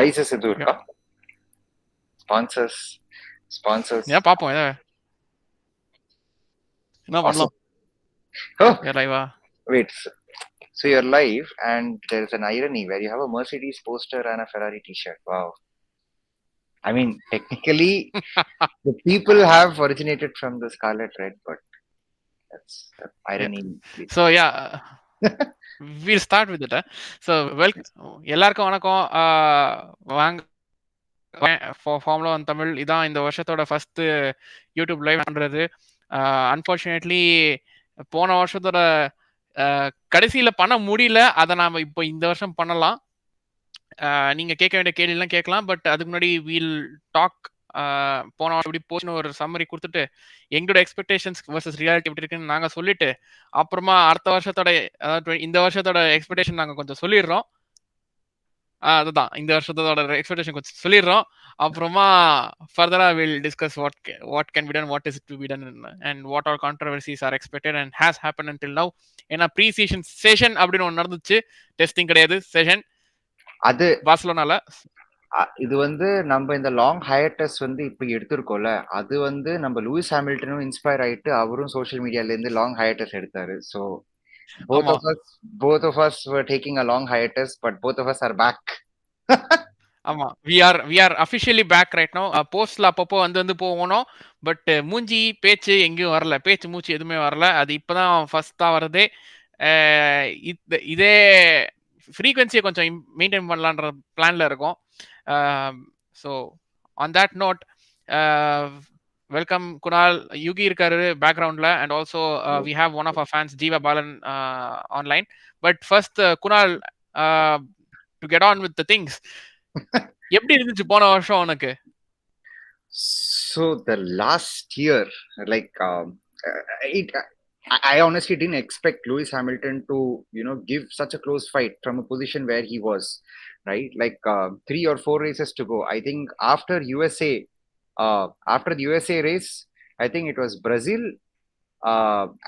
prizes எதுவும் இருக்கா? Sponsors. ஏன் பாப்போம் என்ன பண்ணலாம். Oh, லைவா wait. So you're live and there's an irony where you have a Mercedes poster and a Ferrari t-shirt. Wow. I mean, technically, the people have originated from the Scarlet Red, but that's the irony. So yeah will start with it. So எல்லாருக்கும் வணக்கம். வாங்க formula one Tamil. இதான் இந்த வருஷத்தோட first YouTube live பண்றது. Unfortunately போன வருஷத்தோட கடைசியில பண்ண முடியல. அதை நாம இப்போ இந்த வருஷம் பண்ணலாம். நீங்க கேட்க வேண்டிய கேள்விலாம் கேட்கலாம். பட் அதுக்கு முன்னாடி வீல் டாக். போன வாரம் எப்படி போச்சுன்னு ஒரு சம்மரி கொடுத்துட்டு எங்களோட எக்ஸ்பெக்டேஷன்ஸ் வர்சஸ் ரியாலிட்டி எப்படி இருக்குன்னு நாங்கள் சொல்லிட்டு அப்புறமா அடுத்த வருஷத்தோட அதாவது இந்த வருஷத்தோட எக்ஸ்பெக்டேஷன் நாங்கள் கொஞ்சம் சொல்லிடுறோம். அதுதான் இந்த வருஷத்தோட எக்ஸ்பெக்டேஷன் கொஞ்சம் சொல்லிடுறோம். அப்புறமா ஃபர்தரா will discuss what can be done, what is to be done and what are controversies are expected and has happen until now. ஏன்னா ப்ரீ சீசன் செஷன் அப்படின்னு ஒன்று நடந்துச்சு, டெஸ்டிங் கிடையாது, செஷன். அது பார்சிலோனால. இது வந்து நம்ம இந்த லாங் ஹயட்டஸ் வந்து இப்ப எடுத்திருக்கோம்ல, அது வந்து நம்ம லூயிஸ் ஹாமில்டனும் இன்ஸ்பயர் ஆயிட்டு அவரும் சோஷியல் மீடியால இருந்து லாங் ஹயட்டஸ் எடுத்தாரு. So both of us were taking a long hiatus, but both of us are back. ஆமா, we are officially back right now. போஸ்ட்ல அப்பப்போ வந்து போகணும். பட் மூஞ்சி பேச்சு எங்கேயும் வரல, பேச்சு மூச்சு எதுவுமே வரல. அது இப்பதான் ஃபர்ஸ்டா வருது. இதே ஃப்ரீக்வன்சியை கொஞ்சம் மெயின்டைன் பண்ணலான்ற பிளான்ல இருக்கும். So on that note, welcome Kunal. Yugi இருக்காரு பேக்ரவுண்ட்ல and also we have one of our fans Jeeva Balan online. But first Kunal, to get on with the things, எப்படி இருந்துச்சு போன வருஷம் உனக்கு? So the last year, like I honestly didn't expect Lewis Hamilton to give such a close fight from a position where he was, right? Like 3 or 4 races to go. I think after the USA race, I think it was Brazil,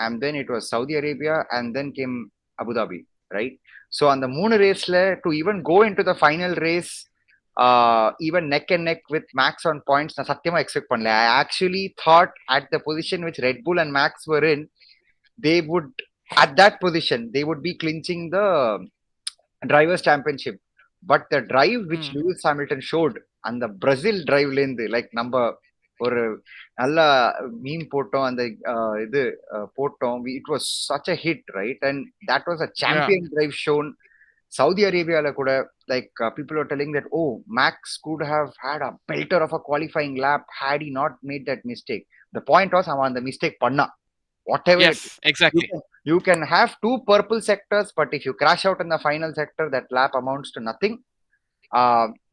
and then it was Saudi Arabia, and then came Abu Dhabi, right? So on the moon race to even go into the final race, even neck and neck with Max on points, na satyama expect panla. I actually thought at the position which Red Bull and Max were in, they would, at that position, they would be clinching the drivers championship. But the drive which Lewis Hamilton showed and the Brazil drive lane, like number ஒரு நல்ல மீன் போட்டோம், அந்த இது போட்டோம். It was such a hit, right? And that was a champion drive shown. Saudi Arabia kuda, like people are telling that, oh, Max could have had a belter of a qualifying lap had he not made that mistake. The point was, avan the mistake panna. Whatever. Yes, exactly. You can have 2 purple sectors, but if you crash out in the final sector, that lap amounts to nothing.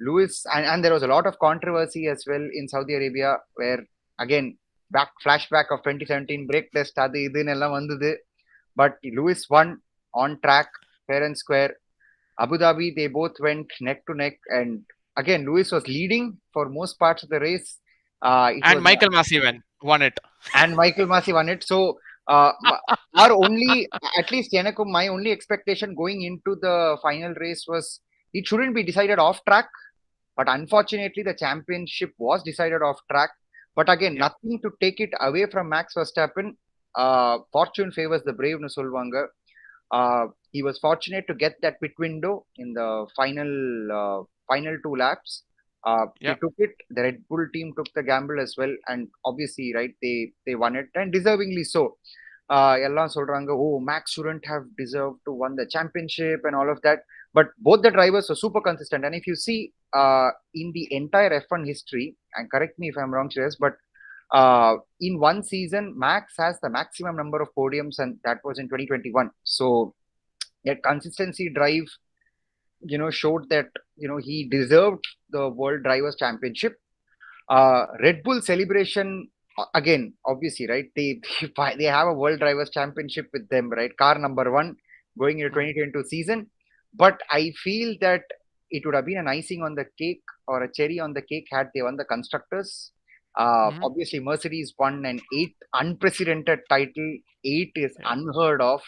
Lewis, and there was a lot of controversy as well in Saudi Arabia, where again flashback of 2017 brake test adu idun ella vandhudu, but Lewis won on track, fair and square. Abu Dhabi, they both went neck to neck, and again Lewis was leading for most parts of the race. And Michael Masi won it. And Michael Masi won it. So our only, at least my only expectation going into the final race was it shouldn't be decided off track, but unfortunately the championship was decided off track. But again, nothing to take it away from Max Verstappen. Fortune favors the brave nu solvanga. He was fortunate to get that pit window in the final 2 laps. They took it. The Red Bull team took the gamble as well, and obviously, right, they won it, and deservingly so. Ellam solranga, oh, Max shouldn't have deserved to win the championship and all of that. But both the drivers were super consistent. And if you see in the entire F1 history, and correct me if I'm wrong, Shreyas, but in one season, Max has the maximum number of podiums, and that was in 2021. So that consistency drive, showed that, he deserved the World Drivers' Championship. Red Bull celebration, again, obviously, right? They have a World Drivers' Championship with them, right? Car number 1 going into 2022 season. But I feel that it would have been an icing on the cake or a cherry on the cake had they won the constructors. Obviously, Mercedes won an 8th unprecedented title. 8 is unheard of.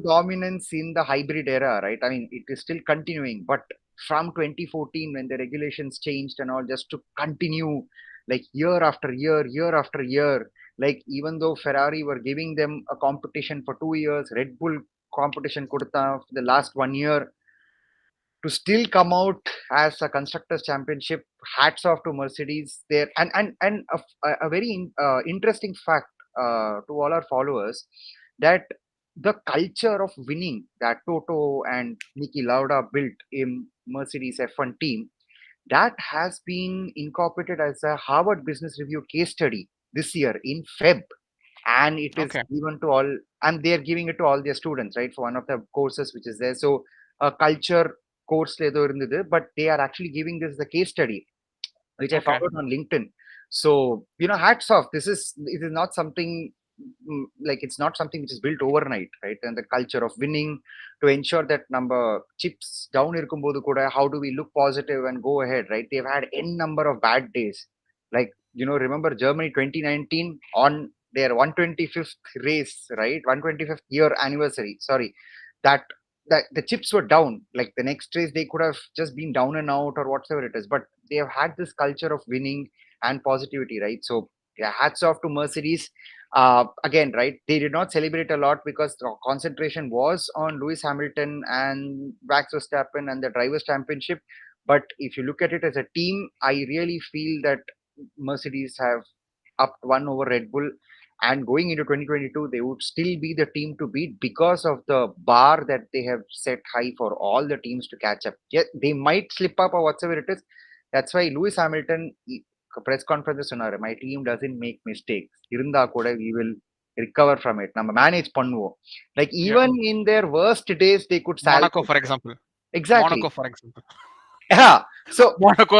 Dominance in the hybrid era, right? I mean, it is still continuing. But from 2014 when the regulations changed and all, just to continue like year after year, year after year. Like even though Ferrari were giving them a competition for 2 years, Red Bull competition kodutha for the last 1 year, to still come out as a constructors championship. Hats off to Mercedes there. And a very interesting fact to all our followers, that the culture of winning that Toto and Niki Lauda built in Mercedes F1 team, that has been incorporated as a Harvard Business Review case study this year in Feb, and it is Okay. given to all, and they're giving it to all their students, right, for one of the courses which is there. So a culture course ledo irundhudu, but they are actually giving this as the case study, which I Okay. found out on LinkedIn. So hats off. It is not something, like it's not something which is built overnight, right? And the culture of winning, to ensure that number chips down irukumbodhu kuda, how do we look positive and go ahead, right? They've had n number of bad days, like remember Germany 2019 on their 125th race, right? 125th year anniversary, sorry, that the chips were down. Like the next race they could have just been down and out or whatever it is, but they have had this culture of winning and positivity, right? So yeah, hats off to Mercedes. Again, right, they did not celebrate a lot because the concentration was on Lewis Hamilton and Max Verstappen and the drivers championship. But if you look at it as a team, I really feel that Mercedes have upped one over Red Bull, and going into 2022 they would still be the team to beat because of the bar that they have set high for all the teams to catch up. Yeah, they might slip up or whatever it is. That's why Lewis Hamilton press conference சொன்னாரு, my team doesn't make mistakes, இருந்தா கூட we will recover from it, நம்ம manage பண்ணுவோம். Like Yeah. even in their worst days they could Monaco, salvage. for example. Exactly. Monaco, for example. Yeah. So Monaco,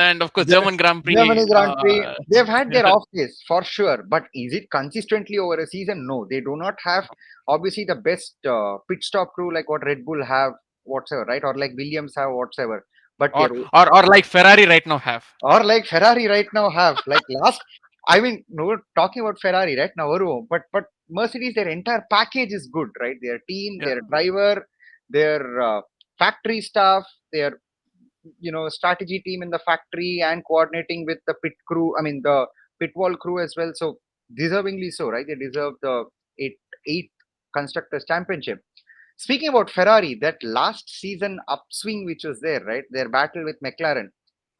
and of course German Grand Prix. Germany Grand Prix, they've had their yeah. off days for sure, but is it consistently over a season? No, they do not have obviously the best pit stop crew like what Red Bull have whatsoever, right? Or like Williams have whatsoever. But Or like Ferrari right now have. Or like Ferrari right now have. Like last, I mean, no, talking about Ferrari right now, but Mercedes, their entire package is good, right? Their team, Yeah. their driver, their factory staff, their strategy team in the factory, and coordinating with the pit crew. I mean, the pit wall crew as well. So deservingly so, right? They deserve the eighth constructors championship. Speaking about Ferrari, that last season upswing which was there, right? Their battle with McLaren.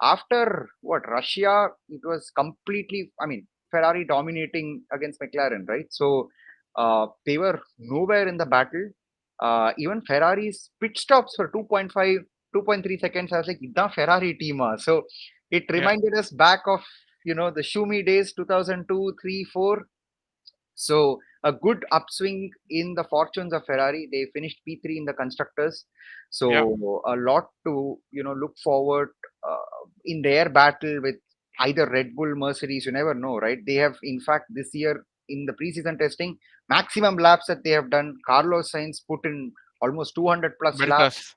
After what, Russia, it was completely, I mean, Ferrari dominating against McLaren, right? So they were nowhere in the battle. Even Ferrari's pit stops for 2.5, 2.3 seconds. I was like, "Idda Ferrari team." So it reminded us back of the Schumi days, 2002, 3, 4. So a good upswing in the fortunes of Ferrari. They finished P3 in the constructors. So a lot to look forward in their battle with either Red Bull, Mercedes. You never know, right? They have, in fact, this year in the preseason testing, maximum laps that they have done. Carlos Sainz put in almost 200 plus laps.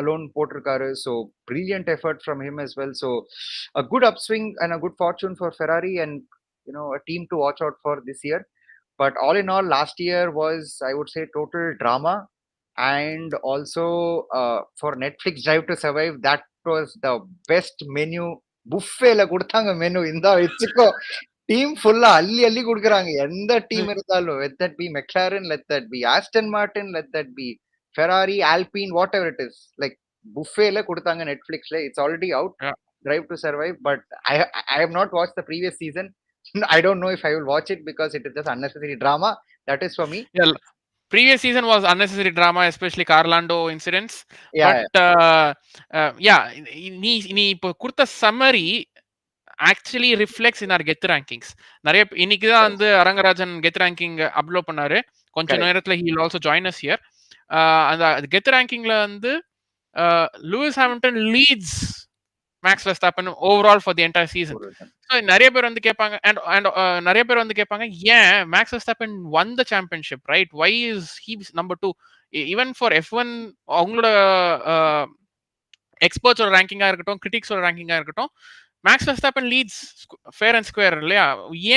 Alone Potrikaru. So brilliant effort from him as well. So a good upswing and a good fortune for Ferrari, and a team to watch out for this year. But all in all, last year was, I would say, total drama. And also for Netflix Drive to Survive, that was the best menu. Buffet la kudutanga menu inda vechiko. Team fulla alli kudukranga. Endha team irundalo, let that be McLaren, let that be Aston Martin, let that be Ferrari, Alpine, whatever it is. Like buffet la kudutanga Netflix la. It's already out. Drive to Survive, but I have not watched the previous season. I don't know if I will watch it because it is just unnecessary drama. That is for me. Yeah, previous season was unnecessary drama, especially Carlando incidents. Yeah, but நீ இப்போ கொடுத்த summary actually reflects in our get rankings. நிறைய இன்னைக்கு தான் வந்து Arangarajan get ranking upload பண்ணாரு. கொஞ்ச நேரத்துல he will also join us here. அந்த get rankingல வந்து Lewis Hamilton leads Max Verstappen overall for the entire season. So நிறைய பேர் வந்து கேட்பாங்க, and நிறைய பேர் வந்து கேட்பாங்க, ஏன் Max Verstappen won the championship, right? Why is he number 2? Even for F1 அவங்களோட எக்ஸ்பர்ட்ஸோட ரேங்கிங்கா இருக்கட்டும், கிரிட்டிக்ஸோட ரேங்கிங்கா இருக்கட்டும், Max Verstappen leads fair and square இல்லையா?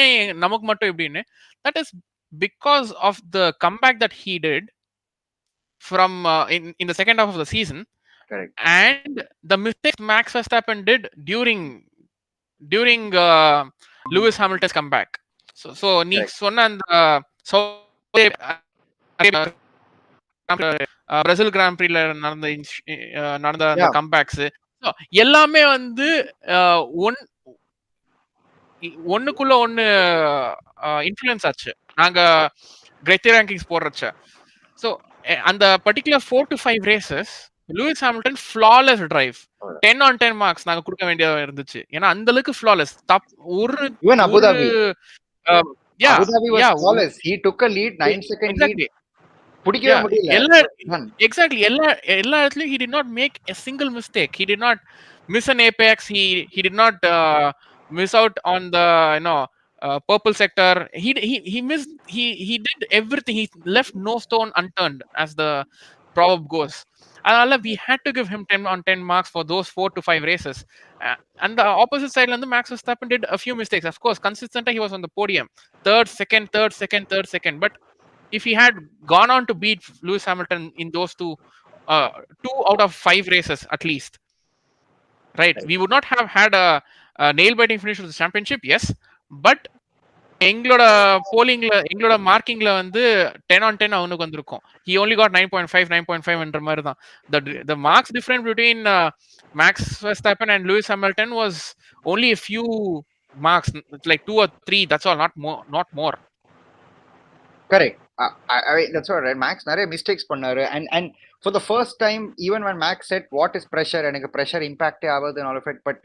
ஏன் நமக்கு மட்டும் எப்படின்னு? That is because of the comeback that he did from in the second half of the season. Correct. and the mistakes Max Verstappen did during Lewis Hamilton's comeback. So நீ Correct. சொன்ன அந்த Brazil grand பிரீல நடந்த அந்த Yeah. Comes back எல்லாமே வந்து ஒண்ணுக்குள்ள ஒண்ணு influence ஆச்சு நாங்க கிரெத்தி ரேங்கிங்ஸ் போடுறச்ச. ஸோ அந்த particular 4 to 5 races Lewis Hamilton flawless drive 10 on 10 marks நாங்க கொடுக்க வேண்டியதா இருந்துச்சு. ஏன்னா அந்த அளவுக்கு ஃபிளாலெஸ் ஒரு Even Abu Dhabi. yeah Abu Dhabi was yeah flawless. He took a lead, 9-second lead. exactly பிடிக்கவே yeah முடியல. exactly எல்லா இடத்துலயும் he did not make a single mistake. He did not miss an apex. He did not miss out on the purple sector. He missed. He did everything. He left no stone unturned, as the proverb goes. அதனால we had to give him 10 on 10 marks for those 4 to 5 races. And the opposite side வந்து Max Verstappen did a few mistakes. Of course, consistently he was on the podium, third, second. But if he had gone on to beat Lewis Hamilton in those two out of 5 races at least, right, we would not have had a nail-biting finish of the championship, yes, but எங்களோட போலிங்ல எங்களோட மார்க்கிங்ல வந்து 10 on 10 அவனுக்கு வந்திருக்கும். he only got 9.5 என்ற மாதிரி தான். the marks difference between Max Verstappen and Lewis Hamilton was only a few marks, like 2 or 3, that's all, not more. Correct. That's all right. Max நிறைய mistakes பண்ணாரு. And for the first time, even when Max said what is pressure, எனக்கு pressure impact ஆகுது and all of it, but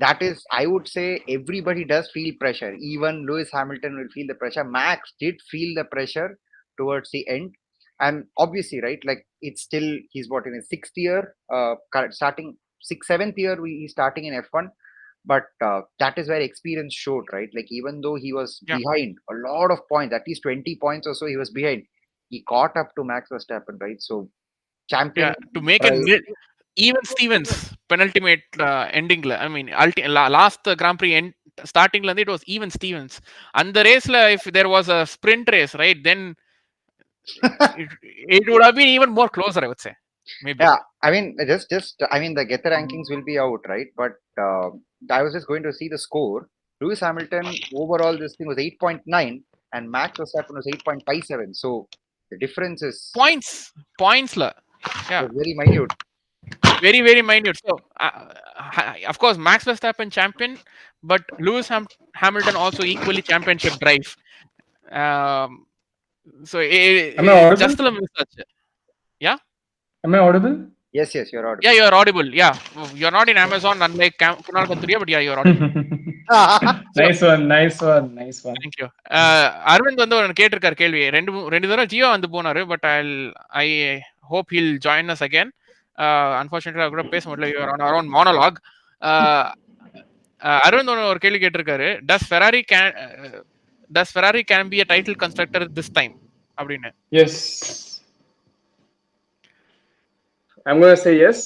that is, I would say, everybody does feel pressure. Even Lewis Hamilton will feel the pressure. Max did feel the pressure towards the end. And obviously, right, like it's still, he's what, in his 6th year, starting 6th, 7th year, he's starting in F1. But that is where experience showed, right? Like even though he was behind a lot of points, at least 20 points or so he was behind, he caught up to Max Verstappen, right? So champion to make it even Stevens penultimate ending, I mean last Grand Prix end starting it was even Stevens. And the race if there was a sprint race, right, then it would have been even more closer, I would say. Maybe. Yeah, I mean, I mean, the Get the rankings will be out, right? But I was just going to see the score. Lewis Hamilton overall, this thing was 8.9, and Max Verstappen was 8.57. So the difference is points la. Yeah, very minute. Very, very minute. So, of course, Max Verstappen champion, but Lewis Hamilton also equally championship drive. So, just a miss. Yeah. Am I audible? Yes, you're audible. Yeah, you're audible. Yeah, you're not in Amazon, unlike Kunal Kanturiya, but yeah, you're audible. nice one. Thank you. Arvind வந்து ஒரு கேட்டிருக்கார் கேள்வி. ரெண்டு தடவை ஜியோ வந்து போனாரு, but I hope he'll join us again. Unfortunately கூட பேச முடியல, you are on our own monologue. Aravind ஒரு கேள்வி கேட்டிருக்காரு, does Ferrari can be a title constructor this time அப்படின்னு. Yes, I'm going to say yes.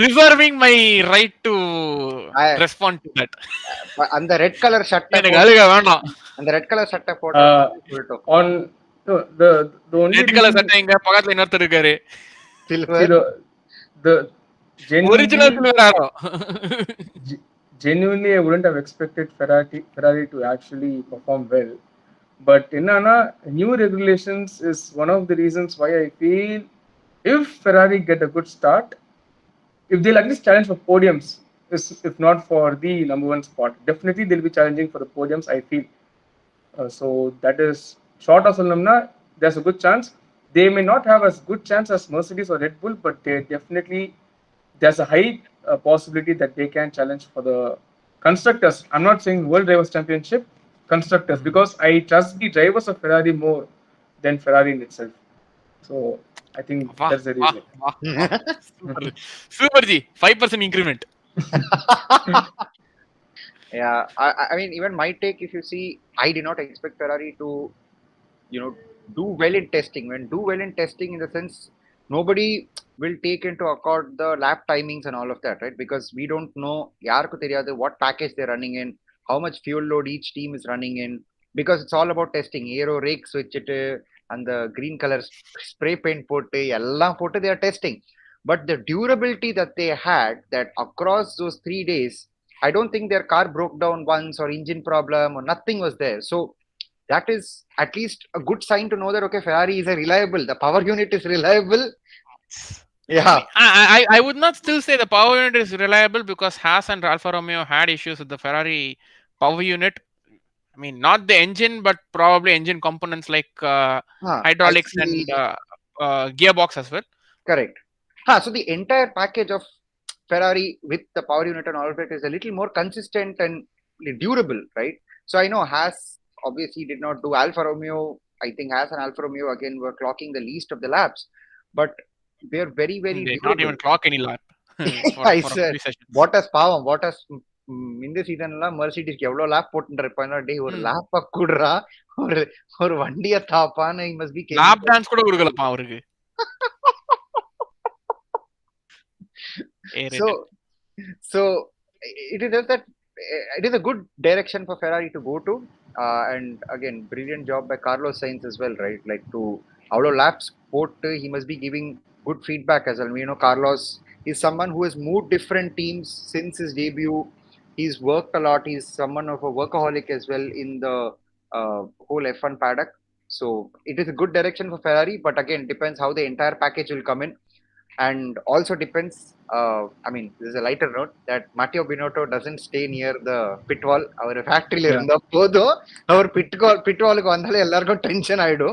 Reserving my right to respond to that. அந்த red colour shirt எனக்கு அழுக வேண்டாம். அந்த red colour shirt போட்டு on the only red colour shirt எங்க பக்கத்துல இன்னொருத்தர் இருக்காரு. the original Silverado. Genuinely, I wouldn't have expected Ferrari to actually perform well. But new regulations is one of the reasons why I feel if Ferrari get a good start, if they'll at least challenge for podiums, if not for the number 1 spot, definitely they'll be challenging for the podiums, I feel. So that is short of Solomna, there's a good chance. They may not have as good chance as Mercedes or Red Bull, but they definitely, there's a high possibility that they can challenge for the constructors. I'm not saying World Drivers' Championship, constructors, because I trust the drivers of Ferrari more than Ferrari in itself. So I think that's the reason. Super G, 5% increment. Yeah, I mean, even my take, if you see, I did not expect Ferrari to, do well in testing. When do well in testing, in the sense, nobody will take into account the lap timings and all of that, right? Because we don't know yarku theriyadu what package they're running in, how much fuel load each team is running in, because it's all about testing. Aero rakes vechittu, and the green color spray paint போட்டு எல்லாம் போட்டு they are testing. But the durability that they had, that across those 3 days, I don't think their car broke down once or engine problem or nothing was there. So that is at least a good sign to know that, okay, Ferrari is a reliable, the power unit is reliable. Yeah. I would not still say the power unit is reliable, because Haas and Alfa Romeo had issues with the Ferrari power unit. I mean, not the engine, but probably engine components like hydraulics and gearbox as well. Correct. So the entire package of Ferrari with the power unit and all of it is a little more consistent and durable, right? So I know Haas obviously did not do. Alfa Romeo, I think Haas and Alfa Romeo again were clocking the least of the laps, but they're very, very They durable. not even clock any lap. I said, Bottas பாவம், Bottas இந்த சீசன்ல மெர்சிடிஸ்க்கு எவ்வளவு lab போட்டு இருப்பாங்க, டே ஒரு லேப்ப குடுறா, ஒரு வண்டிய தாப்பான்னு he must be lab dance கூட கொடுக்கலப்பா அவருக்கு. So it is just that it is a good direction for Ferrari to go to, and again brilliant job by Carlos Sainz as well, right? Like to avlo laps போட்டு he must be giving good feedback as well. You know, Carlos is someone who has moved different teams since his debut. He's worked a lot. He's someone of a workaholic as well in the whole F1 paddock. So it is a good direction for Ferrari, but again depends how the entire package will come in, and also depends. I mean, this is a lighter note that Matteo Binotto doesn't stay near the pit wall. Our factory la irundha podum, our pit wall ku vandale ellarkum tension aidu.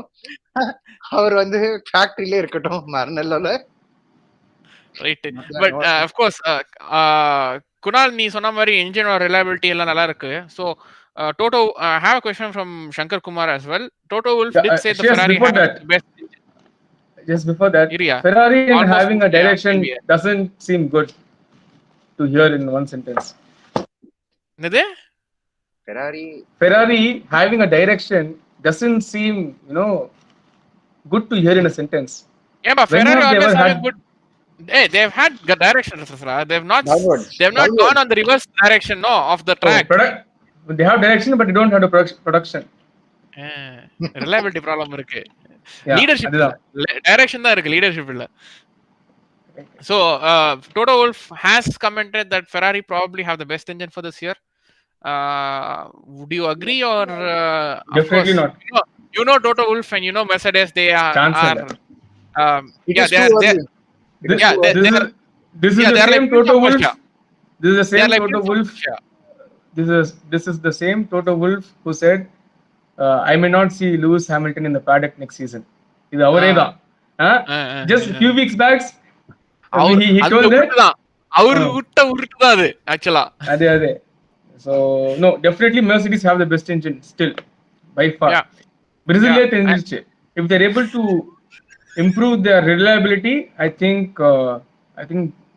Our vandu factory la irukattum Maranello. Right. But of course, Kunal, நீ சொன்ன மாதிரி engine or reliability எல்லாம் நல்லா இருக்கு. So Toto, I have a question from Shankar Kumar as well. Toto Wolff did say the Ferrari had the best engine. Just before that, Ferrari having a direction doesn't seem good to hear in one sentence. என்னது? Ferrari having a direction doesn't seem, good to hear in a sentence. Yeah, but Ferrari always have a good. Hey, they've had direction. They've not gone on the reverse direction, of the track. They have direction, but they don't have the production. Reliability problem இருக்கு. Leadership direction தான் இருக்கு, leadership இல்ல. So Toto Wolff has commented that Ferrari probably have the best engine for this year. Would you agree, or definitely not? You know Toto Wolff and you know Mercedes, they are this is the same Toto Wolff. This is the same Toto Wolff. This is the same Toto Wolff who said, I may not see Lewis Hamilton in the paddock next season. இது அவரே தான். Just few weeks back he told that அவர் விட்ட உருட்டு தான் அது actually. அதே. So no, definitely Mercedes have the best engine still by far. Brazil தெரிஞ்சிருச்சு. If they're able to improve their reliability, I think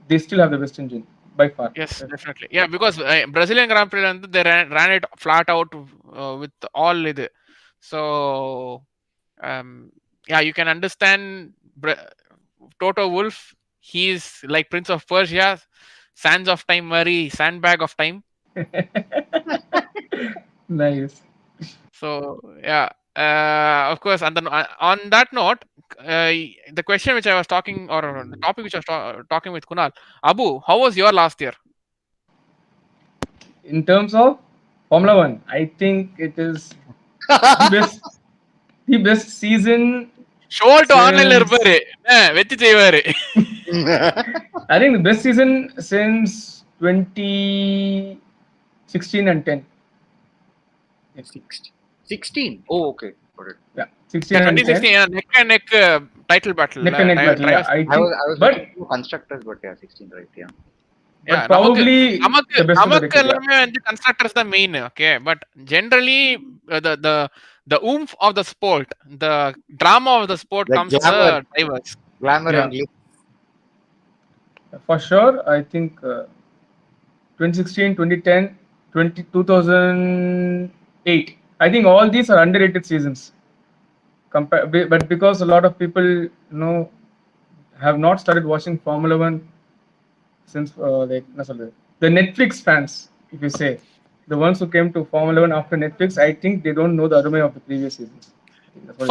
they still have the best engine by far. Yes, definitely. Yeah, because Brazilian Grand Prix they ran it flat out with all it. So you can understand Toto Wolff. He's like Prince of Persia, sands of time, Murray, sandbag of time. Nice. So of course, and then on that note, the question which I was talking, or the topic which I was talking with Kunal, Abu, how was your last year? In terms of Formula 1, I think it is the best season. Show to online irparu vechi seivaru. I think the best season since 2016 and 10. 16. Oh, okay. Got it. Yeah, 16 and 2016 neck and neck title battle. Neck and neck battle. Yeah, I was but constructors, but 16, right? Yeah. But probably நமக்கு எல்லாமே வந்து constructors the main, okay, but generally the oomph of the sport, the drama of the sport comes from the drivers. Glamour and glitz. For sure, I think 2016, 2010, 2008. I think all these are underrated seasons. But because a lot of people have not started watching Formula 1 since the Netflix fans, if you say, the ones who came to Formula 1 after Netflix, I think they don't know the aroma of the previous seasons.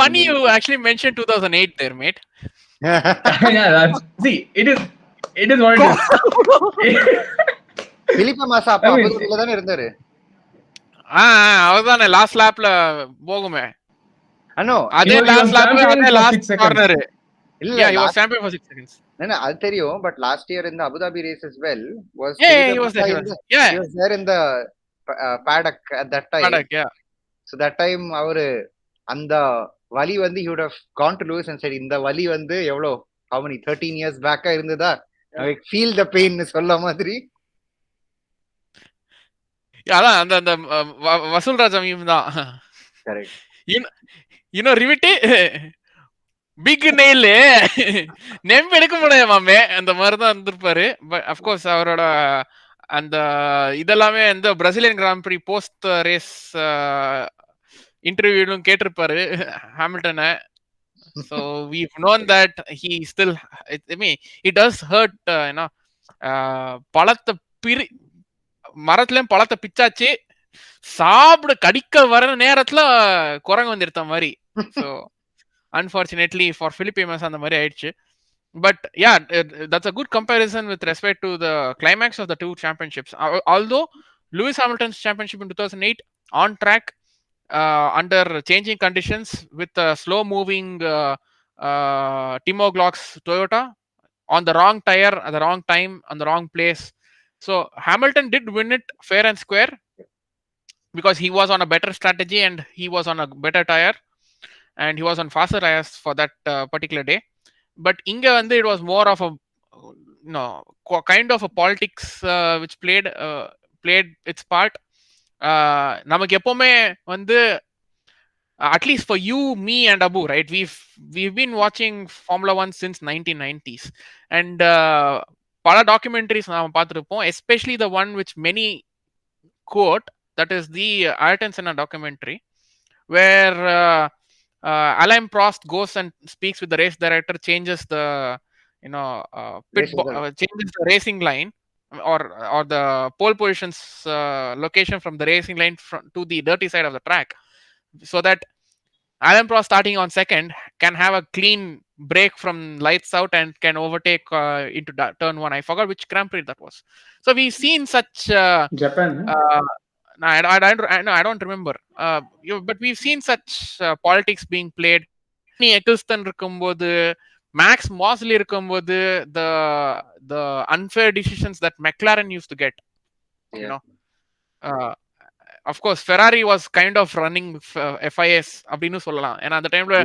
Funny you actually mentioned 2008 there, mate. Yeah, that's, see, it is what it is. பிலிப்ப மாசா அப்ப I mean, அபுதாபில தானே இருந்தாரு. அவர்தானே last லாப்ல போகுமே. No அதே he was last lap, champion அதே for 6 last seconds. Corner. இல்ல Yeah, he was champion for 6 seconds. அது தெரியும். பட் லாஸ்ட் இயர் இந்த Abu Dhabi race as well was Yeah, Felipe he was Massa there. in the, Yeah, he was there in the paddock at that time. paddock, yeah. So that time அவரு அந்த வலி வந்து he would have gone to Lewis and said இந்த வலி வந்து எவ்வளோ how many 13 years back இருந்ததா, like feel the pain சொல்ல மாதிரி. அதான் அந்த அந்த வசூல் ராஜா மீம் தான். Correct. இன்னும் ரிவிட்டு பிக் நெயில் நெம்பு எடுக்க முடியாமே, அந்த மாதிரிதான் இருந்திருப்பாரு. பட் அப்கோர்ஸ் அவரோட அந்த இதெல்லாமே இந்த Brazilian Grand Prix post race இன்டர்வியூலும் கேட்டிருப்பாரு ஹாமில்டனை. So we've known that he still, I mean, it does hurt, பழத்தை மரத்துலயும் பழத்தை பிச்சாச்சு, சாப்பிட கடிக்க வர நேரத்துல குரங்கு வந்துருத்த மாதிரி. So unfortunately for Felipe Massa அந்த மாதிரி ஆயிடுச்சு. But yeah, that's a good comparison with respect to the climax of the two championships. Although Lewis Hamilton's championship in 2008 on track, under changing conditions with a slow moving Timo Glock's Toyota on the wrong tire at the wrong time on the wrong place. So Hamilton did win it fair and square because he was on a better strategy and he was on a better tire and he was on faster tires for that particular day. But inga வந்து it was more of a kind of a politics which played its part. நமக்கு எப்பவுமே வந்து at least for you, me and Abu, right, we've been watching Formula 1 since 1990s, and pala documentaries நாம பார்த்திருப்போம், especially the one which many quote, that is the Ayrton Senna documentary, where Alain Prost goes and speaks with the race director, changes the changes the racing line or the pole positions location from the racing line to the dirty side of the track, so that Alain Prost starting on second can have a clean break from lights out and can overtake into turn 1. I forgot which Grand Prix that was. So we've seen such Japan. I don't remember. But we've seen such politics being played. Eccleston இருக்கும்போது, Max Mosley இருக்கும்போது, the unfair decisions that McLaren used to get, of course Ferrari was kind of running FIS அப்படினு சொல்லலாம். ஏன்னா அந்த டைம்ல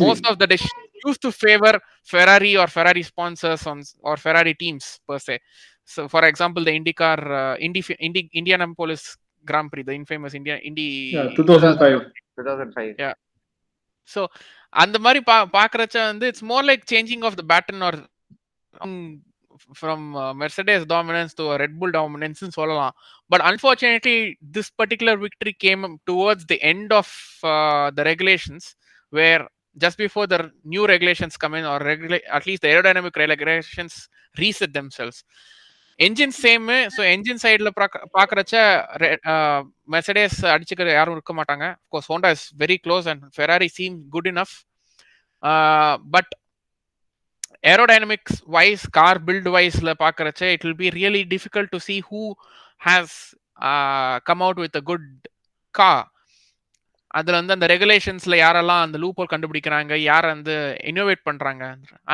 most of the decisions used to favor Ferrari or Ferrari sponsors or Ferrari teams per se. So for example, the IndyCar Indianapolis Grand Prix, the infamous Indy 2005. Yeah. So அந்த மாதிரி பாக்குறச்ச வந்து it's more like changing of the baton or from Mercedes dominance to a Red Bull dominance ன்னு சொல்லலாம். But unfortunately this particular victory came towards the end of the regulations, where just before the new regulations come in, or at least the aerodynamic regulations reset themselves. Engine same, so engine sideல பாக்குறச்ச Mercedes அடிச்சுக்க யாரும் இருக்க மாட்டாங்க. Of course Honda is very close and Ferrari seems good enough, but aerodynamics wise, car build wise la paakarache, it will be really difficult to see who has come out with a good car. அதுல வந்து அந்த ரெகுலேஷன்ஸ்ல யாரெல்லாம் அந்த loop whole கண்டுபிடிக்கிறாங்க, யார் வந்து innovate பண்றாங்க,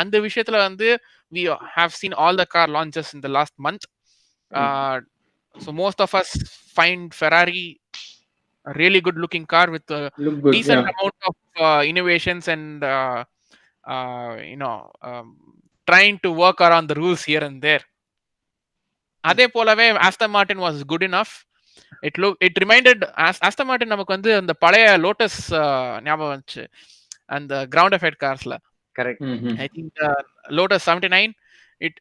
அந்த விஷயத்துல வந்து we have seen all the car launches in the last month. So most of us find Ferrari a really good looking car with a decent amount of innovations and trying to work around the rules here and there. அதே போலவே Aston Martin was good enough. It reminded Aston Martin நமக்கு வந்து அந்த பழைய lotus ஞாபகம் வந்துச்சு, அந்த ground effect கார்ஸ்ல. Correct. I think Lotus 79,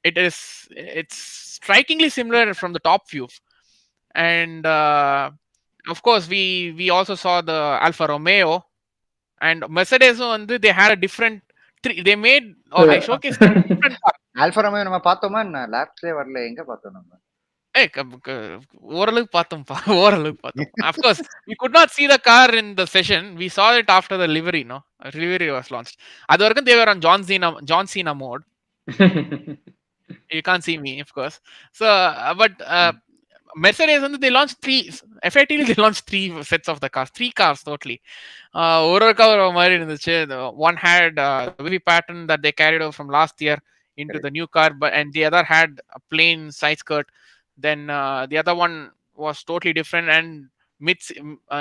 it's strikingly similar from the top view, and of course we also saw the Alfa Romeo and Mercedes வந்து they had a different they made or I showcased different car. Alfa Romeo நம்ம பார்த்தோமா, லேப்ஸ்லயே வரல, எங்க பார்த்தோம் நம்ம? ஓரளவுக்கு பார்த்தோம்ப்பா. ஓரளவுக்கு பார்த்தோம். Of course, we could not see the car in the session. We saw it after the livery, no? Livery was launched. அதுவரைக்கும் they were on John Cena mode. You can't see me, of course. So, but Mercedes வந்து they launched effectively they launched 3 sets of the cars. 3 cars totally. ஒரு car ஒரு மாதிரி இருந்துச்சு. One had wavy pattern that they carried over from last year into the new car, and the other had a plain side skirt. Then the other one was totally different. And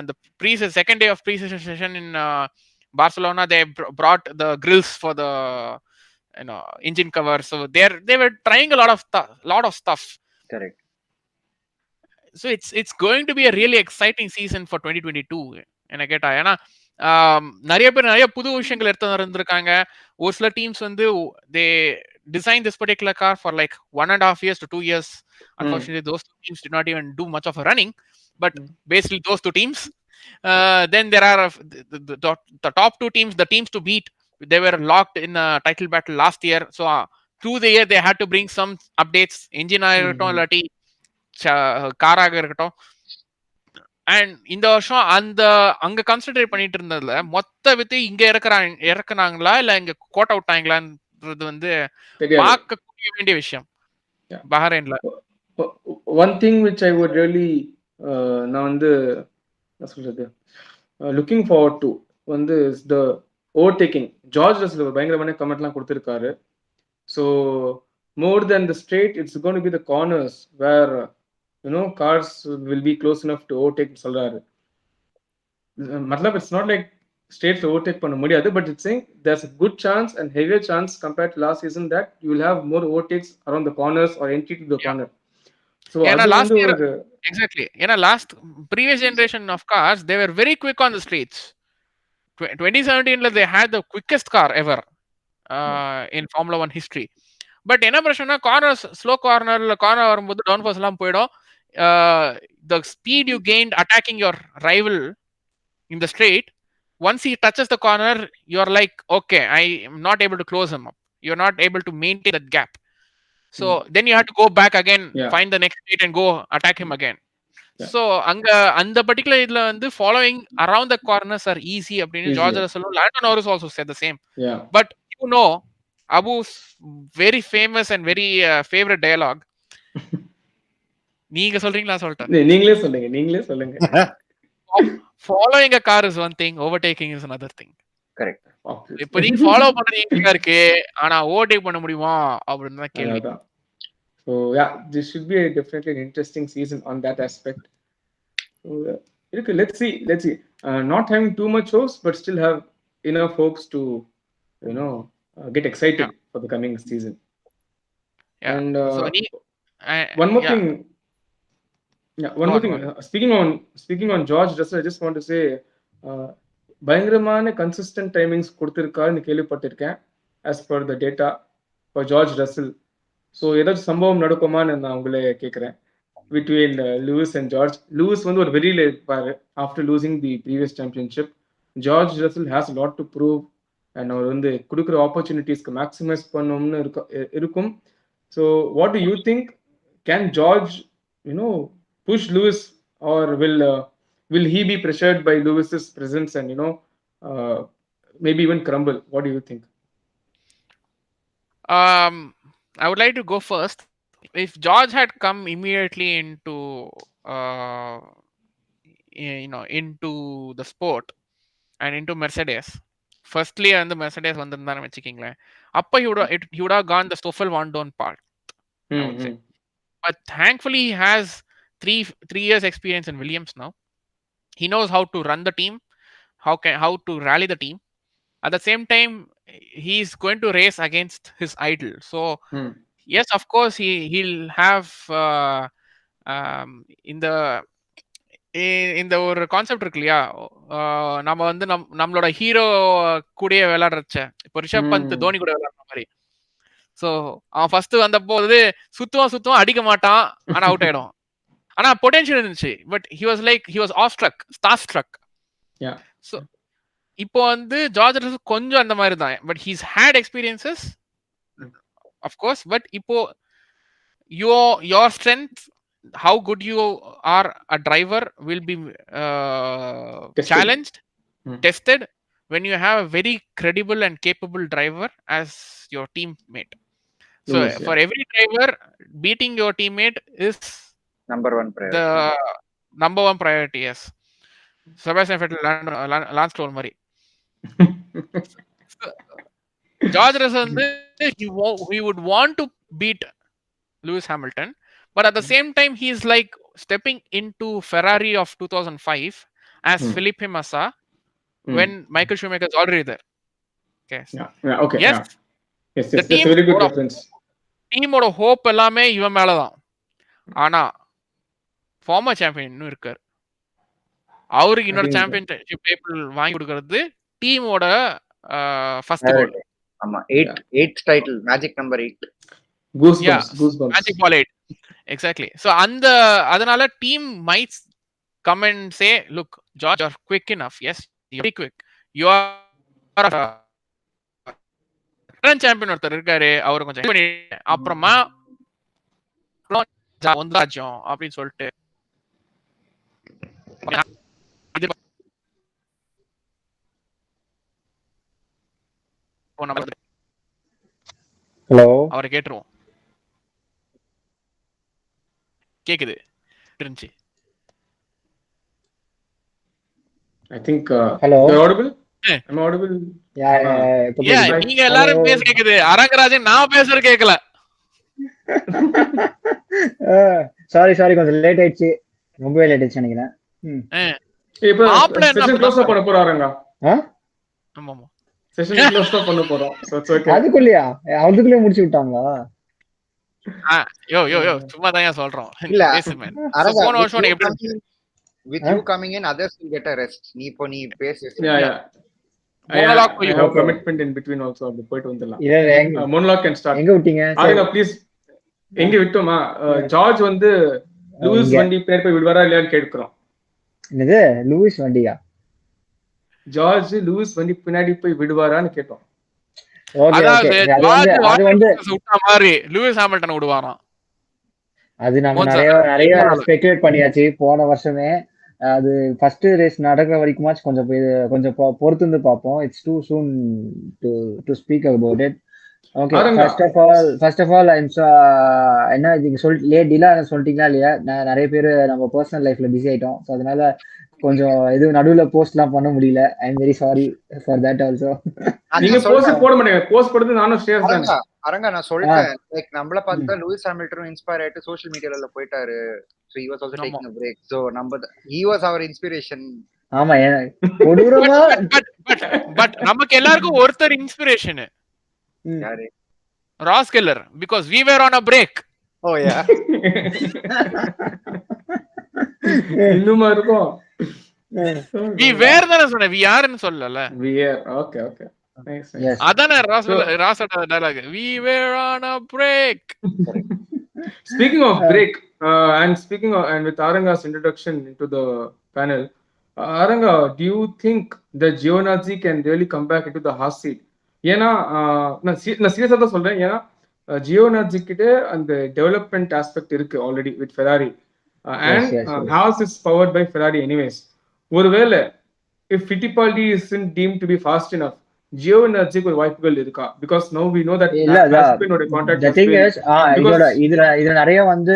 the second day of pre-season session in Barcelona, they brought the grills for the engine cover. So they were trying a lot of stuff. Correct. So it's going to be a really exciting season for 2022 என்ன கேட்டா. ஏன்னா நிறைய பேர் நிறைய புது விஷயங்கள் எடுத்து இருந்திருக்காங்க. ஒரு சில டீம்ஸ் வந்து they designed this particular car for like 1.5 years to 2 years. Unfortunately, those two teams did not even do much of a running, but basically those two teams. Then there are the top two teams, the teams to beat. They were locked in a title battle last year. So through the year they had to bring some updates. Engine ஆகட்டும் இல்லாட்டி காராக இருக்கட்டும். And இந்த வருஷம் அங்க concentrate பண்ணிட்டு இருந்ததுல மொத்த வித்து இங்க இறக்குனாங்களா இல்ல இங்க கோட் அவுட் ஆங்களான்றது வந்து பார்க்க வேண்டிய விஷயம் பஹ்ரைன்ல. One thing which I would really நான் வந்து என்ன சொல்றது looking forward to வந்து is the overtaking. George Russell பயங்கரமான கமெண்ட்லாம் கொடுத்திருக்காரு. So more than the straight, it's going to be the corners where cars will be close enough to overtake சொல்றாரு. matlab it's not like straights overtake பண்ண முடியாது, but it's saying there's a good chance and heavier chance compared to last season that you will have more overtakes around the corners or entry to the corner. So last year exactly last previous generation of cars, they were very quick on the streets. 2017 they had the quickest car ever in Formula 1 history. But என்ன பிரச்சனை, corners slow கார்னர்ல corner வரும்போது down force எல்லாம் போயிடும். The speed you gained attacking your rival in the straight, once he touches the corner, you're like, okay, I am not able to close him up. You're not able to maintain that gap. So then you have to go back again, find the next straight and go attack him again. So அங்க அந்த particular இதுல வந்து following around the corners are easy அப்படின்னு George Russell, Lando Naris also said the same. But Abu's very famous and very favorite dialogue. நீங்க சொல்றீங்களா சொல்லட்டா? நீங்களே சொல்லுங்க. Following a car is one thing, overtaking is another thing. Correct. இப்போ நீங்க follow பண்றது ஈஸியா இருக்கு, ஆனா ஓவர்டேக் பண்ண முடியுமா அப்படின்னு தான் கேள்வி. So yeah, this should be definitely an interesting season on that aspect. So let's see. Not having too much hopes, but still have enough hopes to get excited for the coming season. And so one more thing. One more thing. Speaking on George Russell, I just want to say, பயங்கரமான consistent timings கொடுத்திருக்காருன்னு கேள்விப்பட்டிருக்கேன் as per the data for George Russell. So ஏதாச்சும் சம்பவம் நடக்குமான்னு நான் உங்களே கேட்குறேன் between Lewis and George. Lewis வந்து ஒரு வெறியில இருப்பாரு after losing the previous championship. George Russell has a lot to prove and அவர் வந்து கொடுக்குற ஆப்பர்ச்சுனிட்டிஸ்க்கு மேக்ஸிமைஸ் பண்ணணும்னு இருக்கும். So what to you think, can George push Lewis or will he be pressured by Lewis's presence and maybe even crumble? What do you think? I would like to go first. If George had come immediately into into the sport and into Mercedes, firstly and the Mercedes vandirundana vechikkinga, appa he would have gone the Stoffel Vandoorne part, I would say. But thankfully he has 3 years experience in Williams now. He knows how to run the team, how to rally the team. At the same time, he's going to race against his idol. So yes, of course he'll have இந்த ஒரு concept இருக்கு இல்லையா, நம்ம வந்து நம்மளோட hero கூடயே விளையாடுறச்ச, இப்போ ரிஷப் பந்த் தோனி கூட விளையாடுற மாதிரி. ஸோ அவன் ஃபர்ஸ்ட் வந்தபோது சுத்துவான் அடிக்க மாட்டான், ஆனா அவுட் ஆயிடும். ஆனா பொட்டன்ஷியல் இருந்துச்சு, but he was starstruck. So இப்போ வந்து ஜார்ஜ் ரசல் கொஞ்சம் அந்த மாதிரி தான், but he's had experiences of course. But இப்போ your strength how good you are a driver will be Tested. challenged, Hmm. tested when you have a very credible and capable driver as your teammate. So Lewis, for every driver, beating your teammate is Number one priority. the number one priority. Yes, Sebastian Vettel, Lance Stroll மாதிரி. George Russell வந்து he would want to beat Lewis Hamilton, but at the same time he is like stepping into Ferrari of 2005 as Felipe Massa when Michael Schumacher is already there. Okay. Yeah, okay. Yes. Yes, The that's a very good difference. டீமோட hope எல்லாமே இவன் மேலதான். ஆனா farmer champion இன்னும் இருக்காரு. அவருக்கு இன்னொரு championship title வாங்கி கொடுக்கிறது டீமோட ஃபர்ஸ்ட் கோல். ஆமா, 8th title, magic number 8. Goosebumps. Magic ball 8. Exactly. So அதனால team might come and say, look, George, you're quick enough. Yes, you're very quick. You are champion ஒருத்தர் இருக்காரு, அவரு கொஞ்சம் அப்புறமா ராஜ்யம் அப்படின்னு சொல்லிட்டு ஹலோ, அவரை கேட்டுருவோம். கேக்குது இருந்துச்சு. I think Hello. you're audible? I'm audible. நீங்க எல்லாரும் பேச கேக்குது. அரங்கராஜன் நான் பேசுறது கேக்கல. சாரி கொஞ்சம் லேட் ஆயிடுச்சு, ரொம்ப லேட் ஆயிடுச்சு நினைக்கிறேன். இப்போ செஷன் க்ளோஸ் பண்ண போறாங்க. ஆமா செஷன் க்ளோஸ் பண்ண போறோம். So it's okay. அதுக்குள்ளயா? அதுக்குள்ளே முடிச்சு விட்டாங்களா? யோ சும்மா தான் சொல்றோம். இல்ல பேசுமே. அரங்க, போன வருஷம் எப்படி with you coming in, others will get a rest. நீ பேசு. Yeah. I have commitment in between also. அது போயிட்டு வந்துடலாம். இல்ல, monologue can start. எங்க விட்டீங்க? ஆரிங்க ப்ளீஸ். எங்க விட்டோமா? ஜார்ஜ் வந்து லூயிஸ் வண்டி பேர் போய் விடுவாரா இல்லையான்னு கேட்கிறோம். என்னது லூயிஸ் வண்டியா? ஜார்ஜ் லூயிஸ் வண்டி பின்னாடி போய் விடுவாரான்னு கேட்டோம். அது வந்து சுட்ட மாதிரி லூயிஸ் ஹாமில்டன் விடுவாராம். அது நம்ம நிறைய ஸ்பெகுலேட் பண்ணியாச்சு போன வருஷமே. அது ஃபர்ஸ்ட் ரேஸ் நடக்கிற வரைக்குமாச்சு கொஞ்சம் பொறுத்து இருந்து பார்ப்போம். It's too soon to speak about it. Okay, first of all என்ன நீங்க லேட் சொல்லிட்டீங்களா இல்லையா? நிறைய பேர் நம்ம பர்சனல் லைஃப்ல பிஸி ஆயிட்டோம். ஸோ அதனால கொஞ்சம் எதுவும் நடுவுல போஸ்ட்லாம் பண்ண முடியல. I am very sorry for that also. நீங்க போஸ்ட் போட மாட்டீங்க. போஸ்ட் போடுறது நானும் ஷேர் பண்ணேன். அரங்க நான் சொல்லிட்டேன், லைக் நம்மள பார்த்தா லூயிஸ் ஹாமில்டன் இன்ஸ்பயர் ஆயிட்டு சோஷியல் மீடியால போயிட்டாரு. So he was also taking a break. So he was our inspiration. ஆமா, கொடூரமா. பட் நமக்கு எல்லாருக்கும் ஒருத்தர் இன்ஸ்பிரேஷன். யாரு? ராஸ் Keller, because we were on a break. Oh yeah. இன்னுமா இருக்கும். we were தான சொன்னேன், we are ன்னு சொல்லல. we are. Okay. Nice. அதானே ராஸோட dialogue. we were on a break. Speaking of break, and with Aranga's introduction into the panel, Aranga, do you think the Giovinazzi can really come back into the hot seat? ஏன்னா நான் சீரியஸா தான் சொல்றேன். ஏன்னா Giovinazzi கிட்ட அந்த development aspect இருக்கு already with Ferrari, and Haas is powered by Ferrari anyways. ஒருவேளை if Fittipaldi isn't deemed to be fast enough, Giovinazzi ஒரு வாய்ப்புகள் இருக்கா? Because now we know that Mazepinoட contract the thing is இதுல நிறைய வந்து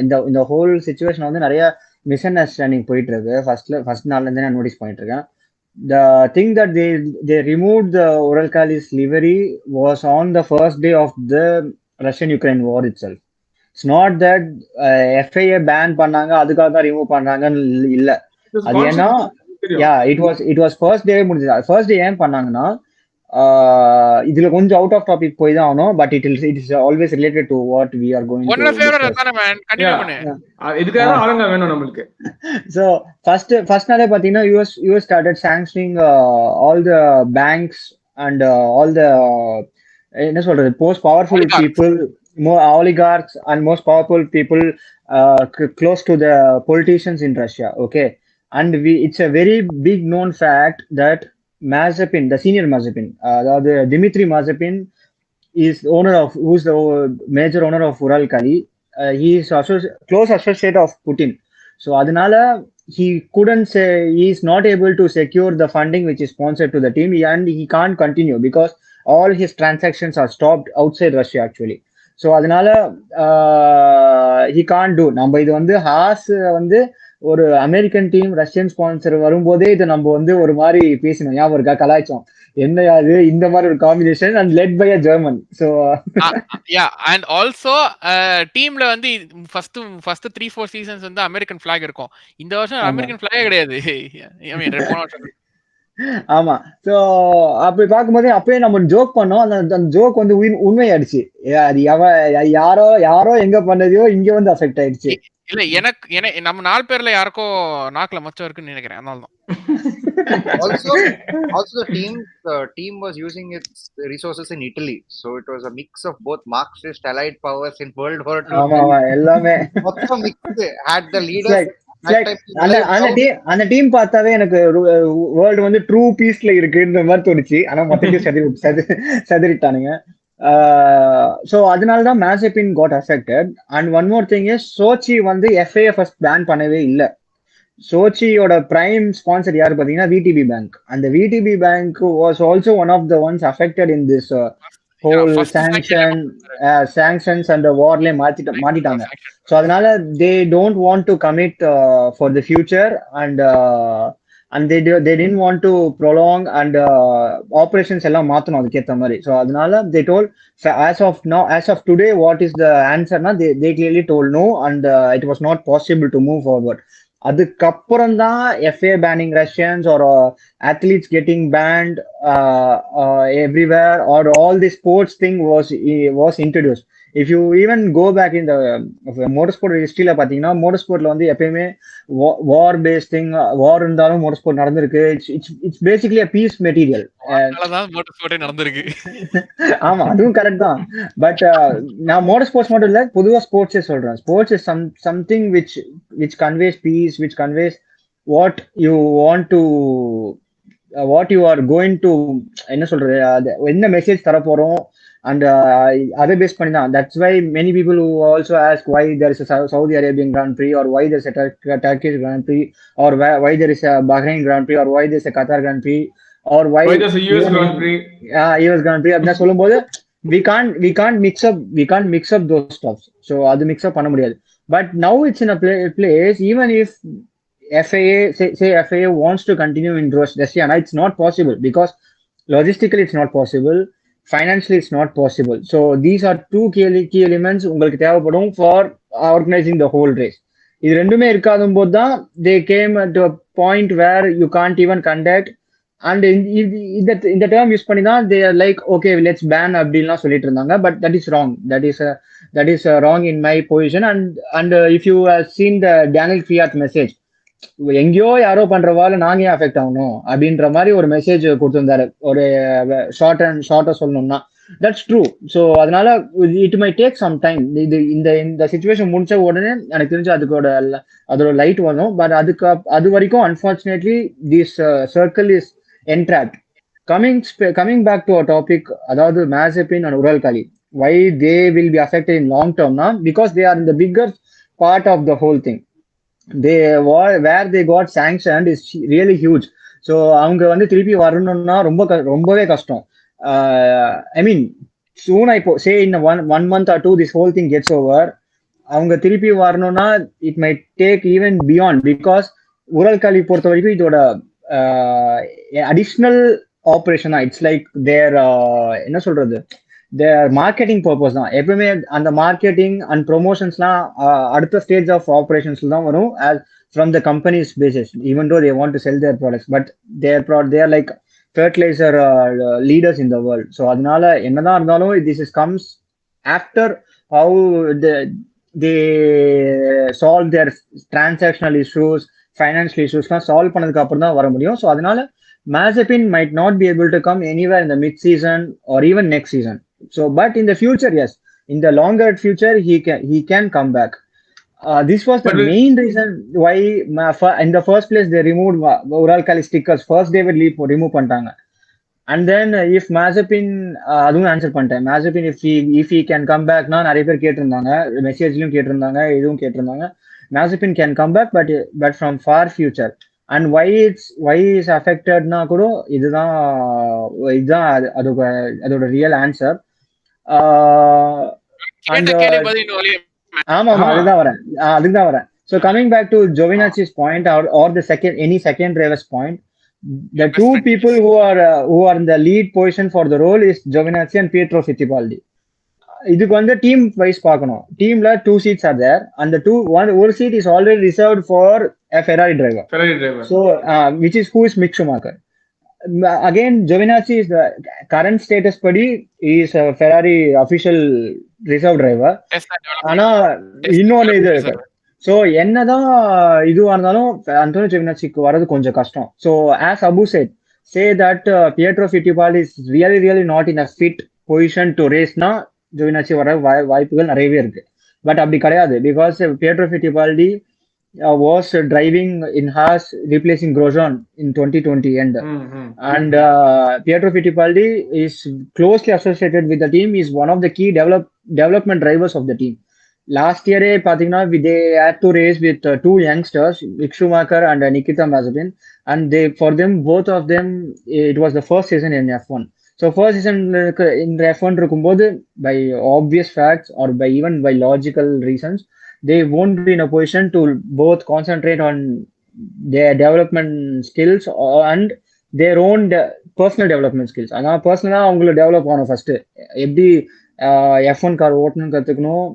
இந்த ஹோல் சிச்சுவேஷன் வந்து நிறைய மிஸ் அண்டர்ஸ்டாண்டிங் போயிட்டு இருக்கு. ஃபர்ஸ்ட் நாள்ல இருந்தே நான் நோட்டீஸ் பண்ணிட்டு இருக்கேன். The thing that they removed the Uralkali's livery was on the first day of the Russian-Ukraine war itself. It's not that FIA ban பண்ணாங்க அதுக்காக தான் ரிமூவ் பண்றாங்கன்னு இல்ல. அது ஏன்னா it was first day முடிஞ்சது. ஃபர்ஸ்ட் டே ஏன் பண்ணாங்கன்னா, இதுல கொஞ்சம் அவுட் ஆஃப் டாபிக் போய் தான் ஆகணும். But it is always related to what we are going to இதுக்காக ஆளுங்க வேணும் நமக்கு. சோ ஃபர்ஸ்ட் நாளே பாத்தீங்கன்னா US started sanctioning all the banks and all the என்ன சொல்றது most powerful people, more oligarchs and most powerful people close to the politicians in Russia. Okay, and it's a very big known fact that Mazepin, the senior Mazepin, Dmitry Mazepin is who's the major owner of Uralkali. he is close associate of Putin. So அதனால he couldn't say, he is not able to secure the funding which is sponsored to the team, and he can't continue because all his transactions are stopped outside Russia actually. So அதனால he can't do. நம்ம இது வந்து has வந்து ஒரு American team Russian sponsor வரும்போதே இதை நம்ம வந்து ஒரு மாதிரி பேசணும், ஞாபகம் இருக்கா, கலாய்ச்சோம், என்ன அது இந்த மாதிரி ஒரு combination and led by a German. So yeah and also டீம்ல வந்து ஃபர்ஸ்ட் 3-4 சீசன்ஸ் வந்து அமெரிக்கன் ஃபிளாக் இருக்கும். இந்த வருஷம் அமெரிக்கன் ஃபிளாகே கிடையாது. ஐ மீன் போன வருஷம். ஆமா. சோ அப்படி பார்க்கும்போது அப்பயே நம்ம ஜோக் பண்ணோம், அந்த ஜோக் வந்து உண்மையாயிடுச்சு. அது யாரோ எங்க பண்ணதையோ இங்க வந்து அஃபெக்ட் ஆயிடுச்சு. இல்ல எனக்கு நம்ம 4 பேர்ல யாருக்கோ நாக்குல மச்சம் இருக்குன்னு நினைக்கிறேன், அதனால தான். Also the team was using its resources in Italy, so it was a mix of both Marxist allied powers in World War II. ஆமா எல்லாமே மொத்தம் mix had the leaders. அந்த டீம் பார்த்தாவே எனக்கு வேர்ல்டு வந்து ட்ரூ பீஸ்ல இருக்குன்ற மாதிரி தோணுச்சு. ஆனா மொத்தத்தையும் சதிரிட்டானுங்க. So அதனாலதான் Mazepin got affected. And one more thing is, Sochi வந்து FAA ஃபர்ஸ்ட் பேன் பண்ணவே இல்ல. சோச்சியோட பிரைம் ஸ்பான்சர் யாரு பாத்தீங்கன்னா VTB Bank. அந்த VTB Bank was also one of the ones affected in this whole sanctions and the warல மாட்டிட்டாங்க. So அதனால they don't want to commit for the future, and they didn't want to prolong and operations எல்லாம் மாத்தணும் அதுக்கேற்ற மாதிரி. So அதனால they told, as of today what is the answer na, they clearly told no, and it was not possible to move forward. அதுக்கப்புறம் தான் FA banning Russians or athletes getting banned everywhere, or all the sports thing was introduced. If you even go back in the motorsport history la pathina, motorsport la vandu epayume war based thing, war irundhalum motorsport nadandirukku. It's basically a peace material. அதனால motorsport nadandirukku. ஆமா, அதுவும் correct தான். But நான் motorsports மட்டும் இல்ல, பொதுவா ஸ்போர்ட்ஸே சொல்றேன். Sports is something which conveys peace, which conveys what you want to what you are going to, என்ன சொல்றது, என்ன மெசேஜ் தர போறோம், and அதை பேஸ் பண்ணி தான். That's why many people who also ask why there is a Saudi Arabian Grand Prix, or why there is a Turkish Grand Prix, or why there is a Bahrain Grand Prix, or why there is a Qatar Grand Prix, or why there is a US Grand Prix. US Grand Prix அப்படினா சொல்லும்போது we can't mix up those stuff. So அது mix up பண்ண முடியாது. But now it's in a place, even if FAA wants to continue in Russia, it's not possible, because logistically it's not possible, financially it's not possible. So these are two key elements உங்களுக்கு தேவைப்படும் for organizing the whole race. இது ரெண்டுமே இருக்காதும் போது தான் they came to a point where you can't even conduct, and இந்த term use பண்ணி தான் they are like, okay, let's ban அப்படின்லாம் சொல்லிட்டு இருந்தாங்க. But that is wrong. That is wrong in my position. And if you have seen the Daniel Fiat message, எங்கேயோ யாரோ பண்றவால நாங்க ஏன் அஃபெக்ட் ஆகணும் அப்படின்ற மாதிரி ஒரு மெசேஜ் கொடுத்திருந்தாரு, ஒரு ஷார்ட்டா சொல்லணும்னா. That's true. ஸோ அதனால it may take some time. இந்த சிச்சுவேஷன் முடிச்ச உடனே எனக்கு தெரிஞ்சு அதோட லைட் வரும். பட் அது வரைக்கும் unfortunately this circle is entrapped. Coming back to our topic, அதாவது Mazepin and Uralkali, why they will be affected in long term now, because they are in the bigger part of the whole thing. Where they got sanctioned is really huge. So அவங்க வந்து திருப்பி வரணும்னா ரொம்பவே கஷ்டம். I mean, soon I say in one month or two this whole thing gets over. அவங்க திருப்பி வரணும்னா it might take even beyond, because Uralkali பொறுத்த வரைக்கும் இதோட additional operation தான். It's like their என்ன சொல்றது, their marketing purpose தான். எப்பவுமே அந்த marketing and promotionsலாம் அடுத்த stage of operations தான் வரும், as from the company's basis, even though they want to sell their products, but they are like fertilizer leaders in the world. So அதனால என்னதான் இருந்தாலும் this comes after how they solve their transactional issues, financial issuesலாம் solve பண்ணதுக்கு அப்புறம் தான் வர முடியும். So அதனால Mazepin might not be able to come anywhere in the mid-season or even next season. So, but in the future, yes, in the longer future, he can come back. This was the main reason why in the first place they removed Uralkali stickers. First they would remove பண்ணிட்டாங்க. And then if Mazepin அதுவும் answer பண்ணிட்டேன். Mazepin if he can come back னா நிறைய பேர் கேட்டிருந்தாங்க, மெசேஜ்லயும் கேட்டிருந்தாங்க, இதுவும் கேட்டிருந்தாங்க. Mazepin can come back but from far future. And why is affected னா கூட இதுதான் அதோட ரியல் ஆன்சர். கேட்ட கேள்வி பதில் இன்னும் வழியே ஆமா அதுதான் வரேன். So coming back to Giovinazzi's point or the second driver's point, the two people who are in the lead position for the role is Giovinazzi and Pietro Fittipaldi. இதுக்கு வந்து டீம் வைஸ் பார்க்கணும். டீம்ல 2 seats are there and the one seat is already reserved for a Ferrari driver. So which is who is Mick Schumacher. Again, Giovinazzi is the current status padi is a Ferrari official reserve driver. ஆனா இன்னொன்னு இது இருக்கு. So என்னதான் இதுவா இருந்தாலும் Antonio ஜியோவினாச்சிக்கு வர்றது கொஞ்சம் கஷ்டம். So as Abu say that Pietro Fittipaldi is really not in a fit position to ரேஸ்னா ஜியோவினாச்சி வர வாய்ப்புகள் நிறையவே இருக்கு. பட் அப்படி கிடையாது. Because Pietro Fittipaldi was driving in Haas, replacing Grosjean in 2020 end. And Pietro Fittipaldi is closely associated with the team. Is one of the key development drivers of the team. Last year, they had to race with 2 youngsters, Mick Schumacher and Nikita Mazepin, and for them, both of them, it was the first season in F1. So first season in F1 by obvious facts or even by logical reasons, they won't be in a position to both concentrate on their development skills and their own personal development skills. ஆனால் பர்சனலாக அவங்கள develop ஆகணும். First எப்படி F1 car ஓட்டணும்னு கற்றுக்கணும்,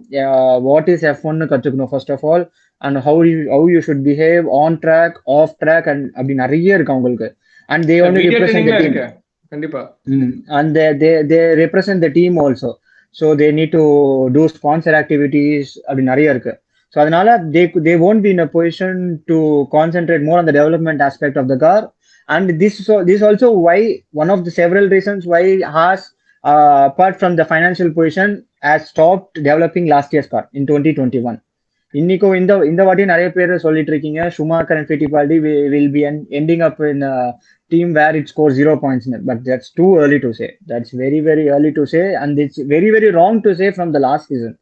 what is F1 கற்றுக்கணும் first of all, and how you should behave on track, off track, and அப்படி நிறைய இருக்கு அவங்களுக்கு. And they only represent the team. கண்டிப்பா. And they represent the team also. So they need to do sponsor activities அப்படி நிறைய இருக்கு. So அதனால they won't be in a position to concentrate more on the development aspect of the car. And this is also why one of the several reasons why Haas, apart from the financial position, has stopped developing last year's car in 2021. இன்னைக்கும் இந்த வாட்டி நிறைய பேர் சொல்லிட்டு இருக்கீங்க Schumacher and Fittipaldi will be ending up in a team where it scores 0 points, but that's too early to say. That's very very early to say, and it's very very wrong to say from the last season.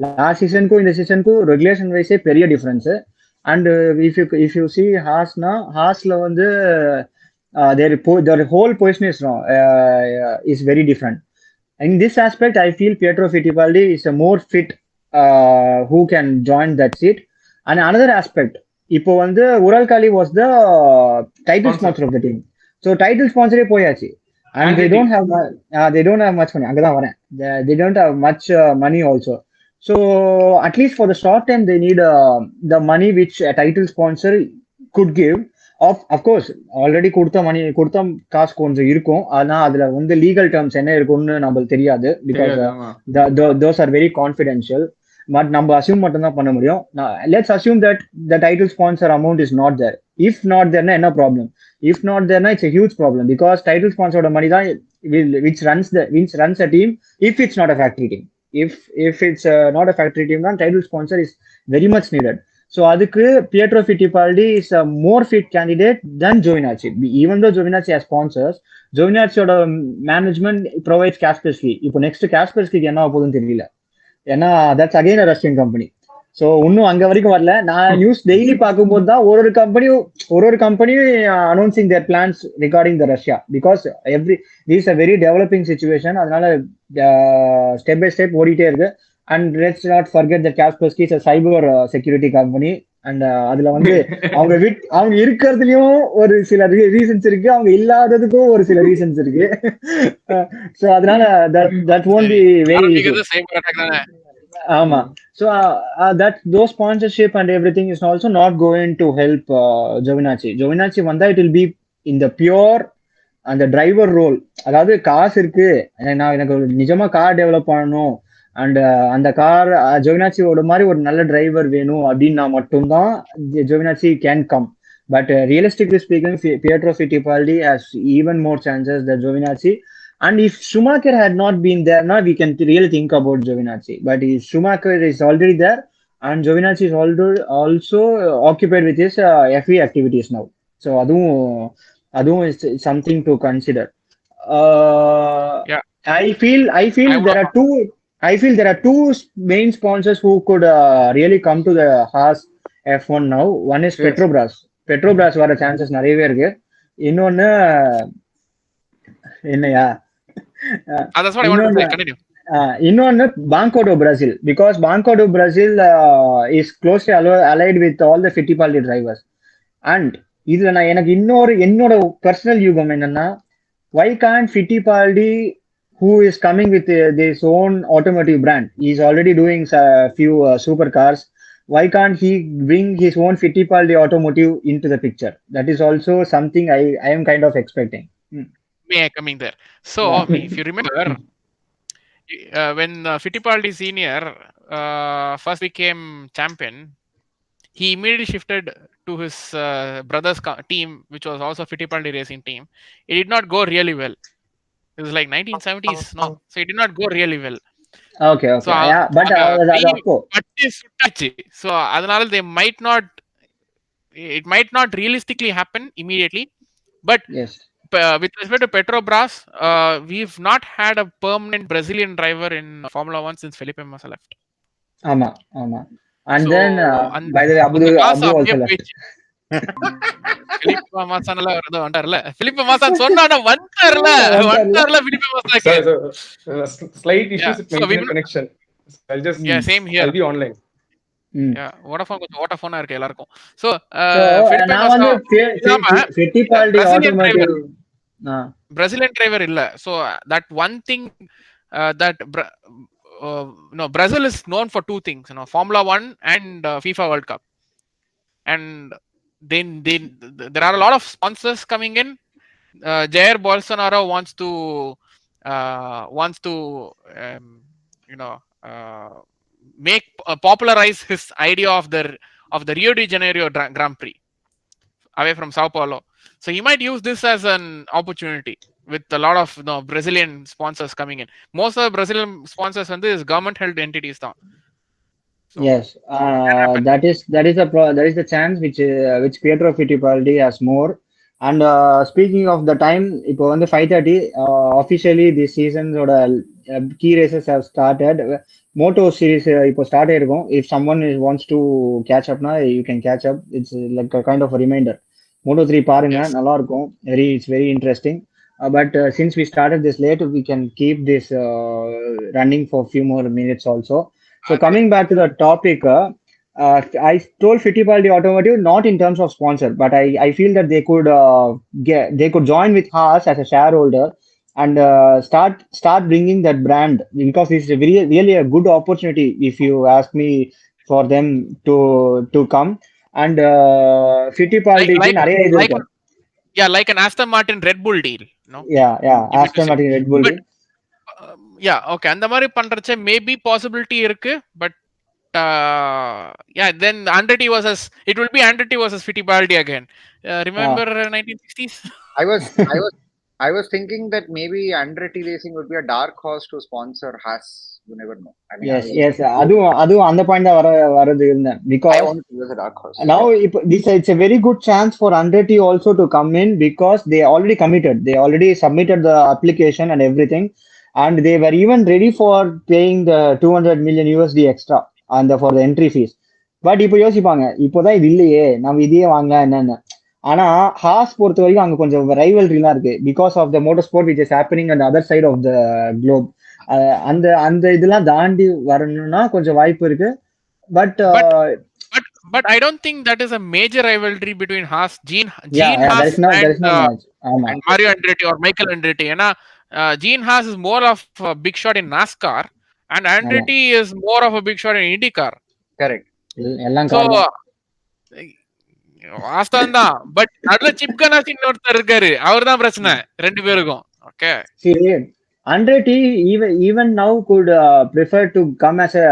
Last season ko இந்த season ko regulation wise பெரிய difference. And if you see Haasல வந்து their whole position is wrong, is very different. In this aspect, I feel Pietro Fittipaldi is a more fit who can join that seat. And another aspect, இப்போ வந்து Uralkali was the title sponsor of the team. So title sponsor போயாச்சு. And they don't have much money. அங்கதான் வரேன். They don't have much money also. So at least for the short term, they need the money which a title sponsor could give. Of course, already கொடுத்த காசு கொஞ்சம் இருக்கும். ஆனா அதுல வந்து legal terms என்ன இருக்கும்னு நம்மளுக்கு தெரியாது. Because those are very confidential. But நம்ம அசியூம் மட்டும் தான் பண்ண முடியும். Let's assume that the title sponsor amount is not there. If not there, என்ன problem? If not there, it's a huge problem because title sponsor ஓட money தான் which runs a team if it's not a factory team. If it's not a factory team, then title sponsor is very much needed. So adukku Pietro Fittipaldi is a more fit candidate than Giovinazzi. Even though Giovinazzi has sponsors, Giovinazzi oda management provides Kaspersky. இப்போ next Kaspersky என்ன ஆகுதுன்னு தெரியல. ஏன்னா that's again a Russian company. So இன்னும் அங்க வரைக்கும் வரல. நான் நியூஸ் டெய்லி பார்க்கும்போது தான் ஒரு கம்பெனியும் announcing their plans regarding the Russia. Because this a very developing situation. அதனால ஸ்டெப் பை ஸ்டெப் ஓடிட்டே இருக்கு. And let's not forget the Kaspersky is a cyber security company. And அதுல வந்து அவங்க இருக்கிறதுலயும் ஒரு சில ரீசன்ஸ் இருக்கு, அவங்க இல்லாததுக்கும் ஒரு சில ரீசன்ஸ் இருக்கு. ஸோ அதனால that won't be very ஆமா. So those sponsorship and everything is also not going to help Giovinazzi வந்தா it will be in the pure அந்த டிரைவர் ரோல். அதாவது காசு இருக்கு, எனக்கு நிஜமா கார் டெவலப் பண்ணணும் அண்ட் அந்த கார் Giovinazziயோட மாதிரி ஒரு நல்ல டிரைவர் வேணும் அப்படின்னா மட்டும்தான் Giovinazzi can come. But realistically speaking, Pietro Fittipaldi has even more chances than Giovinazzi. And if Schumacher had not been there, now we can really think about Giovinazzi. But if Schumacher is already there, and Giovinazzi is also occupied with his FE activities now. So அதுவும் is something to consider. Yeah. I feel I would there have are two. I feel there are two main sponsors who could really come to the Haas F1 now. One is Yes. Petrobras. Petrobras வர chances நிறையவே இருக்கு. இன்னொன்னு என்னையா that's what I wanted to say. Continue. இன்னொன்னு Banco do Brazil, because Banco do Brazil is closely allied with all the Fittipaldi drivers. And இதுல நான் எனக்கு என்னோட பர்சனல் யூகம் என்னன்னா, why can't Fittipaldi, who is coming with this own automotive brand, he is already doing a few supercars, why can't he bring his own Fittipaldi automotive into the picture? That is also something I am kind of expecting. May I coming there? So if you remember, when Fittipaldi Senior first became champion, he immediately shifted to his brother's team, which was also Fittipaldi racing team. It did not go really well. It was like 1970s, no, so it did not go really well. Okay. So Yeah, but so adanal they might not, it might not realistically happen immediately, but yes, with respect to Petrobras, we've not had a permanent Brazilian driver in Formula 1 since Felipe Massa left. ஆமா. And So, then by the way, Abu also left. Felipe Massa nalla varado vandarla. Felipe Massa sonna vandarla Felipe Massa ke. Slight issues Yeah, with so my we internet connection. I'll just same here. I'll be online. Yeah, Vodafone கொஞ்சம் Vodafone இருக்கு எல்லாருக்கும். So So நான் வந்து Fittipaldi automotive Brazilian driver இல்ல. So that one thing that Brazil is known for two things, Formula 1 and FIFA World Cup. And then there are a lot of sponsors coming in. Jair Bolsonaro wants to make popularize his idea of the Rio de Janeiro Grand Prix away from Sao Paulo. So he might use this as an opportunity with a lot of Brazilian sponsors coming in. Most of the Brazilian sponsors is government held entities தான். So, yes, that is the chance which Pietro Fittipaldi has more. And speaking of the time, இப்போ வந்து 5:30 officially this season oda key races have started. Moto series இப்போ start ஆயிருக்கும். If someone wants to catch up na, you can catch up. It's like a kind of a reminder. Moto3 பாருங்க, நல்லா இருக்கும். It's very interesting. But since we started this late, we can keep this running for a few more minutes also. So coming back to the topic, I told Fittipaldi Automotive not in terms of sponsor, but I feel that they could join with Haas as a shareholder and start bringing that brand, because it's really a good opportunity if you ask me for them to come. And Fittipaldi like an Aston Martin Red Bull deal, no? Yeah, Aston Martin Red Bull deal. Yeah, okay, அந்த மாதிரி பண்றச்சே maybe possibility இருக்கு, but then Andretti it will be Andretti versus Fittipaldi again. Remember 1960s? I was thinking that maybe Andretti Racing would be a dark horse to sponsor Haas. You never know. I mean, yes. அது அந்த point தான் வரது இருந்தேன், because I want to use a dark horse. Now it's a very good chance for Andretti also to come in, because they already committed. They already submitted the application and everything, and they were even ready for paying the $200 million USD extra for the entry fees. But இப்போ யோசிப்பாங்க, இப்போதான் இது இல்லையே, நம்ம இதையே வாங்கலாம் என்னன்னு. ஆனா ஹாஸ் பொறுத்த வரைக்கும் அங்க கொஞ்சம் ரைவல்ரிலாம் இருக்கு, because of the motor sport which is happening at other side of the globe. அந்த இதெல்லாம் தாண்டி வரணும்னா கொஞ்சம் வாய்ப்பு இருக்கு. But I don't think that is a major rivalry between Haas, Gene Haas and Mario Andretti or Michael Andretti. Gene Haas is more of a big shot in NASCAR, and Andretti is more of a big shot in IndyCar. Correct. So வாஸ்தவம் தான், but அதுல chip கனாசி இன்னொருத்தர் இருக்காரு, அவர் தான் பிரச்சனை ரெண்டு பேருக்கும். Okay, Andretti even now could prefer to come as a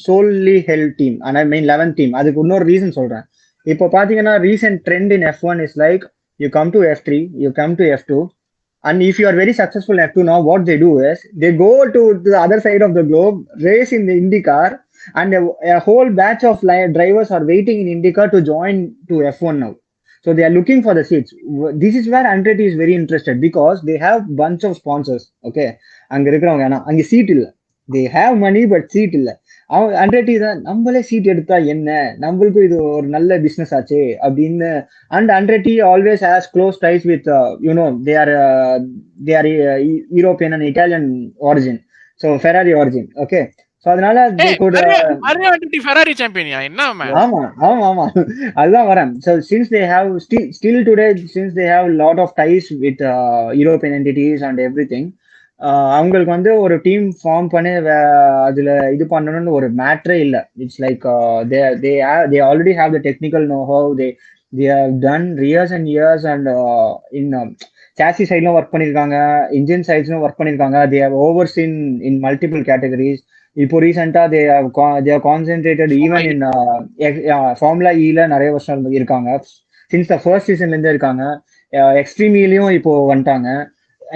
solely held team, and I mean 11th team. அதுக்கு இன்னொரு ரீசன் சொல்றேன். இப்போ பாத்தீங்கன்னா recent trend in F1 is like you come to F3, you come to F2, and if you are very successful in F2 now, what they do is they go to the other side of the globe, race in the IndyCar, and a whole batch of drivers are waiting in IndyCar to join to F1 now. So they are looking for the seats. This is where Andretti is very interested because they have bunch of sponsors. Okay, அங்க இருக்கிறவங்க ஏன்னா அங்க seat இல்ல. They have money but seat இல்ல. அவன் Andretti தான் நம்மளே seat எடுத்தா என்ன, நம்மளுக்கும் இது ஒரு நல்ல பிசினஸ் ஆச்சு அப்படின்னு. And Andretti always has close ties with they are European and Italian origin. So Ferrari origin. Okay. So அதனால they could Ferrari champion என்ன man? ஆமா ஆமா ஆமா அதுதான் வரேன். So since they have still today, since they have a lot of ties with European entities and everything, அவங்களுக்கு வந்து ஒரு டீம் ஃபார்ம் பண்ணி அதுல இது பண்ணணும்னு ஒரு மேட்டரே இல்ல. It's like they already have the technical know-how. they have done years and years and in chassis சைட்ல ஒர்க் பண்ணிருக்காங்க, இன்ஜின் சைட்ஸ்ல ஒர்க் பண்ணிருக்காங்க. they have overseen in multiple categories. இப்போ ரீசெண்டா they have concentrated even in Formula ஈல நிறைய வருஷம் இருக்காங்க. Since the first சீசன்ல இருந்தே இருக்காங்க. எக்ஸ்ட்ரீம் ஈலயும் இப்போ வந்துட்டாங்க.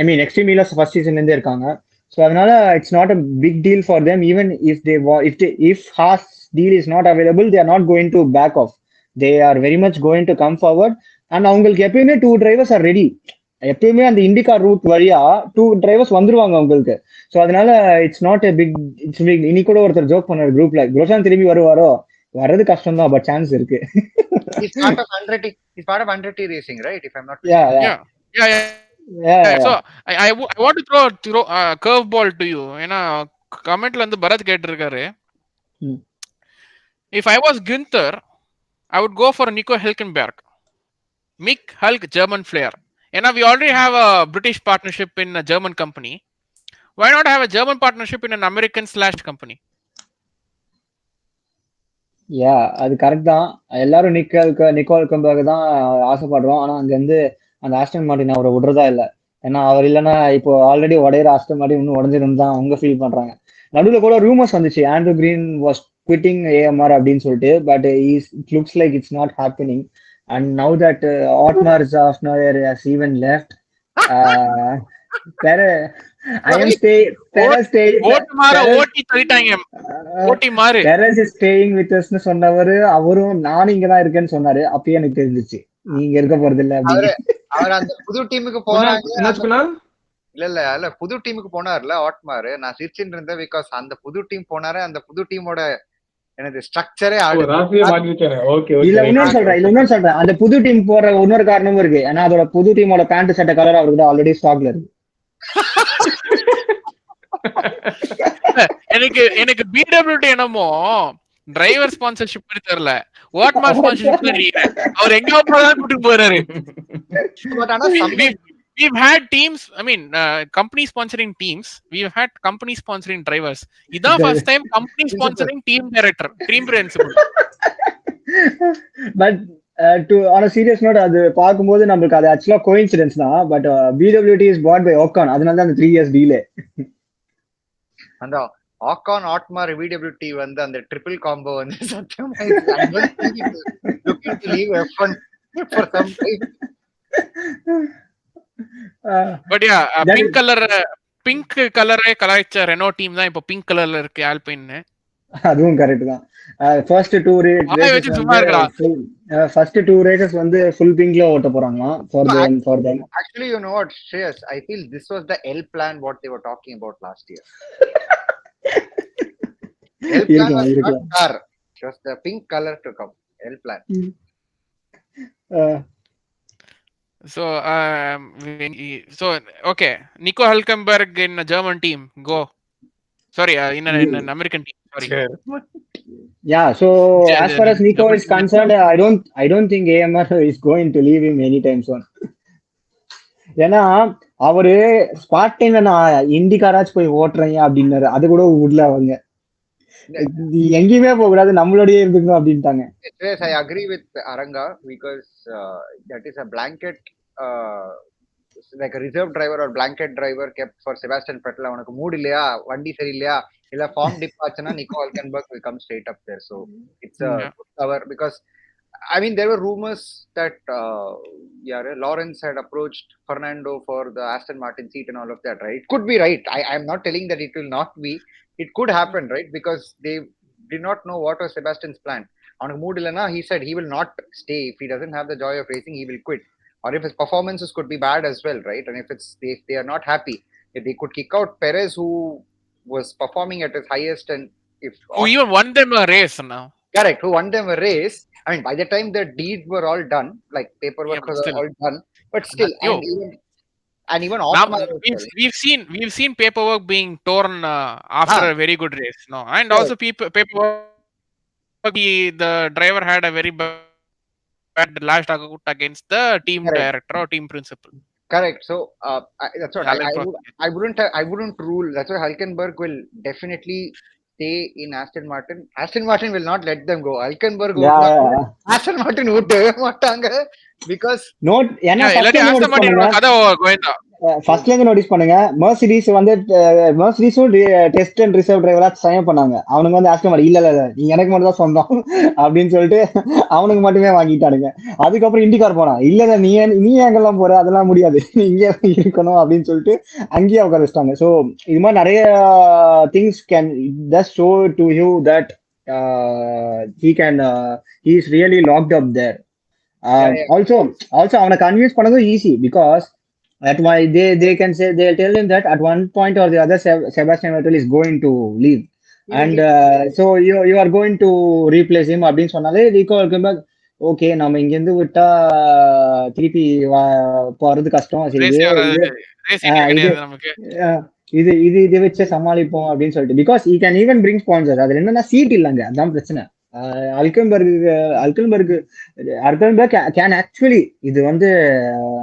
I mean extreme ஈல ஃபர்ஸ்ட் சீசன்ல இருந்தே இருக்காங்க. ஸோ அதனால it's not a big deal for them. even if Haas deal is not available, they are not going to back off. they are very much going to come forward. and அவங்களுக்கு எப்பயுமே 2 drivers are ready. எப்பயுமே அந்த Indica root வழியா 2 drivers வந்துருவாங்க உங்களுக்கு. So அதனால it's not a big இனி கூட ஒருத்தர் ஜோக் பண்ணாரு குரூப்ல, குரோசான் திரும்பி வருவாரோ, வர்றது கஷ்டம் தான், பட் சான்ஸ் இருக்கு. He's part of Andretti Racing, right? If I'm not Yeah. So I want to throw a curve ball to you. ஏன்னா கமெண்ட்ல வந்து பரத் கேட்டிருக்காரு, if I was Günther, I would go for Nico Hülkenberg. Mick Hulk German flair. ஏன்னா we already have a British partnership in a German company. Why not have a German partnership in an American/company? அது correct தான். எல்லாரும் நிக்கோ ஹல்கன்பர்க் தான் ஆசைப்படுறோம். ஆனா அங்க இருந்து அந்த ஆஸ்டன் மார்டின் அவரை விடுறதா இல்ல. ஏன்னா அவர் இல்லைன்னா இப்போ ஆல்ரெடி உடையிற ஆஸ்டன் மார்டின் இன்னும் உடஞ்சிருந்து தான் அவங்க ஃபீல் பண்றாங்க. நடுவில் கூட ரூமர்ஸ் வந்துச்சு Andrew green was quitting AMR அப்படின்னு சொல்லிட்டு, but it looks like it's not happening. And now that Otmar Zafnauer has even left, Perez is staying with us னு சொன்னவரு, அவரும் நான் இங்க தான் இருக்கேன்னு சொன்னாரு. அப்பயே எனக்கு தெரிஞ்சிச்சு நீங்க இருக்க போறது இல்ல அப்படின்னு. அவர் அந்த புது டீமுக்கு போறாங்க. இல்ல புது டீமுக்கு போனார்ல ஆட்மார். நான் சிரிச்சுட்டு இருந்தேன் பிகாஸ் அந்த புது டீம் போனாரு, அந்த புது டீமோட எனக்கு ஸ்ட்ரக்சரே இல்ல. இன்னொன்னு சொல்றேன், அந்த புது டீம் போற இன்னொரு காரணமும் இருக்கு. ஏன்னா அதோட புது டீமோட பேண்ட் சட்டை கலர் அவருக்கு ஆல்ரெடி ஸ்டாக்ல இருக்கு. எனக்கு BWT என்னமோ டிரைவர் ஸ்பான்சர்ஷிப் தெரியல, வாட்மார் ஸ்பான்சர்ஷிப் தெரியல. அவர் எங்க போறாரு கூட்டிட்டு போறாரு. பட் ஆனா we've had teams, I mean company sponsoring teams, we've had company sponsoring drivers. Idan first time company sponsoring team director, team principal. But on a serious note, அது பாக்கும்போது நமக்கு அது ஆக்சுவலா கோஇன்சிடென்ஸ் தான். But BWT is bought by Ocon, அதனால தான் அந்த 3 years delay. அந்த Ocon Otmar BWT வந்து அந்த ட்ரிபிள் காம்போ வந்து சத்தியமா looking to leave F1 for some time. But pink கலரே கலாய்ச்ச ரெனோ டீம் தான் இப்போ பிங்க் கலர்ல இருக்கு ஆல்பைன். அதுவும் கரெக்ட் தான். ஃபர்ஸ்ட் 2 ரேசஸ் வந்து ஃபுல் பிங்க்ல ஓட்ட போறாங்களாம் for them. Actually, you know what, Shreyas, I feel this was the L plan what they were talking about last year. L plan was not car, just the pink color to come. L plan. So okay, Nico Hülkenberg in a German team, go. Sorry, in an American team. Sorry. Yeah, so as far as Nico is concerned, I don't think AMR is going to leave him anytime soon. ஏன்னா அவரு spot டைம்ல நான் இண்டிகாராஜ் போய் ஓட்டுறேன் அப்படின்னாரு. அது கூட விடல அவங்க, எங்கேயுமே போக கூடாது நம்மளோடய இருந்துக்கணும் அப்படின்ட்டாங்க. Yes, I agree with Aranga because that is a blanket like a reserve driver or blanket driver kept for Sebastian Vettel. அவனுக்கு மூட் இல்லையா, வண்டி சரியில்லையா, இல்ல ஃபார்ம் டிப் ஆச்சுன்னா Nico Hülkenberg will come straight up there. So it's a good cover because I mean there were rumors that Lawrence had approached Fernando for the Aston Martin seat and all of that, right? Could be right. I'm not telling that it will not be. It could happen, right? Because they did not know what was Sebastian's plan. அவனுக்கு mood இல்லைன்னா he said he will not stay if he doesn't have the joy of racing, he will quit. Or if his performances could be bad as well, right? And if they are not happy, if they could kick out Perez, who was performing at his highest, and if Who even won them a race now. correct, who won them a race. I mean, by the time the deeds were all done, like paperwork Yeah, but was still. all done, but still, Yo. and even Now, off we've seen paperwork being torn after a very good race, no, and Correct. also paperwork. The driver had a very bad last out against the team Correct. director or team principal. correct. So that's what Alan Prost. I wouldn't rule. That's why Hülkenberg will definitely stay in Aston Martin. Aston Martin will not let them go. Hülkenberg Aston Martin விடவே மாட்டாங்க because note ஏன்னா எல்லாரும் Aston மார்டினோட கதை கோயந்தா ஃபர்ஸ்ட்ல இருந்து notice பண்ணுங்க, Mercedes வந்து மெர்சிடிஸும் test and reserve டிரைவரா சைன் பண்ணாங்க. அவனுக்கு வந்து ஆஸ்டன் மார்டின் இல்ல நீ எனக்கு மட்டும் தான் சொந்தம் அப்படின்னு சொல்லிட்டு அவனுக்கு மட்டுமே வாங்கிட்டானுங்க. அதுக்கப்புறம் இண்டிகார் போனா இல்ல நீ எங்கெல்லாம் போற, அதெல்லாம் முடியாது, நீ இங்கே இருக்கணும் அப்படின்னு சொல்லிட்டு அங்கேயே உட்கார வச்சிட்டாங்க. ஸோ இது மாதிரி நிறைய things can just show to you that he is really locked up there. Also அவனை கன்வின்ஸ் பண்ணதும் easy, because at why they can say, they'll tell him that at one point or the other Sebastian Vettel is going to leave and so you are going to replace him அப்படின்னு சொன்னாலே okay நம்ம இங்க இருந்து விட்டா திருப்பி போறது கஷ்டம், இதை வச்சு சமாளிப்போம் அப்படின்னு சொல்லிட்டு, because he can even bring sponsors. அதுல என்னன்னா சீட் இல்லைங்க, அதான் பிரச்சனை. Hülkenberg can actually, இது வந்து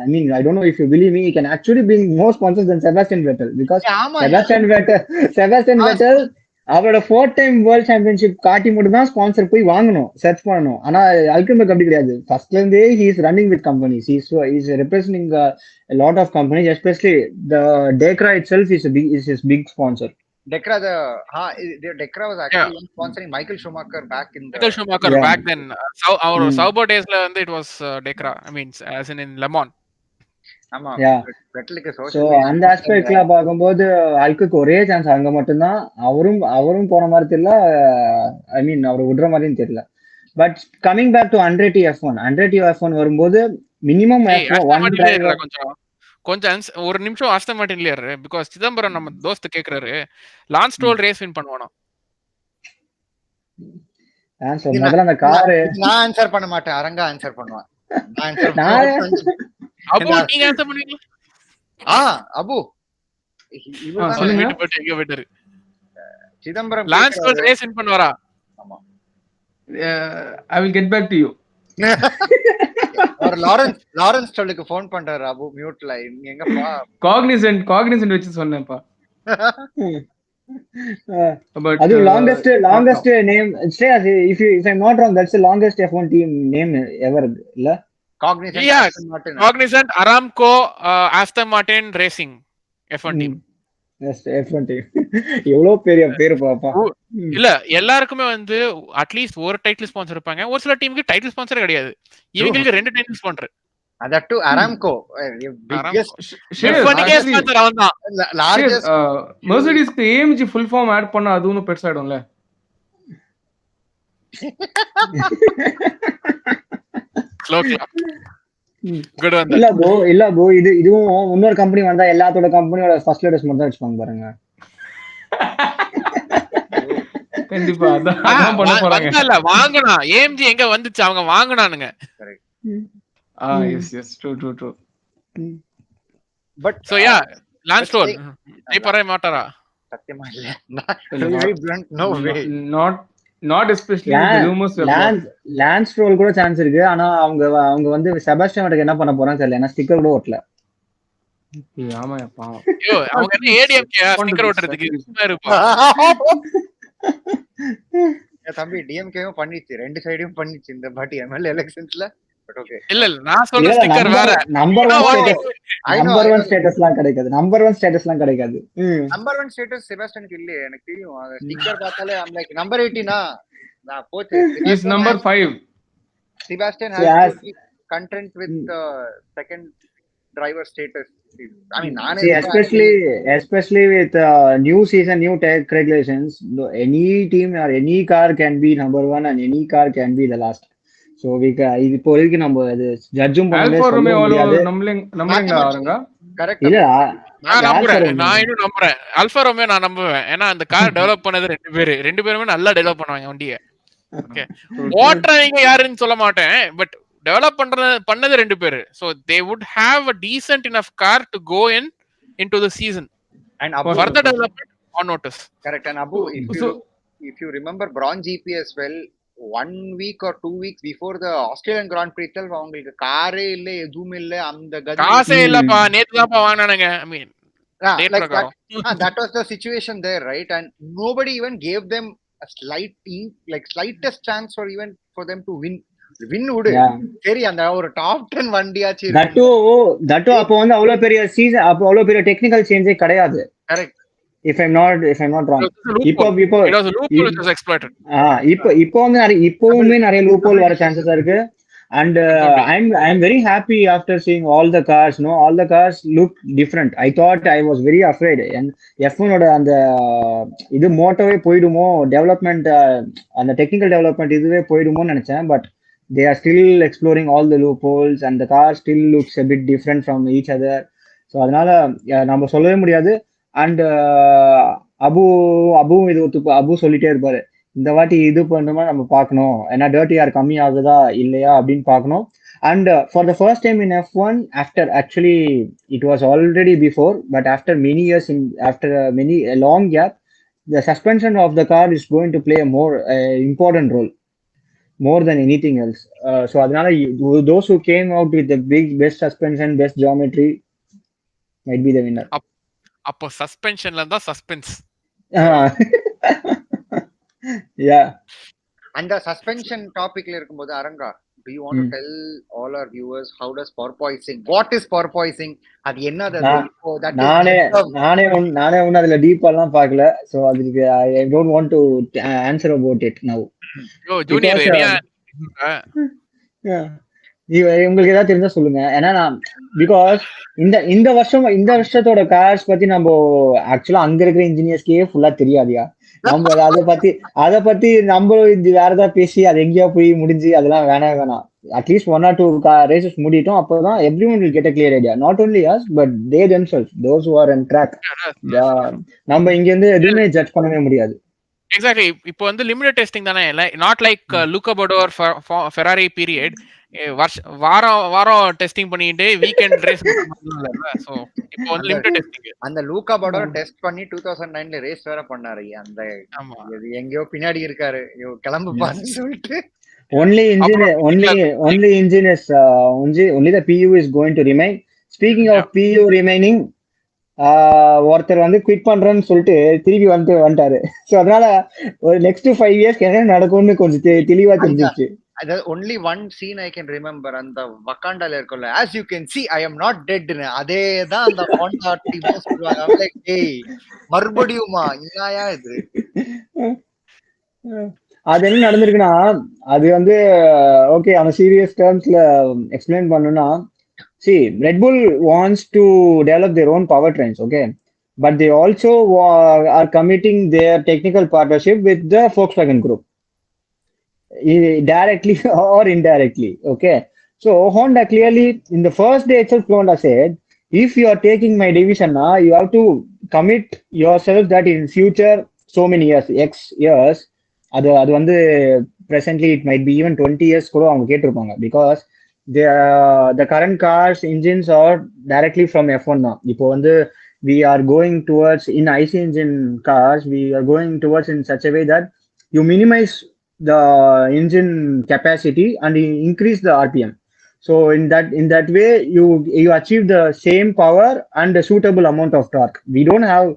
I mean I don't know if you believe me, he can actually bring more sponsors than Sebastian Vettel, because Sebastian Vettel அவரோட 4th time world championship காட்டி மட்டும் தான் ஸ்பான்சர் போய் வாங்கணும், சர்ச் பண்ணணும். ஆனா Hülkenberg அப்படி கிடையாது. ஃபர்ஸ்ட்ல இருந்தே he is running with companies, he is representing a lot of companies, especially the Dekra itself is his big sponsor. Dekra was actually sponsoring Michael Schumacher back back then. Our Sauber days la வந்து it was Dekra, I mean as in Le Mans. ஆமா, வெட்டலுக்கு so அந்த ஆஸ்பெக்ட்ல பாக்கும்போது ஹல்குக்கு ஒரே chance அங்க மட்டும் தான். அவரும் போன மாதிரி தெரியல, ஐ மீன் அவர் விடுற மாதிரியும் தெரியல. But coming back to 100 F1 வரும்போது மினிமம் கொஞ்சம் ஒரு நிமிஷம் ஆஸ்டன் மார்டின்ல ஏறு, பிகாஸ் சிதம்பரம் நம்ம தோஸ்த் கேக்குறாரு லான்ஸ் ஸ்ட்ரோல் ரேஸ் வின் பண்ணுவானா? முதல்ல அந்த கார் நான் ஆன்சர் பண்ண மாட்டேன், அரங்க ஆன்சர் பண்ணுவான். அபு நீங்க ஆன்சர் பண்ணுவீங்களா? அபு சொல்லுங்க, எங்க போயிட்டாரு Chidambaram Lance Stroll race win பண்ணுவாரா? ஆமா, I will get back to you. ஒரு லாரன்ஸ் சொல்லுக்கு ஃபோன் பண்றாரு அபு மியூட்ல. எங்கப்பா காக்னிசன்ட் வச்சு சொன்னேன்ப்பா. அது longest name, if I'm not wrong, that's the longest F1 team name ever, இல்ல? Cognizant, Aramco, Aston Martin Racing F1 team. F1 team எவ்வளவு பெரிய பேர் பாப்பா. இல்ல எல்லாருக்குமே வந்து அட்லீஸ்ட் ஒரு டைட்டில் ஸ்பான்சர் இருப்பாங்க. ஒரு சில டீமுக்கு டைட்டில் ஸ்பான்சர் கிடையாது, இவங்களுக்கு 2 டைட்டில் ஸ்பான்சர். அதட்டு Aramco biggest ஸ்பான்சர் அவன்தான். லார்ஜஸ்ட் Mercedes-க்கு AMG full form ஆட் பண்ணா அது ஒன்னு பெருசாயிடும்ல. Slow clap good one. இல்ல ப்ரோ இதுவும் இன்னொரு கம்பெனி வந்தா எல்லாத்தோட கம்பெனியோட ஃபர்ஸ்ட் லெட்டர்ஸ் மட்டும் தான் வச்சுப்பாங்க பாருங்க. கண்டிப்பா அதான் பண்ண போறாங்க. இல்ல வாங்குனா AMG எங்க வந்துச்சு, அவங்க வாங்குனானுங்க. yes true but so yeah Lance Stroll ஜெயிப்பாரா மாட்டாரா? சத்தியமா இல்ல, very blunt, no way, not especially the rumors. Lance Stroll கூட சான்ஸ் இருக்கு, ஆனா அவங்க வந்து செபாஸ்டியன் வெட்டல் என்ன பண்ண போறான்னு தெரியல, ஏன்னா ஸ்டிக்கர் கூட ஓட்டல. ஆமாயா பாவம். ஐயோ அவங்க என்ன ADMK ஸ்டிக்கர் ஓட்டறதுக்கு சும்மா இருப்பா. தம்பி டிஎம்கேவும் பண்ணிச்சு, 2 சைடும் பண்ணிச்சு இந்த பாட்டி MLA எலெக்ஷன்ஸ்ல. பட் ஓகே இல்ல நான் சொல்ற ஸ்டிக்கர் வேற. நம்பர் 1 ஸ்டேட்டஸ்லாம் கிடைக்காது. நம்பர் 1 ஸ்டேட்டஸ் செபாஸ்டியனுக்கு இல்ல, எனக்கு தெரியும். அந்த ஸ்டிக்கர் பார்த்தாலே I'm like number 18 நான் போச்சு. Is number 5. Sebastian has to be content with second driver status I mean, See, especially with new season, new tech regulations, any team or any car can be number one and any car can be the last. So இது இப்போ வரைக்கும் நம்ம அது ஜட்ஜும் பண்ண alpha முடியாது, சொல்ல Romeo முடியாது. நம்புறீங்களா ஆரங்க? correct. இல்ல நான் நம்புறேன், நான் இன்னும் நம்புறேன். அல்ஃபா ரோமியோ நான் நம்புவேன். ஏன்னா அந்த கார் டெவலப் பண்ணது ரெண்டு பேருமே நல்லா டெவலப் பண்ணுவாங்க வண்டியை. ஓகே, ஓட்டுறவங்க யாருன்னு சொல்ல மாட்டேன், பட் டெவலப் பண்ணது ரெண்டு பேரு. So they would have a decent enough car to go into the season and Abu, further development on notice. Correct. And Abu, if you remember Brawn GP as well, 1 week or 2 weeks before the Australian Grand Prix itself, அவங்களுக்கு காரே இல்ல, எதுவுமே இல்ல, அந்த காசே இல்லப்பா, நேத்து தான்ப்பா வாங்கினானுங்க. I mean, that was the situation there, right? And nobody even gave them a slightest chance or even for them to win would. சரி, அந்த ஒரு டாப் 10 வண்டியாச்சு. தட்டு அப்போ வந்து அவ்வளவு பெரிய சீசன், அப்போ அவ்வளவு பெரிய டெக்னிக்கல் சேஞ்சே கிடையாது. Correct. If I'm not wrong. இப்போ வந்து இப்போவுமே நிறைய லூப்போல் வர சான்சஸ் இருக்கு. And I'm very happy after seeing all the cars. All the cars look different. I thought, I was very afraid. And F1 oda and idu motove poidumo, development and the technical development இதுவே போயிடுமோ நினைச்சேன். But they are still exploring all the loopholes and the car still looks a bit different from each other. So அதனால நம்ம சொல்லவே முடியாது. And Abu சொல்லிட்டே இருப்பாரு, இந்த வாட்டி இது பண்றோமா நம்ம பார்க்கணும், ஏன்னா டர்ட்டி ஏர் கம்மி ஆகுதா இல்லையா அப்படின்னு பார்க்கணும். And for the first time in F1, after actually it was already before, but after many years, after a long gap, the suspension of the car is going to play a more important role, more than anything else. So அதனால those who came out with the best suspension, best geometry might be the winner. அப்போ சஸ்பென்ஷன்ல இருந்தா suspense. Yeah. And the suspension topicல இருக்கும்போது அரங்கா, do you want to tell all our viewers how does porpoising, what is porpoising, அது என்னது? நானே ஒன்னு அதுல டீப்பா எல்லாம் பார்க்கல. So அதுக்கு I don't want to answer about it now. Junior உங்களுக்கு ஏதாவது தெரிஞ்சா சொல்லுங்க. ஏன்னா பிகாஸ் இந்த வருஷத்தோட கார்ஸ் பத்தி நம்ம ஆக்சுவலா அங்க இருக்கிற இன்ஜினியர்ஸ்க்கே ஃபுல்லா தெரியாதியா. நம்ம அதை பத்தி நம்ம வேற ஏதாவது பேசி அது எங்கேயா போய் முடிஞ்சு அதெல்லாம் வேணாம். அட்லீஸ்ட் 1 or 2 races முடிட்டோம், அப்பதான் everyone will get a clear idea. Not only us, but they themselves, those who are on track. நம்ம இங்க இருந்து எதுவுமே ஜட்ஜ் பண்ணவே முடியாது. எக்ஸாக்ட்லி. இப்போ வந்து லிமிட்டட் டெஸ்டிங் தானே, நாட் லைக் லுக்கா படோர் ஃபெராரி பீரியட் வாரம் டெஸ்டிங் பண்ணிட்டு வீக்கெண்ட் ரேஸ். சோ இப்போ வந்து லிமிட்டட் டெஸ்டிங். அந்த லூகா படோர் டெஸ்ட் பண்ணி 2009ல ரேஸ் வேற பண்ணாரு. அந்த எங்கயோ பின்னாடி இருக்காரு, கிளம்பு பான்னு சொல்லிட்டு. Only the PU is going to remain. Speaking of PU remaining, ஒருத்தர் வந்து குவிட் பண்றேன்னு சொல்லிட்டு திருப்பி வந்துட்டாரு. ஸோ அதனால ஒரு நெக்ஸ்ட் 5 years என்ன நடக்கும்னு கொஞ்சம் தெளிவா தெரிஞ்சிச்சு. only one scene I can remember, அந்த வக்காண்டால இருக்கும்ல, as you can see I am not dead, அதேதான் அந்த ஹோண்டா டீம் சொல்லுவாங்க. லைக் ஏய் மறுபடியுமா என்னயா இது? அது என்ன நடந்திருக்குன்னா, அது வந்து ஓகே அந்த சீரியஸ் டேர்ம்ஸ்ல எக்ஸ்பிளைன் பண்ணணும்னா, see, Red Bull wants to develop their own powertrains, okay? But they also are committing their technical partnership with the Volkswagen Group, directly or indirectly, okay? So Honda clearly, in the first day itself, Honda said, if you are taking my division now, you have to commit yourself that in future, so many years, X years, அது வந்து presently it might be even 20 years கூட அவங்க கேட்டிருப்பாங்க. because the current cars engines are directly from F1 now. இப்போ வந்து we are going towards, in IC engine cars, we are going towards in such a way that you minimize the engine capacity and you increase the RPM. So in that way you achieve the same power and a suitable amount of torque. We don't have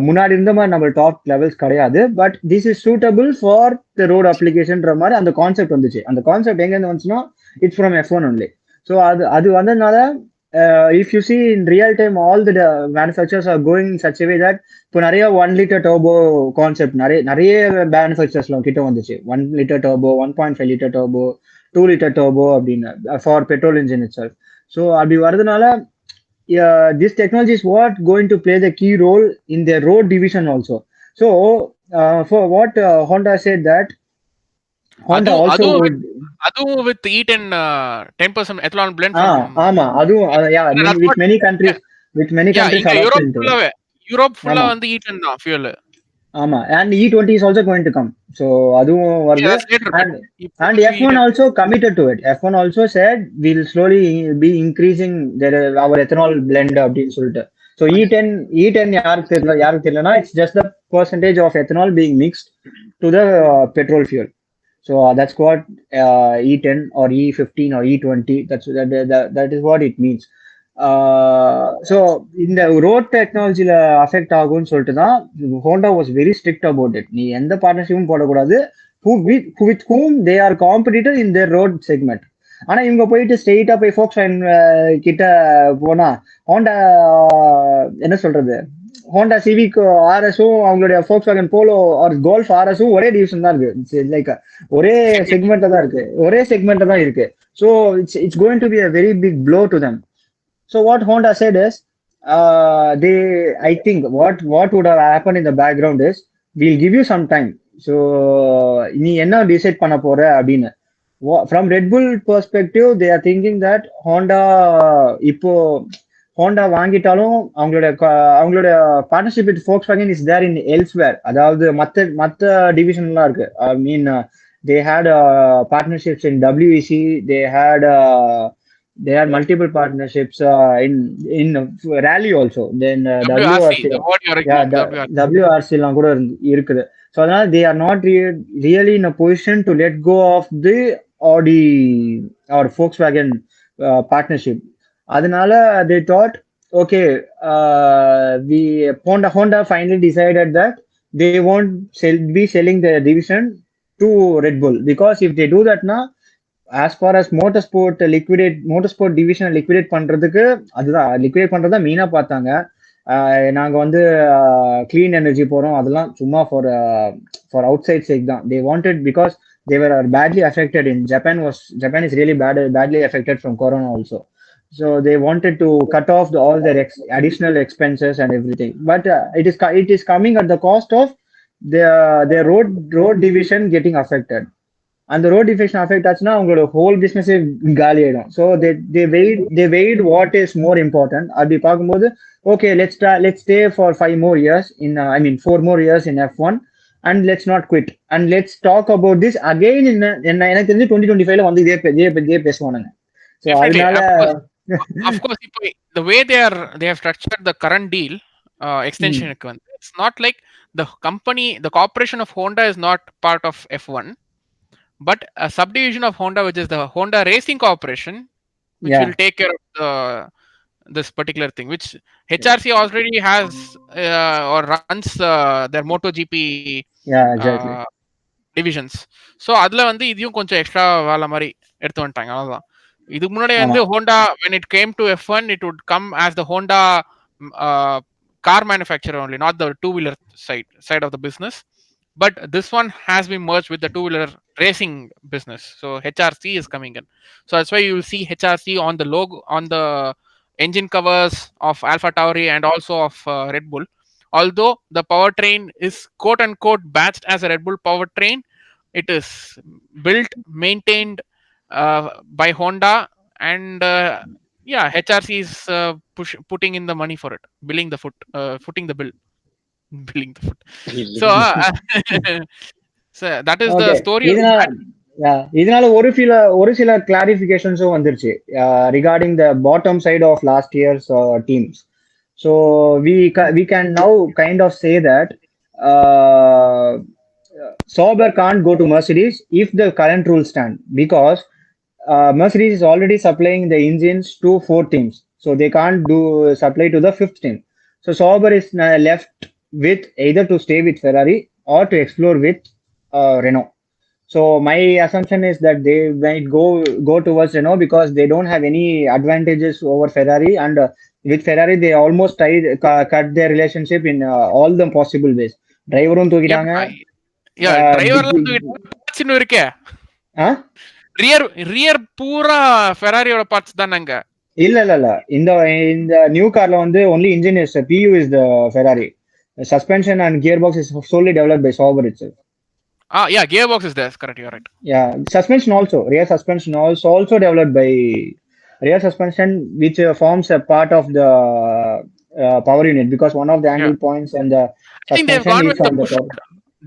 முன்னாடி இருந்த மாதிரி நம்ம top levels கிடையாது, but this is suitable for the road அப்ளிகேஷன்ற மாதிரி அந்த concept வந்துச்சு. அந்த கான்செப்ட் எங்க இருந்து வந்துச்சுன்னா, it's from F1 only. So அது வந்ததுனால if you see in real time all the manufacturers are going such way that இப்போ நிறைய 1 liter டர்போ கான்செப்ட் நிறைய மேனுஃபேக்சர்ஸ்ல கிட்ட வந்துச்சு. 1 liter turbo, 1.5 liter turbo, 2 liter turbo அப்படின்னு for petrol engine itself. So அப்படி வரதுனால this technology is what going to play the key role in their road division also. So for what Honda said that Honda also would அதுவும் with E10 10% ethanol blend from ஆமா அதுவும் yeah that's with what many countries இங்க adopted Europe into it. ஃபுல்லாவே ஆமா வந்து E10 தான் fuel. ஆமா and E20 is also going to come, so அதுவும் வருது. That's later, but and F1 also committed to it. F1 also said we'll slowly be increasing our ethanol blend அப்படின்னு சொல்லிட்டு. So E10 யாருக்கு தெரியலனா it's just the percentage of ethanol being mixed to the petrol fuel. So that's what E10 or E15 or E20, that is what it means. So இந்த road டெக்னாலஜில affect ஆகும்னு சொல்லிட்டு தான் Honda was very strict about it. நீ எந்த பார்ட்னர்ஷிப்பும் போடக்கூடாது with whom they are competitor in their road segment. ஆனா இவங்க போயிட்டு ஸ்ட்ரெயிட்டா போய் Volkswagen கிட்ட போனா ஹோண்டா என்ன சொல்றது, ஹோண்டா சிவிக் ஆர்எஸும் அவங்களுடைய Volkswagen போலோ ஆர் கோல்ஃப் ஆர்எஸும் ஒரே டிவிஷன் தான் இருக்கு, லைக் ஒரே செக்மெண்ட்ல தான் இருக்கு. So it's going to be a very big blow to them. So what Honda said is, I think what would have happened in the background is, we'll give you some time. So நீ என்ன decide பண்ண போற அப்படின்னு. From Red Bull perspective, they are thinking that இப்போ Honda வாங்கிட்டாலும் அவங்களோட partnership with Volkswagen is there in elsewhere. அதாவது மத்த டிவிஷன்லாம் இருக்கு. I mean they had partnerships in WEC, they had multiple partnerships in rally also. Then WRC லாம் கூட இருக்குது. So அதனால they are not really in a position to let go of the Audi or Volkswagen partnership. அதனால they thought, okay, Honda finally decided that they won't be selling the division to Red Bull, because if they do that now, as far as motorsport division liquidate பண்றதுக்கு அதுதான் liquidate பண்றதா மெயினா பார்த்தாங்க. நாங்க வந்து clean energy போறோம், அதெல்லாம் சும்மா for outside sake தான். They wanted, because they were badly affected in Japan is really badly affected from corona also. So they wanted to cut off all their additional expenses and everything, but it is coming at the cost of their road division getting affected. அந்த road defection affect ஆச்சுன்னா அவங்களோட whole business காலி ஆயிடும். So they weighed what is more important. அப்படி பார்க்கும்போது okay, let's stay for 4 more years in F1 and let's not quit and let's talk about this again எனக்கு தெரிஞ்சு 2025ல வந்து இதே பேசுவானுங்க. ஸோ அதனால of course the way they have structured the current deal extension க்கு வந்து it's not like the corporation of Honda is not part of F1, but a subdivision of Honda, which is the Honda Racing Corporation, which will take care of this particular thing, which HRC already has or runs their MotoGP divisions. So adla வந்து இதையும் கொஞ்சம் extra வேலை மாதிரி எடுத்து வந்துட்டாங்க. அவ்வளவுதான். இதுக்கு முன்னாடி வந்து Honda, when it came to F1, it would come as the Honda car manufacturer only, not the two-wheeler side of the business. But this one has been merged with the two-wheeler racing business. So HRC is coming in. So that's why you will see HRC on the logo, on the engine covers of AlphaTauri and also of Red Bull. Although the powertrain is quote-unquote batched as a Red Bull powertrain, it is built, maintained by Honda, and HRC is putting in the money for it, footing the bill. Billing the foot. So that is the story. இதனால ஒரு சில கிளாரிஃபிகேஷன்ஸும் வந்துருச்சு regarding the bottom side of last year's teams. So we can now kind of say that Sauber can't go to Mercedes if the current rules stand, because Mercedes is already supplying the engines to 4 teams, so they can't supply to the 5th team. So Sauber is left with either to stay with Ferrari or to explore with Renault. So my assumption is that they might go towards Renault, because they don't have any advantages over Ferrari, and with Ferrari they almost cut their relationship in all the possible ways. Driverum தூக்கிட்டாங்க. டிரைவர்லாம் தூக்கிட்டாங்க. இருக்கே rear பூரா ஃபெராரியோட parts தானங்க. இல்ல இந்த new கார்ல வந்து only engine is PU is the Ferrari. The suspension and gearbox is solely developed by Sauber itself. Yeah, gearbox is there. Correct, you're right. Yeah, suspension also, rear suspension also developed by rear suspension, which forms a part of the power unit, because one of the angle points and the I think they've suspension gone is with the on the push top. rod.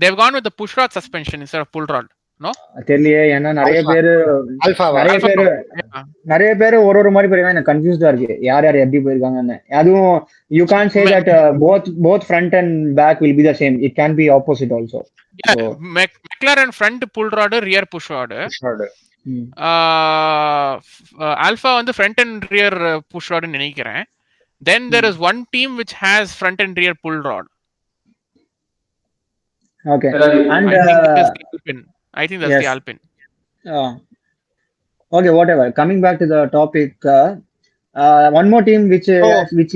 They've gone with the push rod suspension instead of pull rod. No? தெரியலையே, ஏன்னா நிறைய Alpha. பேரு ஒரு மாதிரி போயிருக்காங்க. எனக்கு கன்ஃபியூஸ்டா இருக்கு யார் எப்படி போயிருக்காங்கன்னு. அதுவும் you can't say that both front and back will be the same. It can be opposite also. Yeah, so, McLaren front pull rod, rear push rod. Alpha on the front and rear push rod in நினைக்கிறேன். Then there is one team which has front and rear pull rod. Okay. And I think that's the Alpine. Okay, whatever. Coming back to the topic, one more team which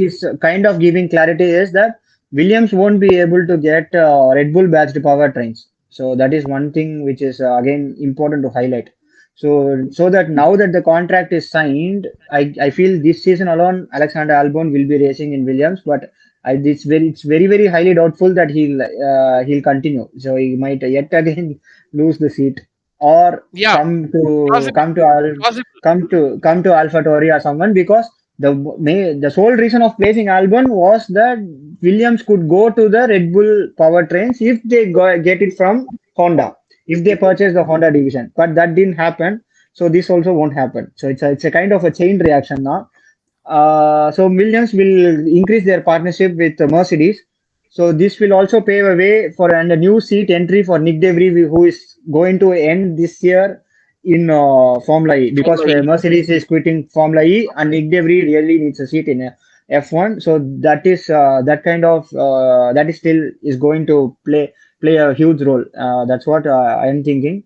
is kind of giving clarity is that Williams won't be able to get Red Bull badged powertrains. So that is one thing which is again important to highlight. So that now that the contract is signed, I feel this season alone Alexander Albon will be racing in Williams, but it's very highly doubtful that he'll continue. So he might yet again lose the seat, or come to AlphaTauri or someone, because the sole reason of placing Albon was that Williams could go to the Red Bull powertrains if they get it from Honda, if they purchase the Honda division, but that didn't happen. So this also won't happen. So it's a kind of a chain reaction now. So Williams will increase their partnership with Mercedes. So this will also pave a way for a new seat entry for Nick De Vries, who is going to end this year in Formula E, because Mercedes is quitting Formula E and Nick De Vries really needs a seat in F1. So that is that is still is going to play a huge role. That's what I am thinking.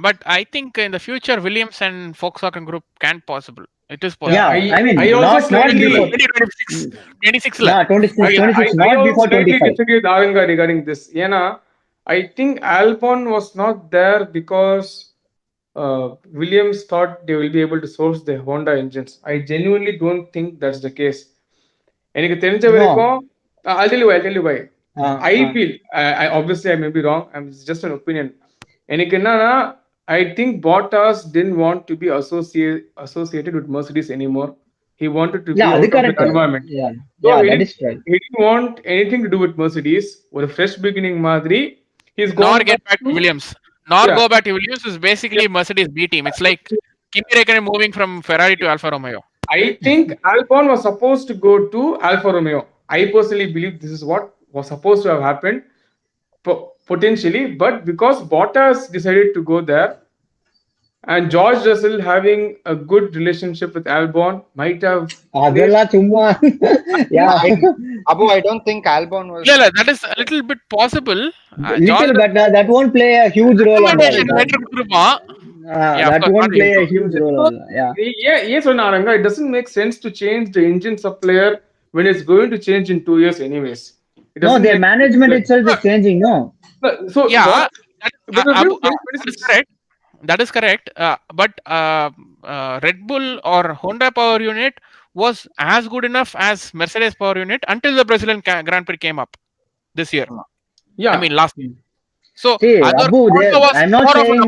But I think in the future Williams and Volkswagen Group can possible. It is possible. Yeah, I mean, I also slightly 26 not before 25. Disagree with Avinga regarding this. I think Albon was not there because Williams thought they will be able to source the Honda engines. I genuinely don't think that's the case. எனக்கு தெரிஞ்ச வரைக்கும் I'll tell you why. I feel obviously I may be wrong. It's just an opinion. எனக்கு என்னன்னா, I think Bottas didn't want to be associated with Mercedes anymore. He wanted to be out of the environment. That is right. He didn't want anything to do with Mercedes. With a fresh beginning, Madri. He's going get back to Williams. Go back to Williams is basically Mercedes B team. It's like Kimi Räikkönen moving from Ferrari to Alfa Romeo. I think Albon was supposed to go to Alfa Romeo. I personally believe this is what was supposed to have happened. Potentially, but because Bottas decided to go there, and George Russell having a good relationship with Albon might have. Abu, I don't think Albon was. Yeah, that is a little bit possible. But that won't play a huge role. That won't play a huge role. Yes, it doesn't make sense to change the engine supplier when it's going to change in 2 years, anyways. No, their management itself is changing. No. So that is correct. But Red Bull or Honda power unit was as good enough as Mercedes power unit until the Brazilian Grand Prix came up this year. I mean last year. So Abu, I'm not saying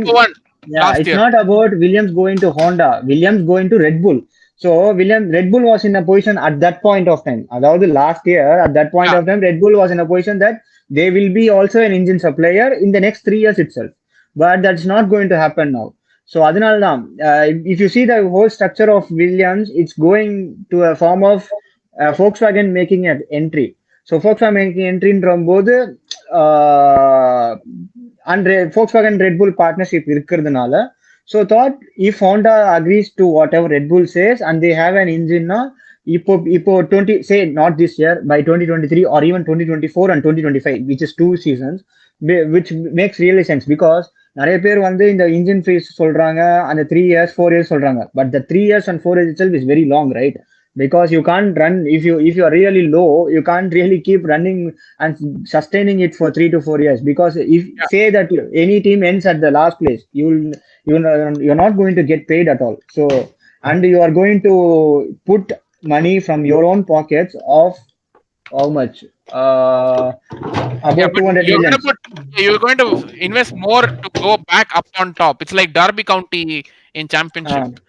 it's not about Williams going to Honda. Williams going to Red Bull. So Red Bull was in a position at that point of time. About last year, at that point of time, Red Bull was in a position that they will be also an engine supplier in the next 3 years itself. But that's not going to happen now. So if you see the whole structure of Williams, it's going to a form of Volkswagen making an entry. So Volkswagen making entry in both and Volkswagen Red Bull partnership irukkiradunala. So thought if Honda agrees to whatever Red Bull says and they have an engine now, say not this year, by 2023 or even 2024 and 2025, which is 2 seasons, which makes really sense, because நிறைய பேர் வந்து இந்த engine fees சொல்றாங்க, அந்த 3 years 4 years சொல்றாங்க, but the 3 years and 4 years itself is very long, right? because you can't run if you are really low, you can't really keep running and sustaining it for 3 to 4 years, because if say that any team ends at the last place, you're not going to get paid at all. So, and you are going to put money from your own pockets of how much? About 200 million. You're going to invest more to go back up on top. It's like Derby County in championship.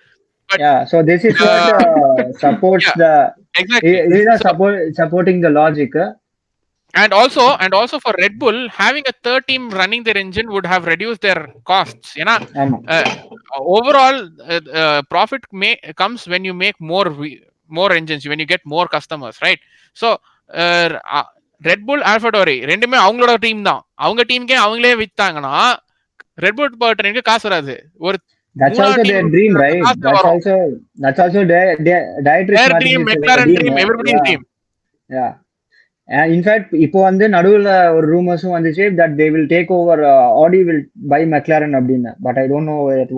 But, yeah, so this is what supports the exactly. These are supporting the logic. And also for Red Bull, having a third team running their engine would have reduced their costs. You know, overall profit comes when you make more engines, when you get more customers, right? So Red Bull, AlphaTauri ரெண்டுமே அவங்களோட team தான். அவங்க டீமுக்கே அவங்களே வித்தாங்கன்னா Red Bull பர்ட்டனுக்கு காசு வராது. ஒரு That's also their dream, right? That's also their dream, McLaren dream, everybody's dream. Yeah. In fact, இப்போ வந்து நடுவுல ஒரு ரூமர்ஸும் வந்துச்சு that they will take over, Audi will buy McLaren அப்படின்னு. But I don't know at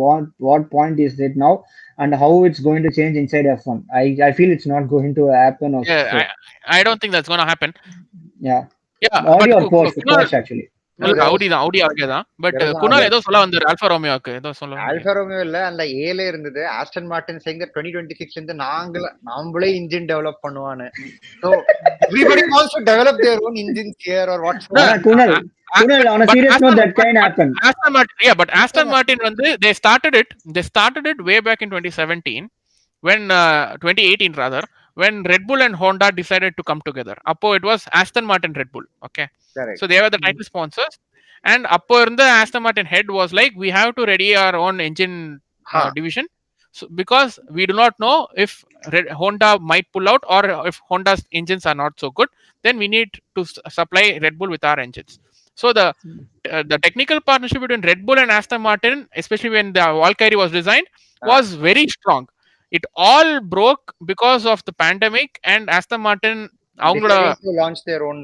what point is it now and how it's going to change inside F1. I feel it's not going to happen. I don't think that's going to happen. Yeah. Audi or Porsche actually. Audi தான். But Kunal ஏதோ சொல்ல வந்தாரு alpha ரோமியோக்கு ஏதோ சொல்ல. Alfa Romeo இல்ல, அந்த ஏல இருந்தது ஆஸ்டன் மார்டின் saying that 2026 ல இருந்து நாங்களே இன்ஜின் டெவலப் பண்ணுவானு. So everybody wants to develop their own engines here or what? Kunal, on a serious note, that can happen. Aston Martin வந்து they started it way back in 2017 when 2018 rather, when Red Bull and Honda decided to come together. Appo it was Aston Martin Red Bull, okay? Correct. So they were the title sponsors, and appo the Aston Martin head was like, we have to ready our own engine division, so because we do not know if Honda might pull out or if Honda's engines are not so good, then we need to supply Red Bull with our engines. So the technical partnership between Red Bull and Aston Martin, especially when the Valkyrie was designed, was very strong. It all broke because of the pandemic, and Aston Martin launched their own.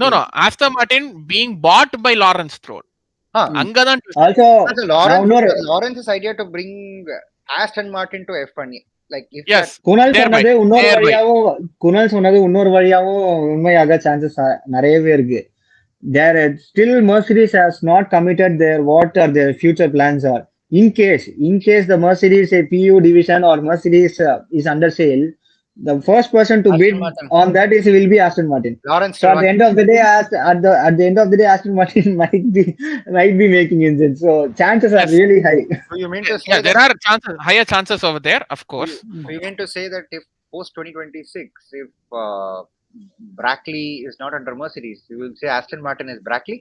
No, Aston Martin being bought by Lawrence Stroll. Angadan also Lawrence's idea to bring Aston Martin to F1, like if yes, Kunal சொன்னது இன்னொரு வழியாவும் உண்மையாக chances நிறையவே இருக்கு. There still Mercedes has not committed what are their future plans are. In case the Mercedes PU division or Mercedes is under sale, the first person to bid on that will be Aston Martin. Lawrence. So at the end of the day, Aston Martin might be making engines. So chances are really high. So you mean to say there are higher chances over there, of course. So you mean to say that if post 2026, if Brackley is not under Mercedes, you will say Aston Martin is Brackley?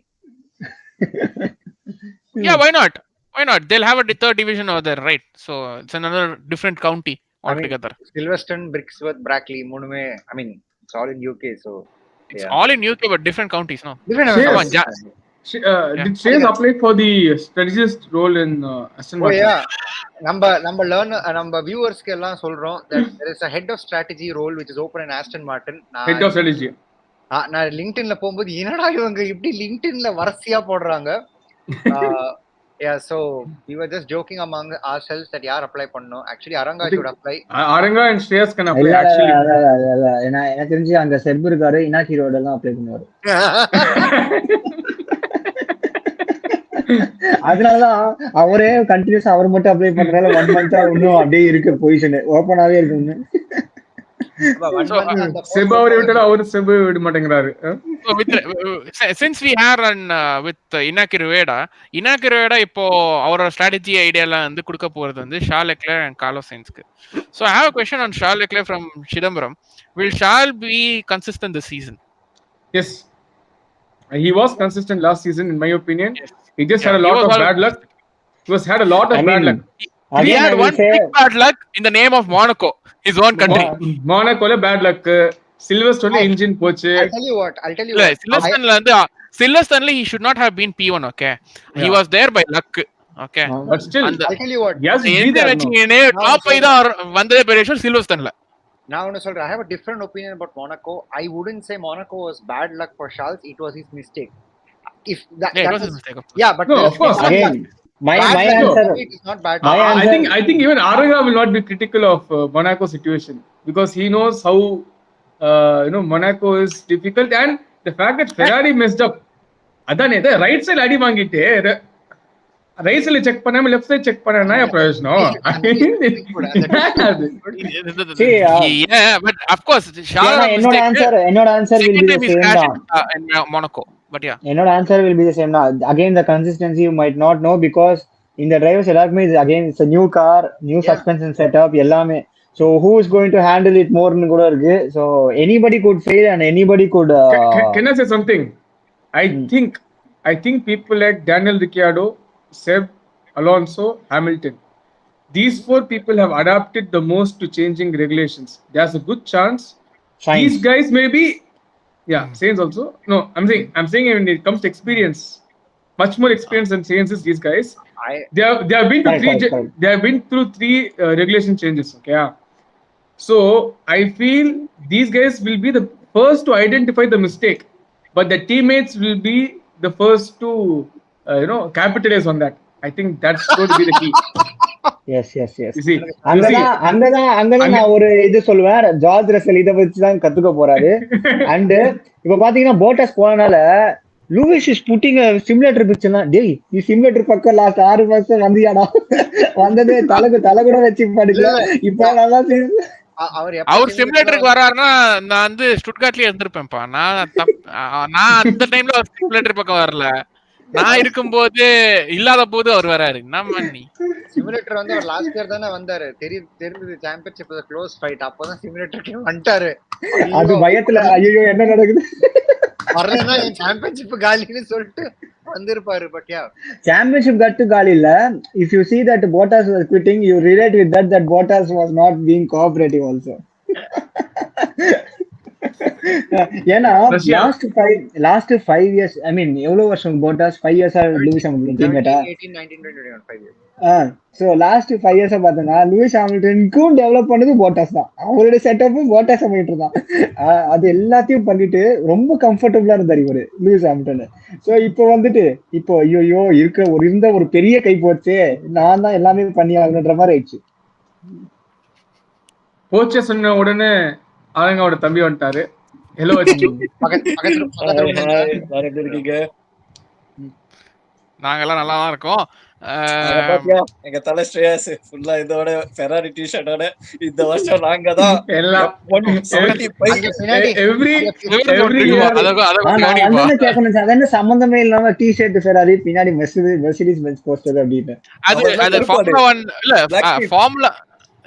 Yeah, why not? They'll have a third division over there, right? So it's another different county altogether. Silverstone, Brixworth, Brackley, Munume. I mean, it's all in UK, so it's all in UK, but different counties, no? Different. Did Chase apply for the strategist role in Aston Martin? Oh yeah. நம்ம வியூவர்ஸ்க்கு எல்லாம் சொல்றோம் that there is a head of strategy role which is open in Aston Martin. Head of strategy. நான் லிங்க்டின்ல போகும்போது என்னடா இவங்க இப்படி லிங்க்டின்ல வரிசையா போடுறாங்க. Yeah, so we were just joking among ourselves that yaar apply பண்ணனும். Actually Aranga should apply. Aranga and Shreyas can apply actually. எனக்கு தெரிஞ்சு அந்த செர்பு இருக்காரு, இனாக்கி ரோட் எல்லாம் அப்ளை பண்ணுவாரு. அதனாலதான் அவரே கண்டினியூஸ் அவர் மட்டும் அப்ளை பண்றால 1 month இன்னும் அப்படியே இருக்கு, பொசிஷன் ஓபனாவே இருக்கு. Since we are with Inaki Rueda இப்போ அவரோட strategy ஐடியால வந்து கொடுக்க போறது வந்து Charles Leclerc and Carlos Sainz. So I have a question on Charles Leclerc from Chidambaram. Will Charles be consistent this season? Yes, he was consistent last season in my opinion. Yes. He just had a lot of bad luck. Had a lot of bad luck. He had one big bad luck in the name of Monaco, his own country. Monaco bad luck. Silverstone engine poche. I'll tell you what. Silverstone he should not have been P1, okay? Yeah. He was there by luck, okay? But still, I'll tell you what. Yes, top 5 தான் வந்ததே பெரிய Silverstone. நான் ஒன்னு சொல்றேன், I have a different opinion about Monaco. I wouldn't say Monaco was bad luck for Charles. It was his mistake. If that was his mistake. Yeah, but no, of course. Again, my answer is not bad. I think even Aranga will not be critical of Monaco situation. because he knows how Monaco is difficult, and the fact that Ferrari messed up. அதானே right side அடி வாங்கிட்டு right சைடுல check பண்ணாம left side check பண்ணா என்ன பிரயோஜனம்? but of course என்னோட answer will be the same தான். Monaco, but yeah, என்னோட answer will be the same தான். Again the consistency you might not know because இந்த டிரைவர்ஸ் எல்லாருக்குமே again it's a new car, new suspension setup எல்லாமே. So who is going to handle it more னு கூட இருக்கு. So anybody could fail and anybody could Can I say something? I think people like Daniel Ricciardo, Seb, Alonso, Hamilton, these 4 people have adapted the most to changing regulations. There's a good chance Sainz. These guys maybe Sainz also. No, I'm saying when it comes to experience, much more experience than Sainz is these guys. They have been to they have been through 3 regulation changes. Okay, yeah. So I feel these guys will be the first to identify the mistake, but the teammates will be the first to capitalize on that. I think that's going to be the key. yes You see, அங்கதான் நான் ஒரு இது சொல்லுவேன். George Russell இதை வச்சுதான் கத்துக்க போறாரு. And இப்ப பாத்தீங்கன்னா போட்டஸ் போனனால லூயிஸ் இஸ் புட்டிங் சிமுலேட்டர் பிக்சர்னா டேய் நீ சிமுலேட்டர் பக்கம் லாஸ்ட் 6 மாசம் வந்தியாடா வந்ததே தலை கூட வச்சு படிக்கல. இப்ப நல்லா அவர் சிமுலேட்டருக்கு வராருன்னா நான் வந்து ஸ்டுட்கார்ட்லயே இருந்திருப்பேன்ப்பா. நான் அந்த டைம்ல அவர் சிமுலேட்டர் பக்கம் வரல. நான் இருக்கும்போது இல்லாத போது அவர் வராரு. நம்ம சிமுலேட்டர் வந்து அவர் லாஸ்ட் இயர் தானே வந்தாரு. தெரிஞ்சது சாம்பியன்ஷிப் க்ளோஸ் ஃபைட் அப்பதான் சிமுலேட்டருக்கு வந்துட்டாரு. அது பயத்துல ஐயோ என்ன நடக்குது வரலன்னா என் சாம்பியன்ஷிப் காலின்னு சொல்லிட்டு வந்திருப்பாரு. பட் யா சாம்பியன்ஷிப் கட்டு காலி இல்ல. if you see that Bottas was quitting, you relate with that Bottas was not being cooperative also. ஏன்னா லாஸ்ட் 5 years I mean எவ்வளவு வருஷம் போட்டாஸ் 5 years லூயிஸ் ஹாமில்டன் டீம்மேட்டா 18 19 21 5 years. சோ லாஸ்ட் 5 years பார்த்தா Lewis ஹாமில்டனுக்கும் develop பண்ணது Bottas தான். அவரோட செட்டப்பும் போட்டாஸ் பண்ணிட்டு இருந்தான். அது எல்லாத்தையும் பண்ணிட்டு ரொம்ப கம்ஃபர்டபுளா இருந்தாரு இவரு லூயிஸ் ஹாமில்டன். சோ இப்போ வந்துட்டு இப்போ ஐயோ இருந்த ஒரு பெரிய கை போச்சு நான் தான் எல்லாமே பண்ணி ஆகணுன்ற மாதிரி ஆயிடுச்சு. போச்ச சொன்ன உடனே அவங்களோட தம்பி வந்துட்டாரு. ஹலோ நாங்கெல்லாம் நல்லா தான் இருக்கோம். எங்க தலை ஸ்ரேயாஸ் ஃபுல்லா இதோட ஃபெராரி டி-ஷர்ட்டோட இந்த வருஷம் நாங்க தான் எல்லாம் சம்பந்தமே இல்லாம டி-ஷர்ட் ஃபெராரி பின்னாடி மெர்சிடிஸ் பென்ஸ் போஸ்டர் அப்படின்னு. அது ஃபார்முலா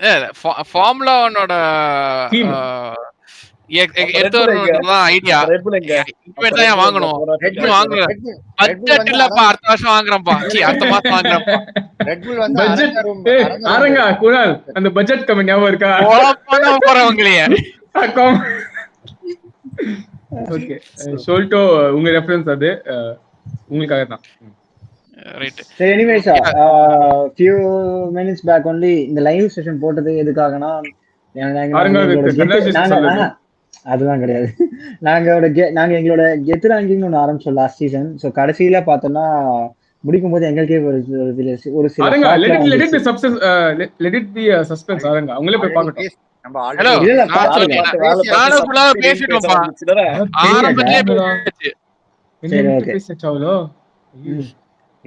1 இல்ல ஃபார்முலா 1ஓட ஐடியா. வாங்கணும் பட்ஜெட் இல்லப்பா, அடுத்த வருஷம் வாங்குறேன்ப்பா, அடுத்த மாசம் வாங்குறேன்ப்பா. குணால் அந்த பட்ஜெட் கம்மி ஞாபகம் இருக்கா? போறவங்களையே ஓகே சொல்லிட்டோ உங்க ரெஃபரன்ஸ் அது உங்களுக்காக தான். Right. So anyways, few minutes back only இந்த லைவ் செஷன் போட்டது எதுக்காகனா அதுதான் கிடையாது. நாங்க எங்களோட கெத் ரேங்கிங் ஒன்று ஆரம்பிச்சோம் லாஸ்ட் சீசன். ஸோ கடைசியில பார்த்தோம்னா முடிக்கும் போது எங்களுக்கே ஒரு சில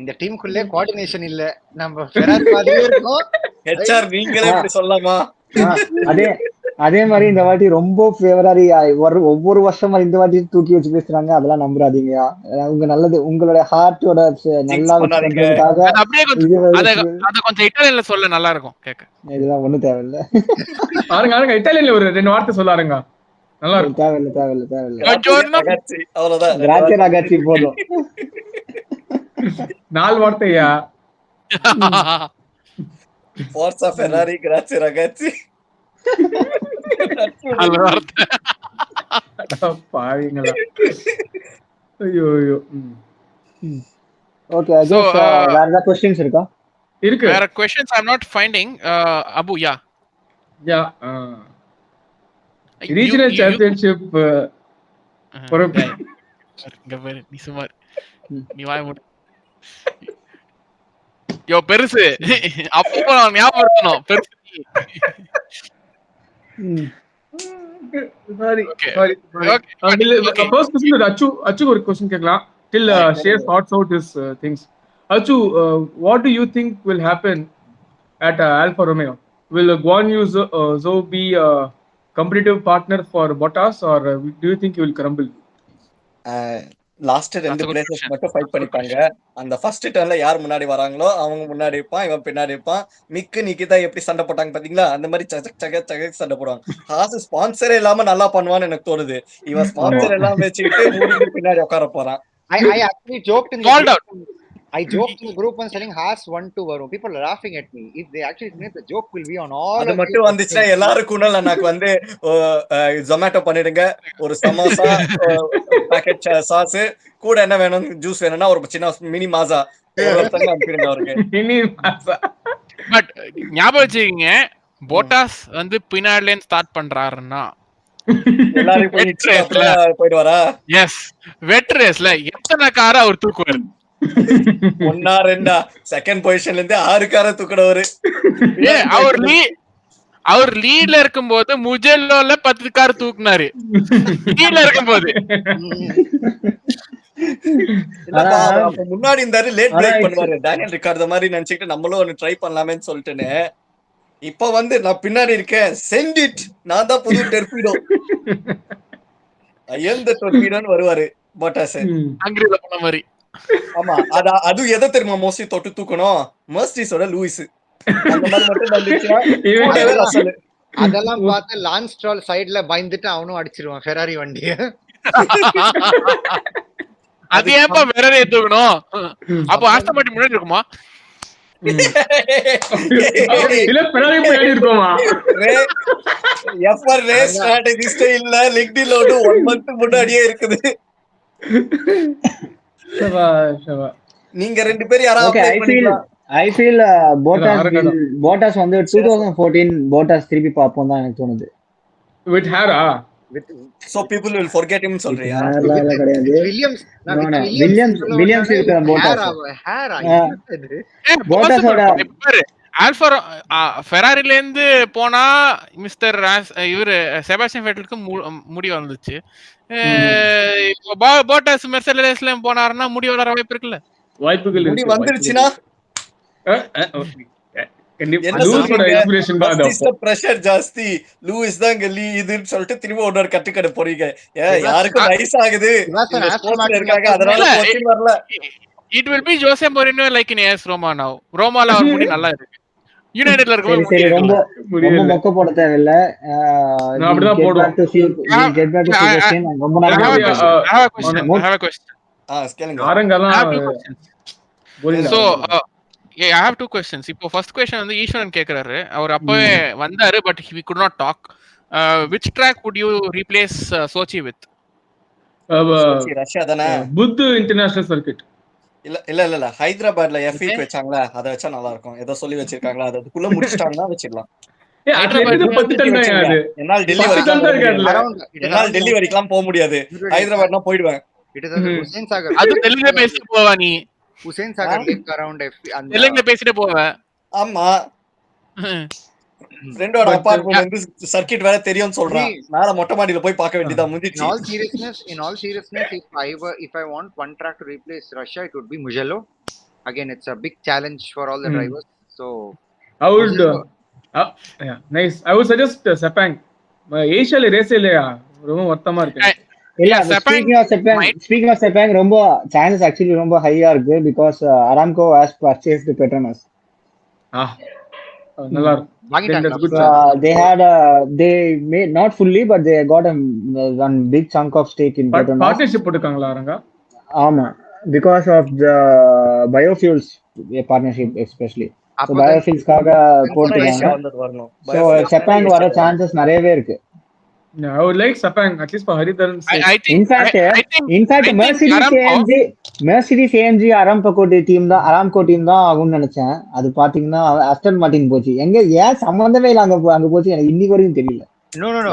இந்த டீமுக்குள்ளே கோஆர்டினேஷன் இல்ல. நம்ம ஃபெராரி மாதிரியே இருக்கோம். ஹெச்ஆர் நீங்களே இப்படி சொல்லலாமா? அதே மாதிரி இந்த வாட்டி ரொம்ப ஃபேவரரி ஒவ்வொரு வருஷமா இந்த வாட்டி தூக்கி வச்சு பேசுறாங்க. அதெல்லாம் நம்புறாதீங்க. உங்க நல்லது உங்களோட ஹார்ட்டோட நல்லா சொல்ல நல்லா இருக்கும் கேட்க. இதெல்லாம் ஒண்ணும் தேவையில்ல. பாருங்க இட்டாலியன்ல ஒரு 2 வார்த்தை சொல்லாருங்க. நல்லா இருக்கும். தேவையில்ல. அவ்வளவுதான். கிராச்சே ரகாச்சி போதும். 4 வார்த்தையா? Forza Ferrari, grazie ragazzi. பாவீங்களா? ஐயோ. ஓகே, so வேற ஏதாவது क्वेश्चंस இருக்கா? இருக்கு. வேற questions I am not finding. Abu, yeah. Regional championship நீ சுமார் நீ வாய் மூடு. யோ பெருசு அப்போ ஞாபகம் இருக்கணும் பெருசு. Sorry. Okay. Sorry. Okay, but okay. First question is Achu ஒரு question கேட்கலாம். Till share thoughts out his things. Achu, what do you think will happen at Alfa Romeo? Will Guan Yu Zhou be a competitive partner for Bottas, or do you think he will crumble? Last That's ரெண்டு a good places question. மட்டும் fight That's a good பண்ணிப்பாங்க. அந்த first டர்ன்ல யார் முன்னாடி வராங்களோ அவங்க முன்னாடி இருப்பான், இவன் பின்னாடி இருப்பான். மிக்கு நிக்கிதா எப்படி சண்டை போட்டாங்க பாத்தீங்களா, அந்த மாதிரி சக சண்டை போடுவாங்க. ஹாஸ் ஸ்பான்சரே இல்லாம நல்லா பண்ணுவான்னு எனக்கு தோணுது. இவன் ஸ்பான்சர் எல்லாம் வச்சுக்கிட்டு மூடிட்டு பின்னாடி உட்கார போறான். I actually joked in the Called group. out. I joked in the group and telling Haas 1-2 வரும். People are laughing at me. If they actually think the joke will be on all அது of மட்டும் these வந்துச்சுன்னா things. எல்லாரும் குணல் அண்ணாக்கு வந்து ஜொமேட்டோ பண்ணிடுங்க, ஒரு samosa, packet sauce, கூட என்ன வேணும், ஜூஸ் வேணும்னா ஒரு சின்ன மினி மாசா ஒருத்தங்க அனுப்பிடுங்க அவருக்கு. Mini Mazda. பட் ஞாபகம் வச்சுக்கீங்க, போட்டாஸ் வந்து பின்னாடில இருந்து ஸ்டார்ட் பண்றாருன்னா எல்லாரும் போய் இடிச்சுட்டு அப்புறம் போயிடுவாரா? எஸ், வெட் ரேஸ்ல எத்தனை காரை அவர் தூக்குவாரு? 1 or 2 செகண்ட் பொசிஷன்ல இருந்து 6 காரை தூக்குறவரு. அவர் லீட்ல இருக்கும்போது முஜெல்லோல 10 கார் தூக்குனாரு. லீட்ல இருக்கும்போது இல்லப்பா, அப்ப முன்னாடி இருந்தாரு, லேட் பிரேக் பண்ணுவாரு. டேனியல் ரிக்கார்டோ மாதிரி நினைச்சிட்டு நம்மளும் ஒன்னு ட்ரை பண்ணலாமேன்னு சொல்லிட்டுன்னு இப்ப வந்து நான் பின்னாடி இருக்கேன், சென்ட் இட், நான் தான் புது டெர்பிடோ, எந்த டெர்பிடோன்னு வருவாரு போட்டாஸ். அங்கிரில போன மாதிரி. ஆமா, அது எதை தெரியுமா மோஸ்ட்லி தொட்டு தூக்கணும், மர்சிடிஸோட லூயிஸ். அந்த மாதிரி மட்டும் வந்துச்சுன்னா அதெல்லாம் பார்த்து லான்ஸ் ஸ்ட்ரோல் சைடுல பயந்துட்டு அவனும் அடிச்சிருவான் ஃபெராரி வண்டிய. அது ஏப்பா வேறவே தூக்கணும்? அப்போ ஆஸ்டன் மார்ட்டின் முன்னாடி இருக்குமா? இல்ல பெனாலி முன்னாடி இருக்குமா? எஃப்ஆர் ரேஸ் ஸ்ட்ராட்டஜி ஸ்டைல்ல லிங்க்டின் லோடு 1 month முன்னாடியே இருக்குது. நீங்க ரெண்டு பேரும் யாராவது Okay, I feel Bottas வந்து 2014 Bottas திருப்பி பாப்போம் தான் எனக்கு தோணுது. With Hara. So people will forget him சொல்றியா? வில்லியம்ஸ் இருக்கிற Bottas ஆல்ஃபா ஃபெராரில இருந்து போனா மிஸ்டர் இவரு செபாஸ்டியன் ஃபெட்டலுக்கு முடி வந்துச்சு. போட்டாஸ் மெர்செடஸ்ல போனாருன்னா முடி வளர வாய்ப்பு இருக்குல்ல? வாய்ப்புகள் முடி வந்துருச்சுனா பிரஷர் ஜாஸ்தி, லூயிஸ் தான் இதுன்னு சொல்லிட்டு திரும்ப ஒன்னொரு கட்டுக்கடை போறீங்க. யாருக்கும் ரைஸ் ஆகுது இருக்காங்க, அதனால வரல. It will be Jose Mourinho like in AS Roma now. Romaல அவர் முடி நல்லா இருக்கு. யுனைட்டட்ல இருக்கும்போது ரொம்ப மொக்க போட தேவையில்ல. நான் அப்படிதான் போடுவேன். Get back to question. ரொம்ப நல்லா I have a question. So I have 2 questions. இப்போ first question வந்து ஈஸ்வரன் கேக்குறாரு. அவர் அப்பவே வந்தாரு, but we could not talk. Which track would you replace Sochi with? Sochi Russia தானே? புத் இன்டர்நேஷனல் சர்க்கிட். இல்ல ஹைதராபாத்ல F8 வச்சாங்களா, அத வச்சா நல்லா இருக்கும். ஏதோ சொல்லி வச்சிருக்காங்களா, அதுக்குள்ள முடிச்சிட்டாங்கன்னா வச்சிடலாம். என்னால் டெல்லி வரைக்கும் போக முடியாது, ஹைதராபாத்னா போயிடுவேன். அது தெலுங்குல பேசிட்டு போவா நீ? ஹுசேன் சாகர் லேக் அரவுண்ட் தெலுங்குல பேசிட்டு போவ. ஆமா, ஃப்ரெண்டோட அபார்ட்மெண்ட் வந்து சர்க்கிட் வேற தெரியும்னு சொல்றான். மேல மொட்டை மாடியில போய் பார்க்க வேண்டியதா முடிஞ்சிச்சு. In all seriousness, if I want one track to replace Russia, it would be Mugello. Again, it's a big challenge for all the drivers. So I would nice. I would suggest Sepang. ஏசியால race இல்லையா, ரொம்ப மொத்தமா இருக்கு. இல்ல, speaking of Sepang, ரொம்ப chances actually ரொம்ப ஹையா இருக்கு because Aramco has purchased Petronas. நல்லா இருக்கு. They made not fully, but they got one big chunk of stake in Petronas. Partnership போட்டுருக்காங்களா அரங்க? ஆமா, because of the biofuels partnership especially. So biofuels காக போட்டுருக்காங்க. So Sepang வர chances நிறையவே இருக்கு. I would like Sepang at least for Haridharan's sake. In fact Mercedes AMG Aramco team தான் ஆகும்னு நினைச்சேன். அது பாத்தீங்கன்னா ஆஸ்டன் மார்டின் போச்சு. எங்க ஏன் சம்பந்தமே இல்ல அங்க போச்சு, எனக்கு இன்னி வரைக்கும் தெரியல.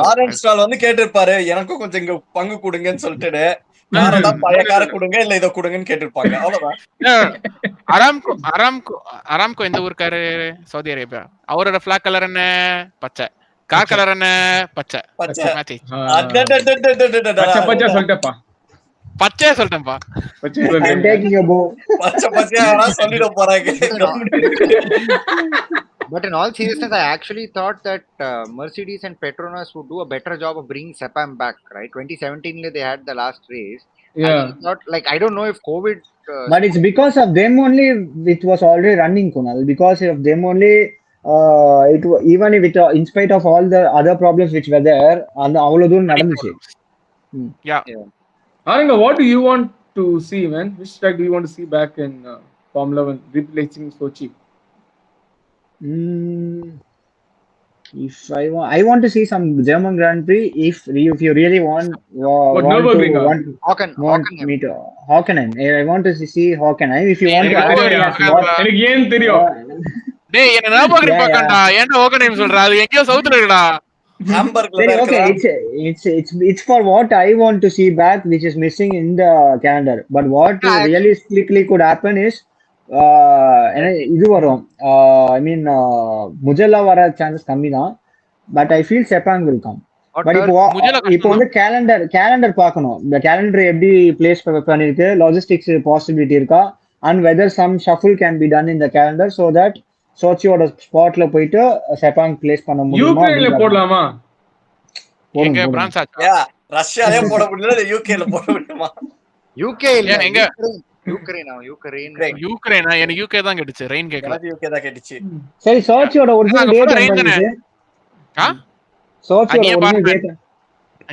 லாரன்ஸ் ஸ்ட்ரோல் வந்து கேட்டிருப்பாரு, எனக்கும் கொஞ்சம் இங்க பங்கு கொடுங்கன்னு சொல்லிட்டு, யாரதான் பழைய கார கொடுங்க இல்ல இத கொடுங்கன்னு கேட்டிருப்பாங்க, அவ்வளவுதான். அராம்கோ எந்த ஊருக்காரு? Saudi Arabia. அவரோட பிளாக் கலர் என்ன? பச்சை. கார் கலர் என்ன? பச்சை. பச்சை. மேட்ச் ஆ, அடடடடடடடடடா. பச்சை பச்சை சொல்லிட்டேப்பா. பச்சையா சொல்லிட்டேன்ப்பா. பச்சை I'm சொல்லிட்டேன். taking a bow. பச்சை பச்சையா வேணா சொல்லிட போறாங்க. But in all seriousness, I actually thought that Mercedes and Petronas would do a better job of bringing Sepang back, right? 2017 they had the last race. Yeah. I thought, like, I don't know if COVID. But it's because of them only it was already running, Kunal. Because of them only, even if it, in spite of all the other problems which were there, and அவ்வளவு தூரம் நடந்துச்சு. Yeah. Aranga, what do you want to see, man? Which track do you want to see back in Formula 1 replacing Sochi? If I want to see some German Grand Prix. If you really want Nürburgring? me to Hockenheim. I want to see Hockenheim. If you want to எனக்கு ஏன் தெரியும். டேய் என்ன நர்பர்கிரிங் பார்க்கண்டா. ஏன்டா ஓகனேம் சொல்ற? அது எங்கயோ சவுத்ல இருக்குடா. ஹாம்பர்க்ல தான் okay, இருக்கு. it's for what I want to see back, which is missing in the calendar. But what realistically could happen is, இது வரும். I mean, Mugello வர சான்சஸ் கம்மி தான். But I feel Sepang will come. But இப்போ வந்து calendar பார்க்கணும். இந்த calendar எப்படி place பண்ணிருக்கு, logistics possibility இருக்கா, and whether some shuffle can be done in the calendar so that சோச்சியோட ஸ்பாட்ல போயிட்டு செப்பாங் பிளேஸ் பண்ண முடியுமா? யூக்ரைன்ல போடலாமா? எங்க பிரான்ஸ் ஆச்சா? யா, ரஷ்யாலயே போட முடியல, யூகேல போட முடியுமா? யூகே இல்ல, எங்க யூக்ரைனா? எனக்கு யூகே தான் கேட்டுச்சு. ரெயின் கேக்கல. எனக்கு யூகே தான் கேட்டுச்சு. சரி, சோச்சியோட ஒரிஜினல் டேட் என்ன? சோச்சியோட ஒரிஜினல் டேட்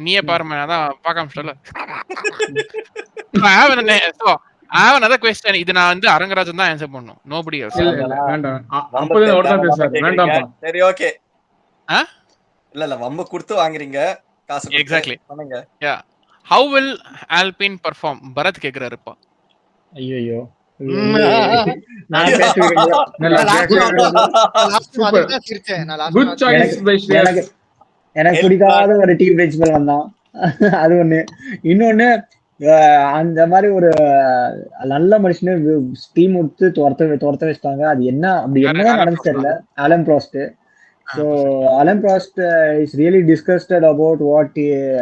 நீயே பாருமா, அதான் பார்க்காம சொல்ல. I have another question. இது நான் வந்து அரங்கராஜன் தான் ஆன்சர் பண்ணனும். nobody else. வேண்டாம். அப்பவே ஓடதான் பேசுறாரு. வேண்டாம்ப்பா. சரி, ஓகே. இல்ல வம்ப கொடுத்து வாங்குறீங்க காசு கொடுத்து. Exactly. பண்ணுங்க. Yeah. How will Alpine perform? Bharat கேக்குறாருப்பா. ஐயோ. குட் சாய்ஸ் பை ஸ்ரேயஸ். எனக்கு பிடிக்காத ஒரு டீம் பிரின்சிபல் வந்தான். அது ஒண்ணு. இன்னொன்னு, அந்த மாதிரி ஒரு நல்ல மனுஷனு டீம் விட்டு துரத்த வச்சிட்டாங்க. அது என்ன அப்படி என்னதான் நடந்துச்சு தெரியல. Alan Prost. So Alan Prost is really disgusted about what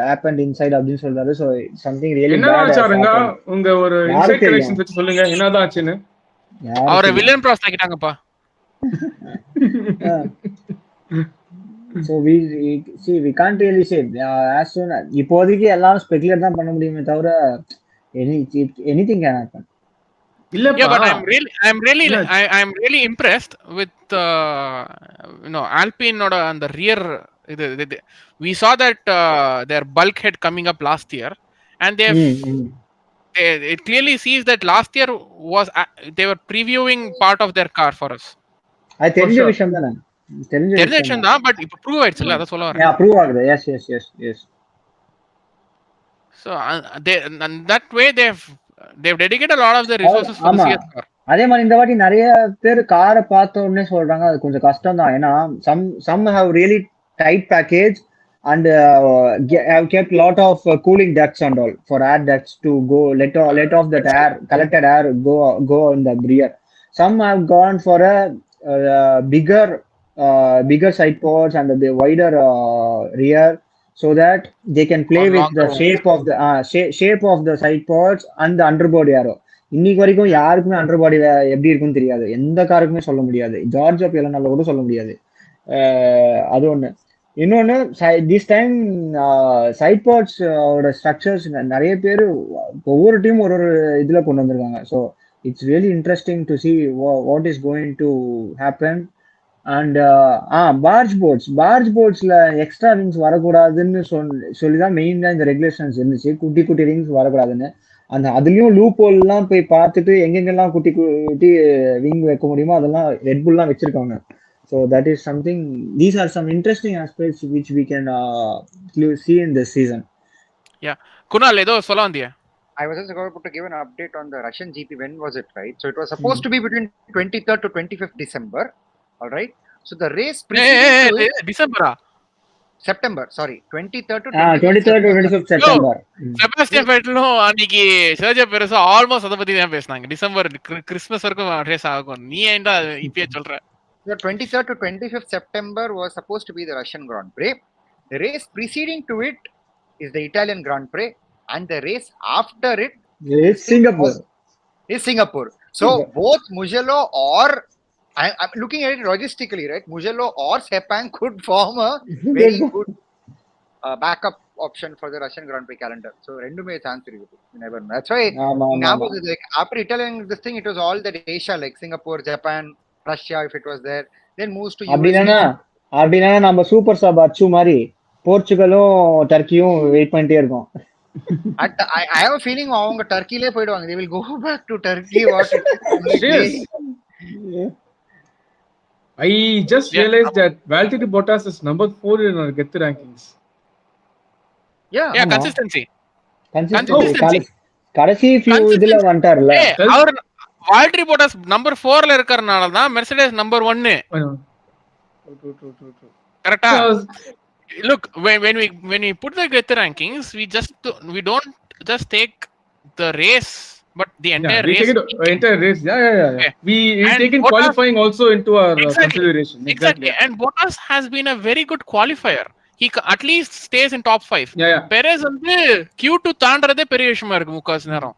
happened inside அப்படின்னு சொல்றாரு. So something really bad. என்ன ஆச்சுங்க? உங்க ஒரு இன்சைட் கனெக்ஷன் வச்சு சொல்லுங்க, என்னதான் ஆச்சுன்னு. அவரை வில்லன் ப்ராஸ்ட் ஆக்கிட்டாங்கப்பா. So we can't really say as soon as இப்போதைக்கு எல்லாரும் ஸ்பெகுலேட் தான் பண்ண முடியுமே தவிர anything can happen. இல்லப்பா. Yeah, but I'm really impressed with Alpine oda and the rear. We saw that their bulkhead coming up last year, and it clearly sees that last year was they were previewing part of their car for us. I தெரிஞ்ச விஷயம் தானே. தெரிஞ்ச விஷயம் தான், but இப்போ prove ஆயிடுச்சுல, அத சொல்ல வரேன். ப்ரூவ் ஆகுது. yes. So that way they've dedicated a lot of the resources for the CS car. அதே மாதிரி இந்த வாட்டி நிறைய பேர் காரை பார்த்த உடனே சொல்றாங்க அது கொஞ்சம் கஷ்டம் தான். ஏன்னா some have really tight package and have kept lot of cooling ducts and all for air ducts to go let off that air, collected air go in the rear. Some have gone for a bigger side ports and the wider rear, so that they can play with the shape of the side ports and the underbody aero. இன்னைக்கு வரைக்கும் யாருக்குமே அண்டர்பாடி எப்படி இருக்குன்னு தெரியாது. எந்த காருக்குமே சொல்ல முடியாது. Georgia பியலனால கூட சொல்ல முடியாது. அது ஒண்ணு. இன்னொன்னு, திஸ் டைம் சைட் பார்ட்ஸ் ஓட ஸ்ட்ரக்சர்ஸ் நிறைய பேர் ஒவ்வொரு டீம் ஒரு இதுல கொண்டு வந்திருக்காங்க. So it's really interesting to see what is going to happen. And barge போட்ஸ்ல எக்ஸ்ட்ரா ரிங்ஸ் வரக்கூடாதுன்னு சொல்லிதான் மெயினா இந்த ரெகுலேஷன்ஸ் இருந்துச்சு. குட்டி ரிங்ஸ் வரக்கூடாதுன்னு. அதுலயும் லூப் ஹோல் எல்லாம் போய் பார்த்துட்டு எங்கெங்கெல்லாம் குட்டி விங் வைக்க முடியுமோ அதெல்லாம் ரெட்புல்லாம் வச்சிருக்காங்க. So that is something. These are some interesting aspects which we can see in this season. Yeah, Kunal, edo solla vandiya? I was just about to give an update on the Russian GP. When was it, right? So it was supposed to be between 23rd to 25th December. All right. So the race December. September, sorry, 23rd to 25th September. Sebastian ஃபெட்டலும் அன்னைக்கு Sergio பெரேஸோ almost அத பத்தி தான் பேசுனாங்க. December Christmas வரைக்கும் race ஆகும். நீ ஏன்டா இப்பயே சொல்ற? The 23rd to 25th September was supposed to be the Russian Grand Prix. The race preceding to it is the Italian Grand Prix, and the race after it It's Singapore. is Singapore. So both Mugello or I'm looking at it logistically, right? Mugello or Sepang could form a very good backup option for the Russian Grand Prix calendar. So rendume chance irukku. You never know. That's why like after Italian this thing, it was all that Asia, like Singapore, Japan, Russia, if it was there, then moves to அப்படின்னா நம்ம super sub அச்சு மாதிரி போர்ச்சுகலும் டர்க்கியும் wait பண்ணிட்டே இருக்கோம். I have a feeling அவங்க டர்க்கிலே போயிடுவாங்க. They will go back to Turkey. What I just realized that Valtteri Bottas is number 4 in our Geth rankings. Yeah, consistency. கடைசி few இதுல வந்துட்டார்ல. அவர் Valtteri Bottas நம்பர் 4ல இருக்கறனால தான் Mercedes number 1. Correct. Look, when we put the Geth rankings, we don't just take the race, but the entire race. Entire race. Yeah. We take in qualifying also into our consideration. Exactly. And Bottas has been a very good qualifier. He at least stays in top 5. Perez வந்து Q2 தாண்டறதே பெரிய விஷயமா இருக்கு முக்காஸ் நேரம்.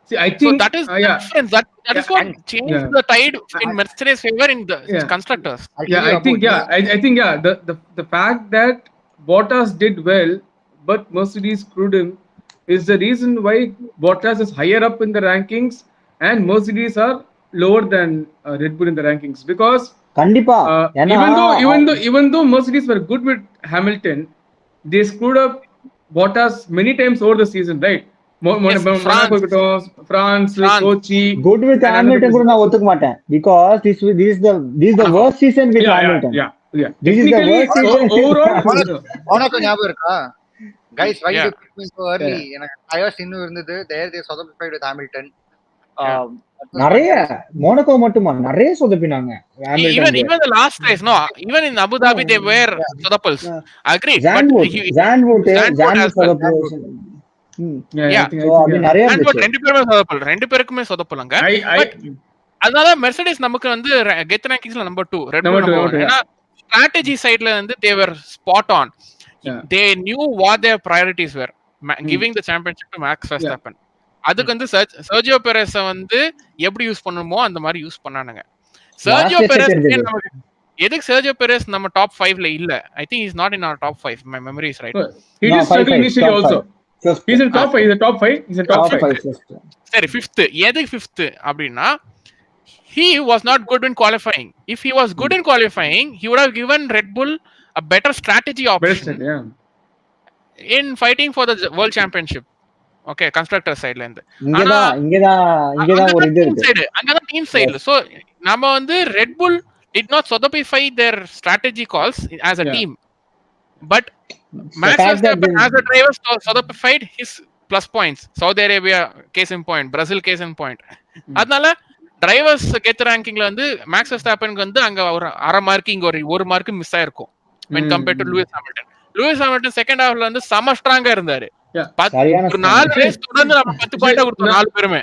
See, I think that is the difference. That is what changed the tide in Mercedes' favor in the constructors. I think the fact that Bottas did well, but Mercedes screwed him, is the reason why Bottas is higher up in the rankings and Mercedes are lower than Red Bull in the rankings. Because even though Mercedes were good with Hamilton, they screwed up Bottas many times over the season, right? France, Sochi. Good with Hamilton கூட நான் ஒத்துக்க மாட்டேன், because this is the worst season with Hamilton. This is the worst season overall. உனக்கு ஞாபகம் இருக்கா guys, why you pick me so early? எனக்கு tires இன்னும் இருந்தது. They சொதப்பிட்டாங்க with Hamilton. நிறைய மோனகோ மட்டுமா நிறைய சொதப்பினாங்க. Even the last race, no, even in Abu Dhabi they were sodapals. Agree. Zandvoort ரெண்டு பேருக்குமே சொதப்பலங்க. அதனால மெர்சிடிஸ் நமக்கு வந்து கெத் ரேங்கிங்ஸ்ல நம்பர் 2, ரெட் புல் நம்பர் 1. ஏன்னா ஸ்ட்ராட்டஜி சைடுல வந்து they were spot on. They knew what their priorities were, giving the championship to Max Verstappen. அதுக்கு வந்து சர்ஜியோ பெரேஸ் வந்து எப்படி யூஸ் பண்ணணுமோ அந்த மாதிரி யூஸ் பண்ணானுங்க. சர்ஜியோ பெரேஸ் எதுக்கு சர்ஜியோ பெரேஸ் நம்ம டாப் 5ல இல்ல? I think he's not in our top 5. My memory is right. He is struggling initially also. He's in top 5. He's in top 5. He's in top 5. சரி, 5th. எதுக்கு 5th அப்படினா he was not good in qualifying. If he was good in qualifying, he would have given Red Bull a better strategy option in fighting for the world championship. Okay, constructor side la irundhu. இங்கதான் ஒரு இது இருக்கு. அங்கதான் team சைடுல. So நாம வந்து Red Bull did not sodapify their strategy calls as a team. But Max Verstappen as a driver sodapified his plus points. Saudi Arabia case in point, Brazil case in point. அதனால drivers கெத் ரேங்கிங்ல வந்து Max Verstappen வந்து அங்க ஒரு அரை mark இங்க ஒரு mark miss ஆயிருக்கும் when compared to Lewis Hamilton. Lewis Hamilton second ஹாஃப்ல வந்து சம ஸ்ட்ராங்கா இருந்தாரு. ஒரு 4 ரேஸ் தொடர்ந்து நம்ம 10 பாயிண்டா கொடுத்தோம். 4 பேருமே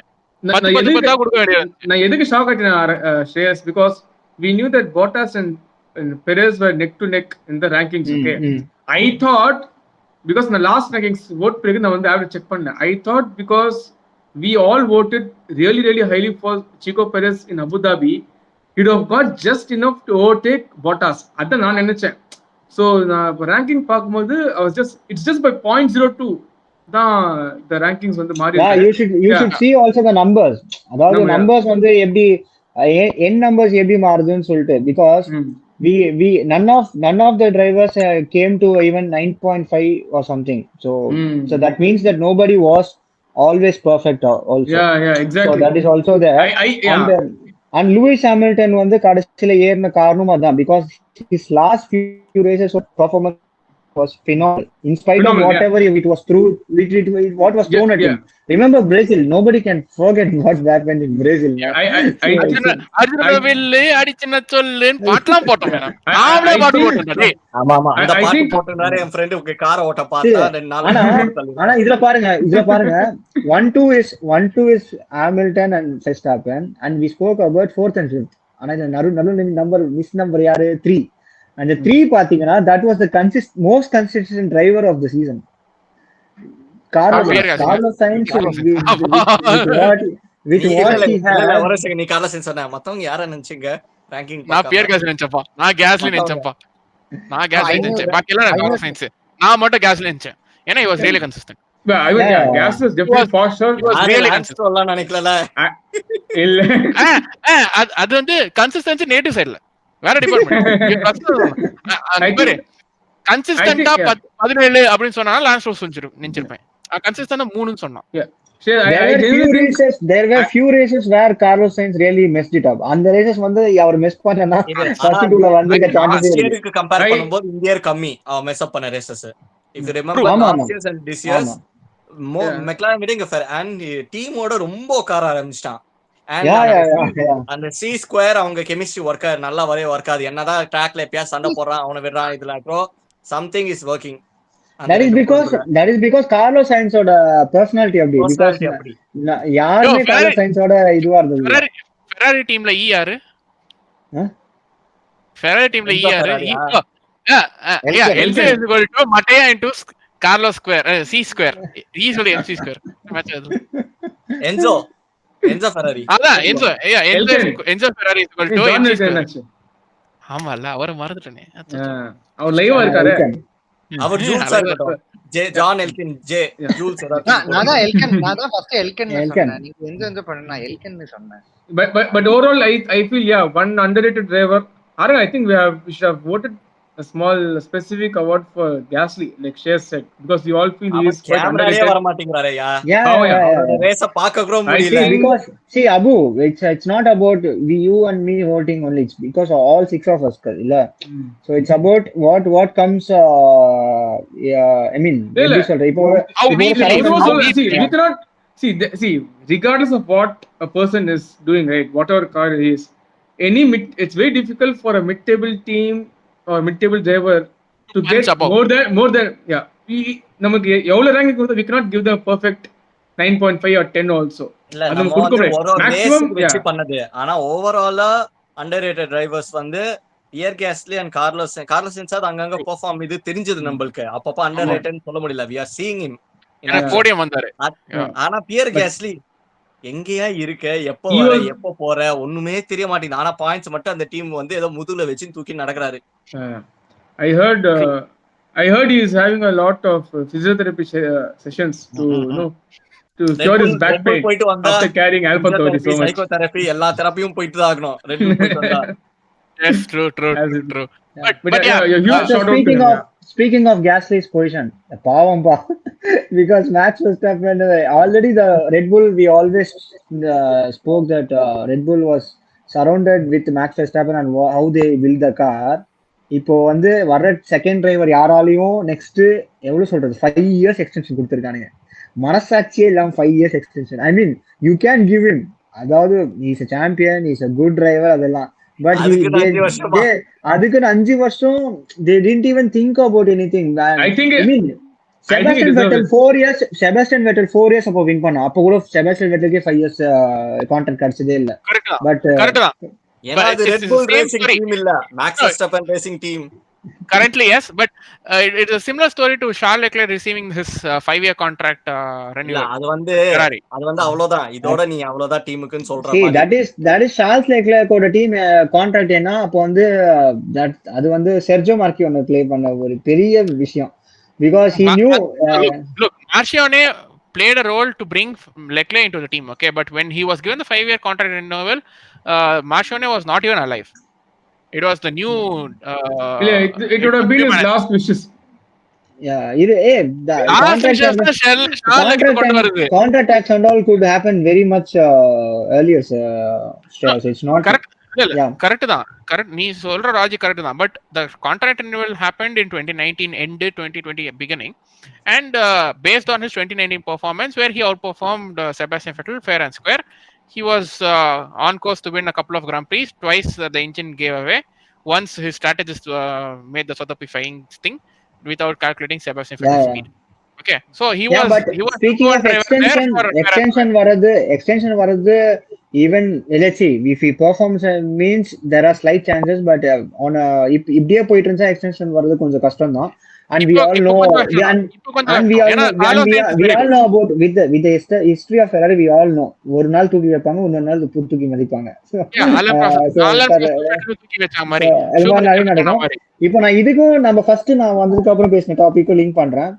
10 கொடுக்க வேண்டியது. நான் எதுக்கு ஷாக் ஆயிட்டேன் ஸ்ரேயஸ், because we knew that Bottas and Perez were neck to neck in the rankings. Okay, I thought because in the last rankings vote பிறகு நான் வந்து average check பண்ணேன். I thought because we all voted really highly for Chico Perez in Abu Dhabi, he would have got just enough to overtake Bottas. அதான் நான் நினைச்சேன். So நான் ranking பார்க்கும்போது it's just by 0.02 தான் the rankings வந்து மாறி இருக்கு. you should see also the numbers. அதாவது numbers வந்து எப்படி n numbers எப்படி மாறுதுன்னு சொல்லிட்டு, because we none of the drivers came to even 9.5 or something. So that means that nobody was always perfect also. Exactly. So that is also there. And Lewis Hamilton வந்து கடைசில ஏறின காரணம் அதான், because his last few races of performance was phenomenal in spite of whatever it was through what was thrown at him. Remember Brazil, nobody can forget what happened in Brazil. Arjuna வில்லு அடிச்சன சொல்லுன்னு பாட்டலாம் போட்டோம். நாமளே பாட்டு போட்டோம். ஆமா அந்த பாட்டு போட்டனால என் friend உங்க கார ஓட்ட பார்த்தா ஆனா இதுல பாருங்க 1-2 is Hamilton and Verstappen, and we spoke about 4th and 5th. ஆனா இந்த நடு நம்பர் மிஸ் நம்பர் யாரு 3. அந்த 3 பாத்தீங்கன்னா that was the most consistent driver of the season. Carlos Sainz with what he had. ஒரு செகண்ட், நீ கார்லோஸ் சைன்ஸ் சொன்ன, மத்தவங்க யார நினைச்சீங்க ரேங்கிங்? நான் பியர் கேஸ்லி நினைச்சப்பா, நான் கேஸ்லி நினைச்சப்பா, நான் கேஸ்லி நினைச்சேன். பாக்கி எல்லாம் கார்லோஸ் சைன்ஸ், நான் மட்டும் கேஸ்லி நினைச்சேன். ஏன்னா he was really consistent. Gas is definitely for sure. சொல்லலாம் நினைக்கல. இல்ல அது வந்து கன்சிஸ்டன்சி நேட்டிவ் சைடுல வேற டிபார்ட்மெண்ட். கன்சிஸ்டன்டா 17 அப்படின்னு சொன்னா லான்ஸ் ரோஸ் நினைச்சிருப்பேன். கன்சிஸ்டன்டா 3ன்னு சொன்னான். There were few races where Carlos Sainz really messed it up. அந்த races வந்து அவர் மிஸ் பண்ணனா 32ல வந்து சான்சஸ் இருக்கு. கம்பேர் பண்ணும்போது இந்தியர் கம்மி அவ மெஸ் அப் பண்ண races. If you remember last years and this years, McLaren meeting fair and டீமோட ரொம்ப உட்கார ஆரம்பிச்சிட்டான். அந்த C ஸ்கொயர் அவங்க கெமிஸ்ட்ரி ஒர்க்கர் நல்லா வரவே ஒர்க் ஆகுது. என்னதான் ட்ராக்ல எப்பயா சண்டை போடுறான், அவனை விடுறான், இதுல something is working. That is because Carlos Sainz oda personality அப்படி. because யாருமே Carlos Sainz oda இதுவா இருந்தது. Ferrari teamல யாரு? Ferrari teamல யாரு? Enzo is equal to Mattia into Carlos square, C square. He is equal to MC square. Enzo Ferrari. அதான் Enzo Ferrari is equal to MC square. ஆமால, அவரை மறந்துட்டேனே. அவர் லைவா இருக்காரு. அவர் ஜூல்ஸ் ஆகட்டும். ஜான் எல்கின் ஜூல்ஸ் நான் தான் ஃபர்ஸ்ட் எல்கன் சொன்னேன். நீங்க எந்த பண்ணா எல்கன் சொன்னேன். But overall I feel one underrated driver. I think we should have voted a small specific award for Gasly, like Shay said, because we all feel he is quite underrated. வர மாட்டேங்கறாரயா? ரேஸ பார்க்க கூட முடியல. Because see Abu, it's not about you and me voting only. It's because all 6 of us இல்ல. So it's about what comes I mean we cannot see regardless of what a person is doing, right, whatever car he is, it's very difficult for a mid-table team or mid-table driver to get more than நமக்கு எவ்வளவு rank கொடுத்தா we cannot give them perfect 9.5 or 10 also. இல்ல நம்ம ஒரு maximum வெச்சு பண்ணது. ஆனா ஓவராலா அண்டர்ரேட்டட் டிரைவர்ஸ் வந்து Pierre Gasly and Carlos Sainz அங்கங்க பெர்ஃபார்ம் இது தெரிஞ்சது நமக்கு. அப்பப்ப அண்டர்ரேட்டட்னு சொல்ல முடியல. we are seeing him in podium வந்தாரு. ஆனா பியர் கேஸ்லி எங்கயா இருக்க, எப்ப போற ஒண்ணுமே தெரிய மாட்டேங்குது. ஆனா பாயிண்ட்ஸ் மட்டும் அந்த டீம் வந்து ஏதோ முதுகுல வச்சு தூக்கி நடக்கறாரு. I heard he is having a lot of physiotherapy sessions to to cure his back pain after carrying Alpha Tauri so much. Psychotherapy எல்லா தெரபியும் போயிட்டு தான் ஆகணும். ரெட் புல் போயிட்டு வந்தா. Yes, true. But huge shout out to speaking of Gasly's position, பாவம் because Max Verstappen already the Red Bull, we always spoke that Red Bull was surrounded with Max Verstappen and how they build the car. இப்போ வந்து வர second driver யாராலையும் next எவ்வளவு சொல்றது 5 years extension கொடுத்துருக்கானுங்க. மனசாட்சியே இல்லாம 5 years extension. I mean you can give him, அதாவது is a champion, is a good driver அதெல்லாம். But அதுக்கு 5 வருஷம் they didn't even think about anything. I mean Sebastian Vettel 4 years அப்போ வின் பண்ணா. அப்போ கூட Sebastian Vettelக்கு 5 years கான்ட்ராக்ட் கிடைச்சதே இல்ல. But கரெக்ட்டா ஏன்னா அது Red Bull racing team இல்ல, Max Verstappen racing team. Currently yes, but it is a similar story to Charles Leclerc receiving his 5-year contract renewal. அது வந்து அவ்வளவுதான். இதோட நீ அவ்வளவுதான் டீமுக்குன்னு சொல்ற மாதிரி. that is Charles Leclerc ஓட டீம் கான்ட்ராக்ட். ஏன்னா அப்போ வந்து அது வந்து செர்ஜியோ மார்க்கியோனை ப்ளே பண்ண ஒரு பெரிய விஷயம். Because he knew look Marcione played a role to bring Leclerc into the team, okay, but when he was given the 5-year contract renewal, Marcione was not even alive. It was the new it would have been his last wishes. The contract tax and all could happen very much earlier, so it's not correct. Correct தான். Correct, நீ சொல்ற logic correct தான். But the contract renewal happened in 2019 end, 2020 beginning, and based on his 2019 performance where he outperformed Sebastian Vettel fair and square, he was on course to win a couple of Grand Prix. Twice the engine gave away. Once his strategist made the sothopifying thing without calculating Sebastian Vettel's speed. Okay, so he was speaking of extension வரது even let's see if he performs means there are slight chances, but on a இப்படியே போயிட்டு இருந்தா extension வர்றது கொஞ்சம் கஷ்டம் தான். And we all know about with the history of Ferrari, we all know ஒரு நாள் தூக்கி வைப்பாங்க, இன்னொரு நாள் தூக்கி மதிப்பாங்க. நடக்கும். இப்போ நான் இதுக்கும் நம்ம ஃபர்ஸ்ட் நான் வந்ததுக்கு அப்புறம் பேசின டாபிக்கும் லிங்க் பண்றேன்.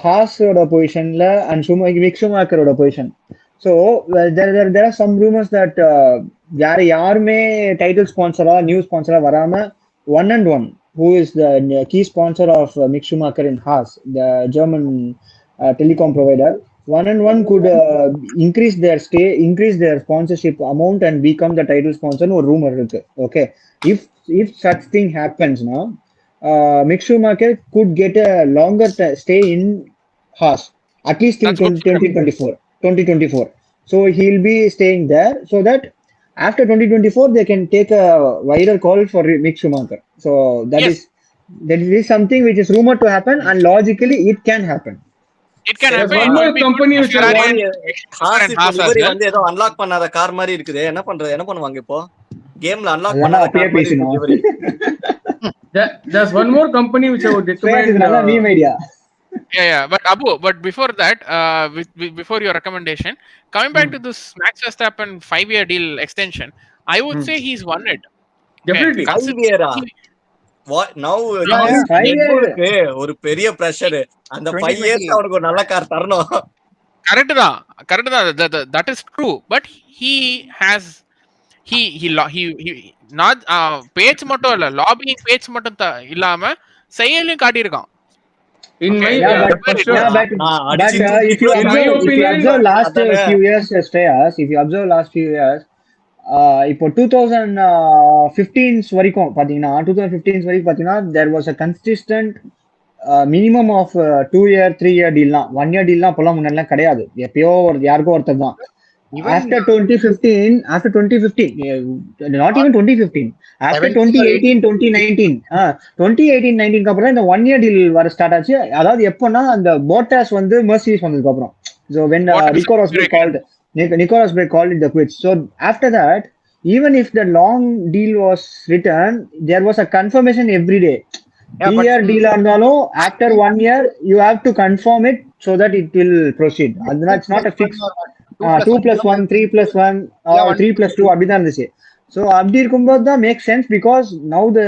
ஹாஸோட பொசிஷன்ல அண்ட் மிக் ஷூமேக்கரோட position. So there are some rumors that யாருமே டைட்டில் ஸ்பான்சரா நியூ ஸ்பான்சரா வராம 1&1 who is the key sponsor of Mick Schumacher in Haas, the German telecom provider, 1&1 could increase their sponsorship amount and become the title sponsor. No rumor irukku. Okay, if such thing happens now, Mick Schumacher could get a longer stay in Haas, at least till 2024. So he'll be staying there so that after 2024 they can take a wider call for Mick Schumacher. So that is something which is rumored to happen, and logically it can happen. One more company which every வந்து ஏதோ unlock பண்ணாத car மாதிரி இருக்குது. என்ன பண்ணுவாங்க இப்போ? கேம்ல unlock பண்ணாத கார் மாதிரி every. There's one more company which I would recommend. New idea. Yeah, but Abu, before that, before your recommendation, coming back to this Max Verstappen 5-year deal extension, I would say he's won it. Definitely. 5 year. What now? ஒரு பெரிய pressure. அந்த 5 years அவனுக்கு ஒரு நல்ல car தரணும். Correct தான். That is true, but he not பேட்ச் மட்டும் இல்ல, லாபிங் பேட்ச் மட்டும் இல்லாம செயலையும் காட்டியிருக்கான். In my if you observe last few years, இப்போ 2015 வரைக்கும் பாத்தீங்கன்னா there was a consistent minimum of 2-year 3-year deal. 1-year deal அப்பெல்லாம் முன்னாடிலாம் கிடையாது, எப்பயோ யாருக்கோ ஒருத்தர் தான். After 2015, not even 2015, after 2018-19 அப்புறம் இந்த 1-year deal வர ஸ்டார்ட் ஆச்சு. அதாவது எப்போன்னா அந்த போட்டாஸ் வந்து மெர்சிடிஸ் வந்ததுக்கு அப்புறம். So when Nico Rosberg called it the quits. So after that, even if the long deal was written, there was a confirmation every day. 3-year deal இருந்தாலும் after 1 year you have to confirm it so that it will proceed. It's not a fixed 2+1, 3+1 or 3+2 அப்படிதான் இருந்துச்சு. So அப்படி இருக்கும்போது தான் make sense, because now the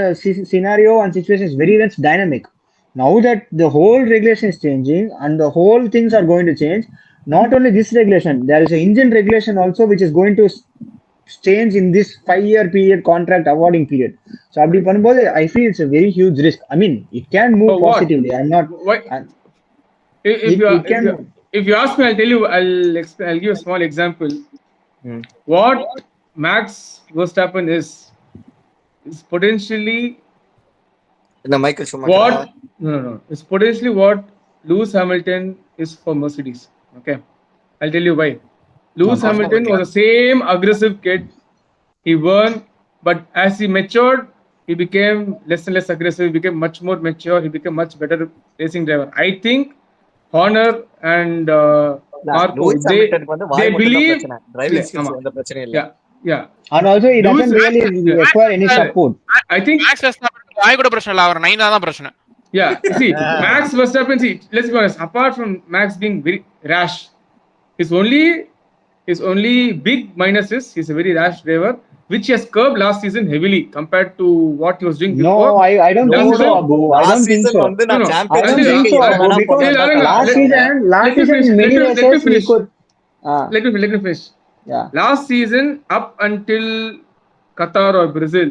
scenario and situation is very much dynamic. Now that the whole regulation is changing and the whole things are going to change, not only this regulation, there is an engine regulation also which is going to change in this 5-year period contract awarding period. So அப்படி பண்ணும்போது I feel it's a very huge risk. I mean, it can move positively. I'm not. If you ask me, I'll tell you. I'll give a small example. What Max Verstappen is potentially Michael Schumacher. No. It's potentially what Lewis Hamilton is for Mercedes. Okay, I'll tell you why. Lewis Hamilton was the same aggressive kid. He won, but as he matured, he became less and less aggressive. He became much more mature. He became much better racing driver. I think Horner and Marco, they believe driving skills வந்து பிரச்சனை இல்ல. Yeah. And also he doesn't really require any support. I think Max Verstappen வாய் கூட பிரச்சனை இல்ல, அவர் 9 தான் பிரச்சனை. Yeah, see, Max Verstappen, let's be honest, apart from Max being very rash, his only big minus is he's a very rash driver, which he has curbed last season heavily compared to what he was doing before. No, I don't think so, Abu. I don't think so. வந்து நான் champions Last season in many races he could. Let me finish. Yeah. Last season up until Qatar or Brazil,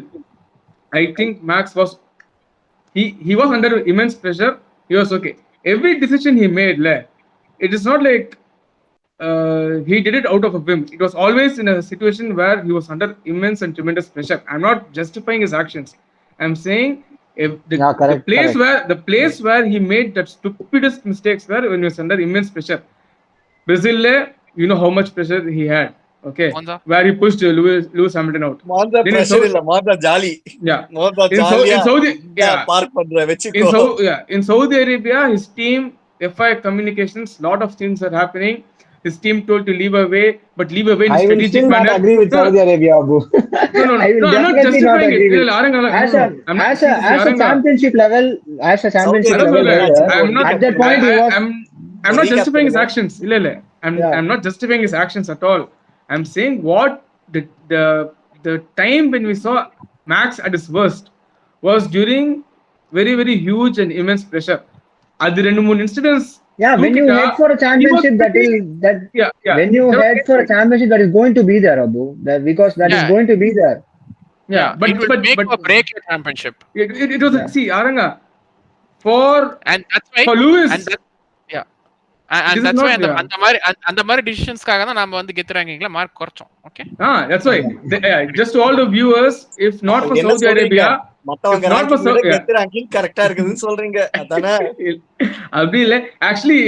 I think Max was he was under immense pressure. He was okay. Every decision he made, it is not like he did it out of a whim. It was always in a situation where he was under immense and tremendous pressure. I'm not justifying his actions. I'm saying the place where he made that stupidest mistakes were when he was under immense pressure. Brazil, you know how much pressure he had. Okay, where he pushed Lewis Hamilton out. Monza pressure illa, Monza jolly. Yeah, Monza jolly. In Saudi, park pandra vechiko. In Saudi Arabia, his team, FI communications, lot of things are happening. his team told to leave away, but leave away in a I will strategic still not manner. agree with No, Saudi Arabia, Abu. no, I will I'm not definitely not justifying agree it. with. Aranga, As no, a I'm not. as a as a Aranga, championship level, as a championship Saudi level Arabia, player, I'm not. at that point he was. I'm not Recap justifying his பண்ணுங்க. actions. இல்ல. Yeah. I'm not justifying his actions at all. I'm saying what the time when we saw Max at his worst was during very very huge and immense pressure. அது 2-3 incidents. Yeah, when you head for a championship, when you head for a championship, that is going to be there, Abu. Because that is going to be there. Yeah, but it will make or break your championship. It was see Aranga and that's why for Lewis. And that's why அந்த மாதிரி டிசிஷன்ஸ்க்காக தான் நாம வந்து கெத் ரேங்கிங்ல mark குறச்சோம். Okay. That's why just to all the viewers, if not for Saudi Arabia, மத்தவங்க ranking கெத் ranking கரெக்ட்டா இருக்குதுன்னு சொல்றீங்க அதானே? அப்படி இல்ல. Actually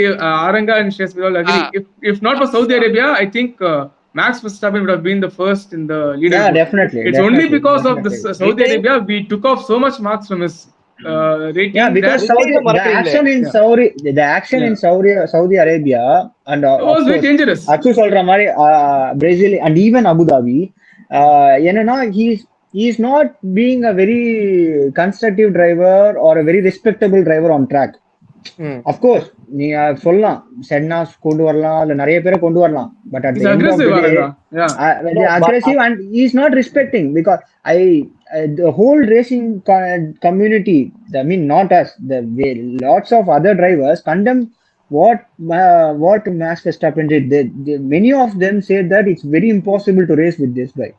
Aranga and Shes will all agree. If not for Saudi Arabia, I think Max Verstappen would have been the first in the leaderboard. Yeah, definitely. It's only because of the Saudi Arabia we took off so much marks from his rating. Yeah, because the action in Saudi Arabia and was very dangerous. Achu சொல்ற மாதிரி Brazil and even Abu Dhabi, என்னன்னா he is not being a very constructive driver or a very respectable driver on track. Of course நீங்க சொல்லலாம் சென்னாஸ் கொண்டு வரலாம் இல்ல நிறைய பேரை கொண்டு வரலாம், but at the end of the day aggressive and he is not respecting, because the whole racing community, I mean not us, lots of other drivers condemn what Max Verstappen did. Many of them said that it's very impossible to race with this guy.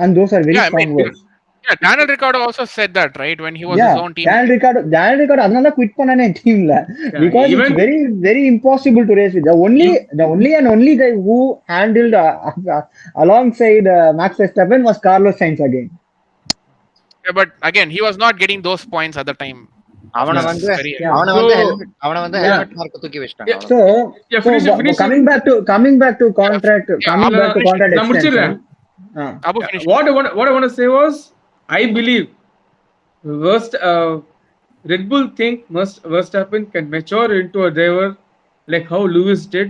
And those are very strong words. Yeah, Daniel Ricciardo also said that, right, when he was his own team. Daniel Ricciardo அதனால quit பண்ணானே டீம்ல, because it's very very impossible to race with. The only guy who handled alongside Max Verstappen was Carlos Sainz again. Yeah, but again he was not getting those points at the time. அவன வந்து helmet mark தூக்கி வச்சிட்டாங்க. So coming back to contract extension. What I want to say was, I believe Red Bull think Verstappen can mature into a driver like how Lewis did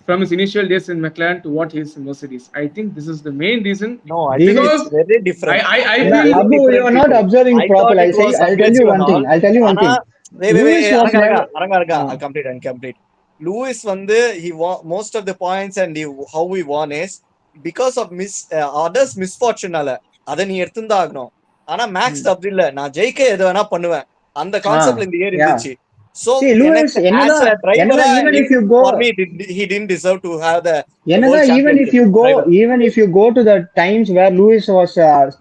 from his initial days in McLaren to what he is in Mercedes. I think this is the main reason. No, I think it's very different. I feel Abu, you are not observing properly. I'll tell you one thing. I'll complete. Lewis வந்து most of the points and how he won is because of others misfortuneனால அத நீ எடுத்துதான் ஆகணும். ஆனா maths அப்படி இல்ல, நான் ஜெயிக்க எது வேணா பண்ணுவேன் அந்த கான்செப்ட்ல இந்த இயர் இருந்துச்சு. So Lewis, even if you go, he didn't deserve to have the even if you go to the times where Lewis was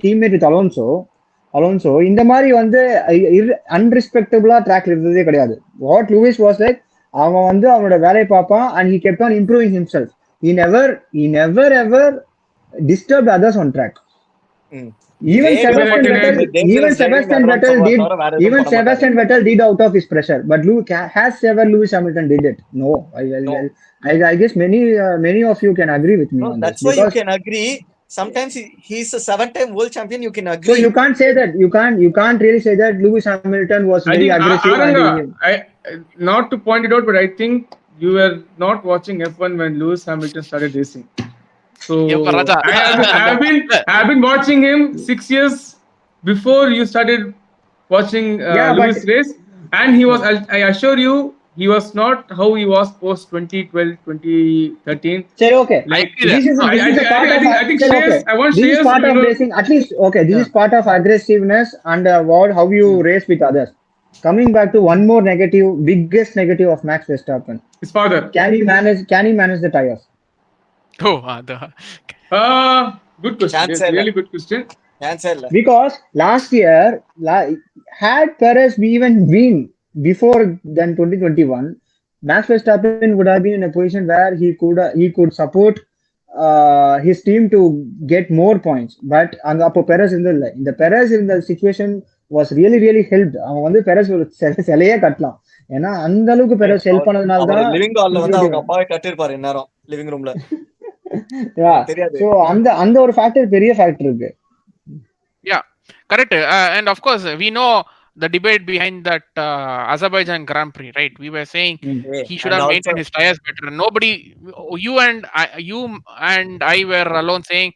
teammate with Alonso இந்த மாதிரி வந்து unrespectable ட்ராக்ல இருந்ததே கிடையாது. What Lewis was like, அவன் வந்து அவனோட வேலையை பார்ப்பான் and he kept on improving himself. He never ever disturbed others on track. Even Sebastian Vettel did out of his pressure, but has ever Lewis Hamilton did it? No. I guess many of you can agree with me on that's this. Why you can agree. Sometimes he's a 7-time world champion. You can agree. So you can't say that. You can't really say that Lewis Hamilton was very aggressive. Not to point it out, but I think you were not watching F1 when Lewis Hamilton started racing. So I've been watching him 6 years before you started watching Lewis race, and he was. I assure you, he was not how he was post 2012, 2013. Say okay. Like this is part of racing. At least okay. This is part of aggressiveness and how you race with others. Coming back to one more biggest negative of Max Verstappen. His father. Can he manage the tires? Good question. Really good question. Because last year, had Perez even been before than 2021, Max Verstappen would have been in a position where he could support his team to get more points. But appo Perez in the situation was really really helped. அவன் வந்து Perez ஒரு சிலையே கட்டலாம். ஏன்னா அந்த அளவுக்கு Perez help பண்ணதுனால தான் லிவிங் ஹால்ல வந்து அவங்க அப்பாவே கட்டிருப்பாரு நேரம் லிவிங் ரூம்ல. So அந்த ஒரு ஃபேக்டர் பெரிய ஃபேக்டர் இருக்கு. Yeah, correct. And of course we know the debate behind that Azerbaijan Grand Prix, right? We were saying he should And have also, maintained his tires better. Nobody, you and I were alone saying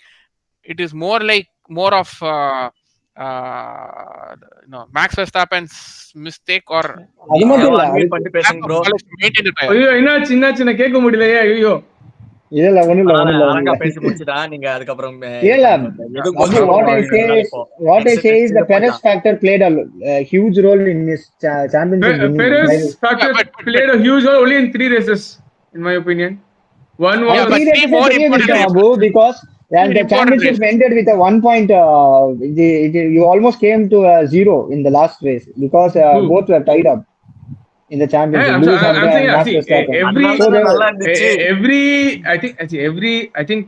it is more of Max Verstappen's mistake or அது மட்டும் இல்ல unmute பண்ணிட்டு பேசுங்க bro. maintain the tire. ஐயோ என்னாச்சு கேட்க முடியலையே ஐயோ இல்ல ஒண்ணும் இல்ல அழகா பேசி முடிச்சுட்டா நீங்க அதுக்கப்புறம் இல்ல எதுக்கு Abu, what I say is the Perez factor played a huge role in his championship winning. Perez factor played a huge role only in 3 races in my opinion. One was but three more important races. Abu, because and the championship ended with a 1 point. You almost came to a 0 in the last race because both were tied up in the championship. I think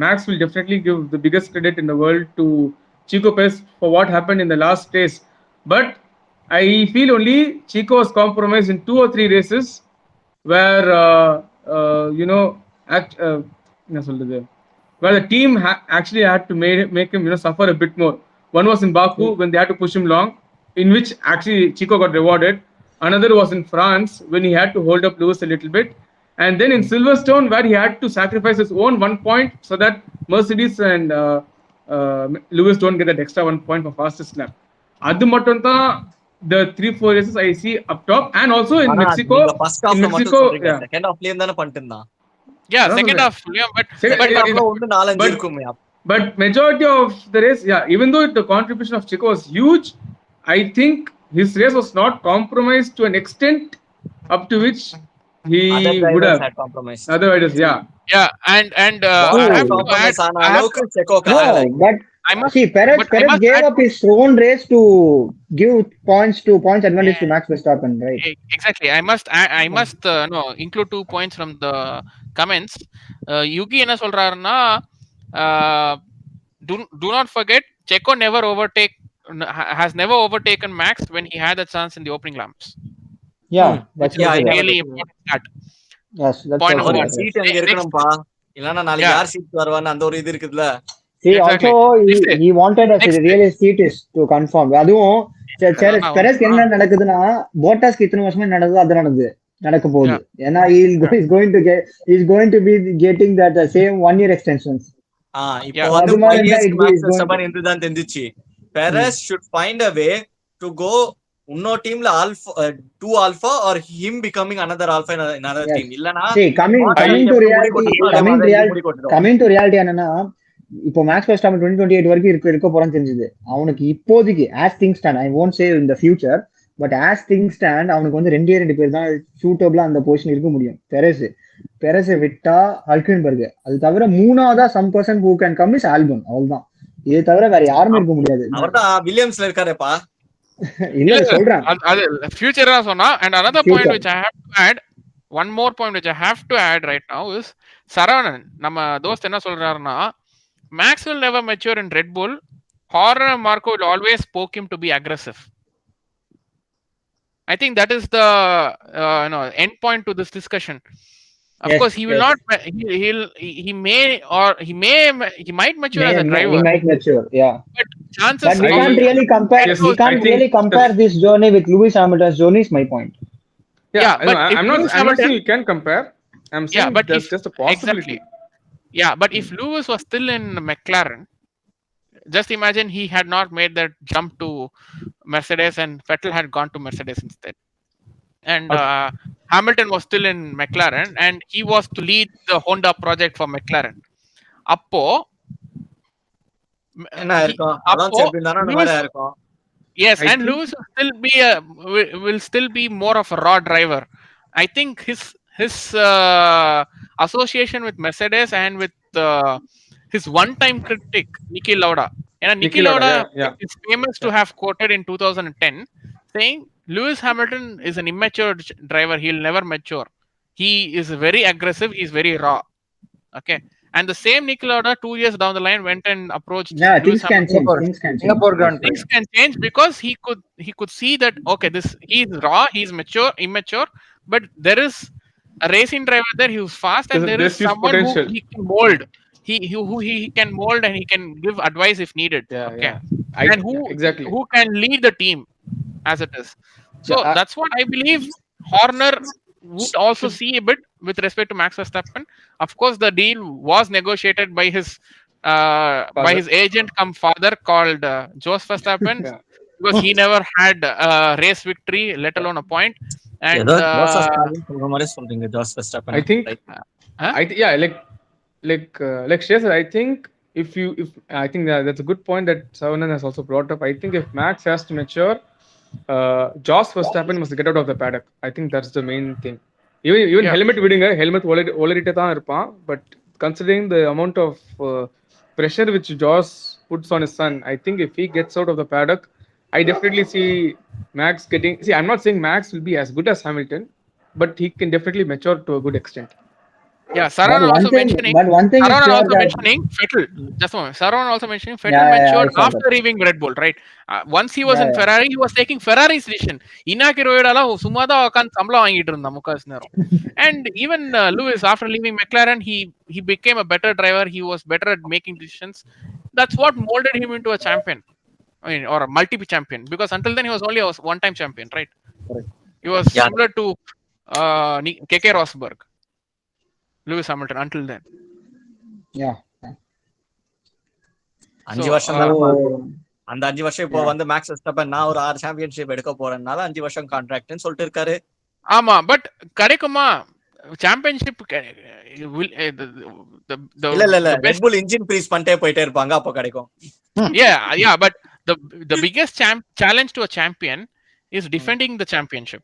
Max will definitely give the biggest credit in the world to Checo Perez for what happened in the last race. But I feel only Checo was compromised in 2 or 3 races where where the team actually had to make him suffer a bit more. One was in Baku when they had to push him long, in which actually Checo got rewarded. Another was in France when he had to hold up Lewis a little bit. And then in Silverstone where he had to sacrifice his own 1 point so that Mercedes and Lewis don't get that extra 1 point for fastest lap. Adu mattum da the 3-4 races I see up top. And also in Mexico. Second half lane தான பண்ணிட்டான். Yeah, second half. But majority of the race, even though the contribution of Checo was huge, I think his race was not compromised to an extent up to which he would have compromised. Otherwise, and I have to add, but I must see Perez gave up his own race to give points advantage to Max Verstappen, right? Exactly. I must include 2 points from the comments. Yuki என்ன சொல்றாருன்னா, do not forget Checo has never overtaken Max when he had the chance in the opening laps. That's really important that. Yes, that's point number 1. Seat எங்க இருக்கணும்பா, இல்லனா நாளைக்கு யார் seat வருவான்னு அந்த ஒரு இது இருக்குதுல. See, also he wanted a realistic to confirm. அதுவும் Perez என்ன நடக்குதுன்னா Bottas இத்தனை வருஷமா நடக்க போகுது. ஏன்னா he's going to be getting that same 1 year extensions. இப்போ வந்து Max Verstappen என்றுதான் தெரிஞ்சிச்சு. Perez should find a way to go இன்னொரு டீம்ல two alpha or him becoming another alpha in another team. இல்லனா coming to reality என்னன்னா இப்போ maths Verstappen 2028 வரைக்கும் இருக்க போறான்னு தெரிஞ்சது. அவனுக்கு இப்போதைக்கு as things stand, I won't say in the future, but as things stand அவனுக்கு வந்து 2 பேர் தான் சூட்டபிளா அந்த பொசிஷன் இருக்க முடியும். பெரஸ் விட்டா ஹல்கன்பர்க், அது தவிர மூணாவதா some person who can come is ஆல்பன். அவ்வளவுதான். இது தவிர வேற யாருமே இருக்க முடியாது. அவர்தான் வில்லியம்ஸ்ல இருக்காரேப்பா. இல்ல சொல்றேன் அது ஃபியூச்சரா சொன்னா. And another point which I have to add, one more point which I have to add right now is Saravanan நம்ம தோஸ்த் என்ன சொல்றாருன்னா, Max will never mature in Red Bull. Horner and Marco will always poke him to be aggressive. I think that is the end point to this discussion. Of course, he will not. He might mature as a driver. He might mature, But chances. But we can't really compare. We can't really compare this journey with Lewis Hamilton's journey. Is my point. But I'm not saying you can compare. I'm saying but there's just a possibility. Exactly. Yeah, but if Lewis was still in McLaren, just imagine he had not made that jump to Mercedes and Vettel had gone to Mercedes instead. And Hamilton was still in McLaren and he was to lead the Honda project for McLaren. Appo yes, and Lewis will still be more of a raw driver. I think his association with Mercedes and with his one-time critic Niki Lauda. Niki Lauda is famous to have quoted in 2010 saying Lewis Hamilton is an immature driver. He'll never mature. He is very aggressive. He's very raw. Okay. And the same Niki Lauda 2 years down the line went and approached. Things can change. Things can change because he could see that he's raw, he's immature, but there is a racing driver there who's fast and there is someone who he can mold. He can mold and he can give advice if needed. And who can lead the team. as it is. So Yeah, that's what I believe Horner would also see a bit with respect to Max Verstappen. Of course, the deal was negotiated by his Father. agent come father called Jos Verstappen, Yeah. because he never had a race victory, let alone a point. And ஏதோ Joseph Stalin சொல்ற மாதிரி சொல்றீங்க Jos Verstappen I think right Huh? yeah, like Shreyas said, I think if I think that's a good point that Savanan has also brought up. I think if Max has to mature, Jos Verstappen must get out of the paddock. I think that's the main thing. Even Yeah. helmet விடுங்க, helmet ஒளரிட்டே தான் இருப்பான். But considering the amount of pressure which Jos puts on his son, I think if he gets out of the paddock, I definitely see Max getting. See, I'm not saying Max will be as good as Hamilton, but he can definitely mature to a good extent. Yeah, Saran But also mentioning. one thing is Saran sure also that mentioning Vettel. Just a moment. Saran also mentioning Vettel Yeah, matured I saw after leaving Red Bull, right? Once he was in Yeah. Ferrari, he was taking Ferrari's decision. Inaki Royadala சும்மா தான் உட்கார்ந்து சம்பளம் வாங்கிட்டு இருந்தான் முக்காசு நேரம். And even Lewis, after leaving McLaren, he became a better driver. He was better at making decisions. That's what molded him into a champion. I mean, or a multi-champion. Because until then, he was only a one-time champion, right? Correct. He was Yeah. similar to Keke Rosberg, Lewis Hamilton until then. yeah. 5 So, வருஷம் தானே So, அந்த 5 வருஷம் இப்போ வந்து maths Verstappen நான் ஒரு 6 championship எடுக்க போறேன்னால 5 வருஷம் கான்ட்ராக்ட்னு சொல்லிட்டு இருக்காரு. ஆமா, பட் கிடைக்குமா சாம்பியன்ஷிப்? இல்ல ரெட் புல் இன்ஜின் ப்ரீஸ் பண்ணிட்டே போயிட்டே இருப்பாங்க, அப்போ கிடைக்கும். yeah, but the biggest challenge to a champion is defending the championship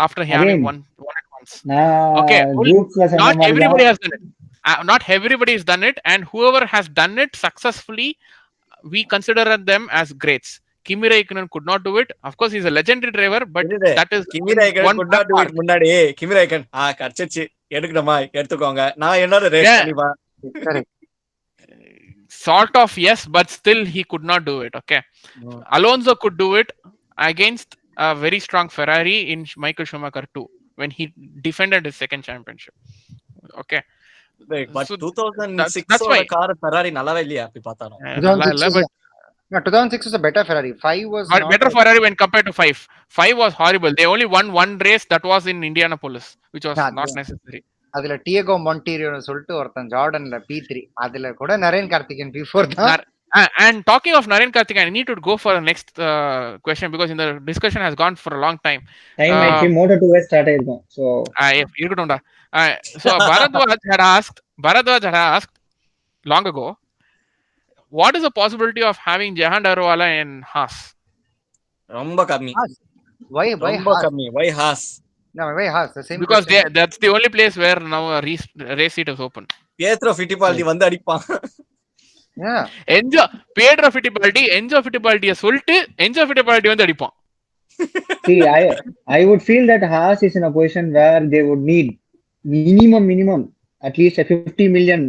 after having Again, won it once. Okay, Not everybody has done it. Not everybody has done it, and whoever has done it successfully, we consider them as greats. Kimi Räikkönen could not do it. Of course, he's a legendary driver, but that is கிமி ரைக்கன் one could not do it. முன்னாடி கிமி ரைக்கன் கடிச்சிச்சு எடுக்கணுமா எடுத்துக்கோங்க, நான் என்னோட race Yeah. பண்ணிப்பா. sort of, yes, but still he could not do it. Okay. Alonso could do it against a very strong Ferrari in Michael Schumacher 2 when he defended his second championship. Okay. But So 2006 that's why. Car Ferrari நல்லாவே இல்லையா அப்படி பார்த்தாலும்? 2006 was a better Ferrari. 5 was But not better Ferrari when compared to 5. 5 was horrible. They only won one race, that was in Indianapolis, which was Yeah, not yeah. necessary. அதுல Diego மொன்டீரியோன்னு சொல்லிட்டு ஒருத்தன் ஜார்டன்ல P3 அதுல கூட Naren Karthikan P4 தான். And talking of Naren Karthik, I need to go for the next question because in the discussion has gone for a long time. time ஆயிடுச்சு, Moto 2 start ஆயிருக்கும். So இருக்கட்டும்டா. So Bharadwaj had asked long ago, what is the possibility of having Jehan Daruvala in Haas? ரொம்ப கம்மி, Why ரொம்ப Haas? கம்மி. Why Haas? No, why Haas? The same Because question. that's the only place where now a race seat is open. Pietro Fittipaldi வந்து அடிப்பான். Yeah. Pedro Fittipaldi சொல்லிட்டு Enzo Fittipaldi வந்து அடிப்பான். see, I would feel that Haas is in a position where they would need minimum at least a $50 million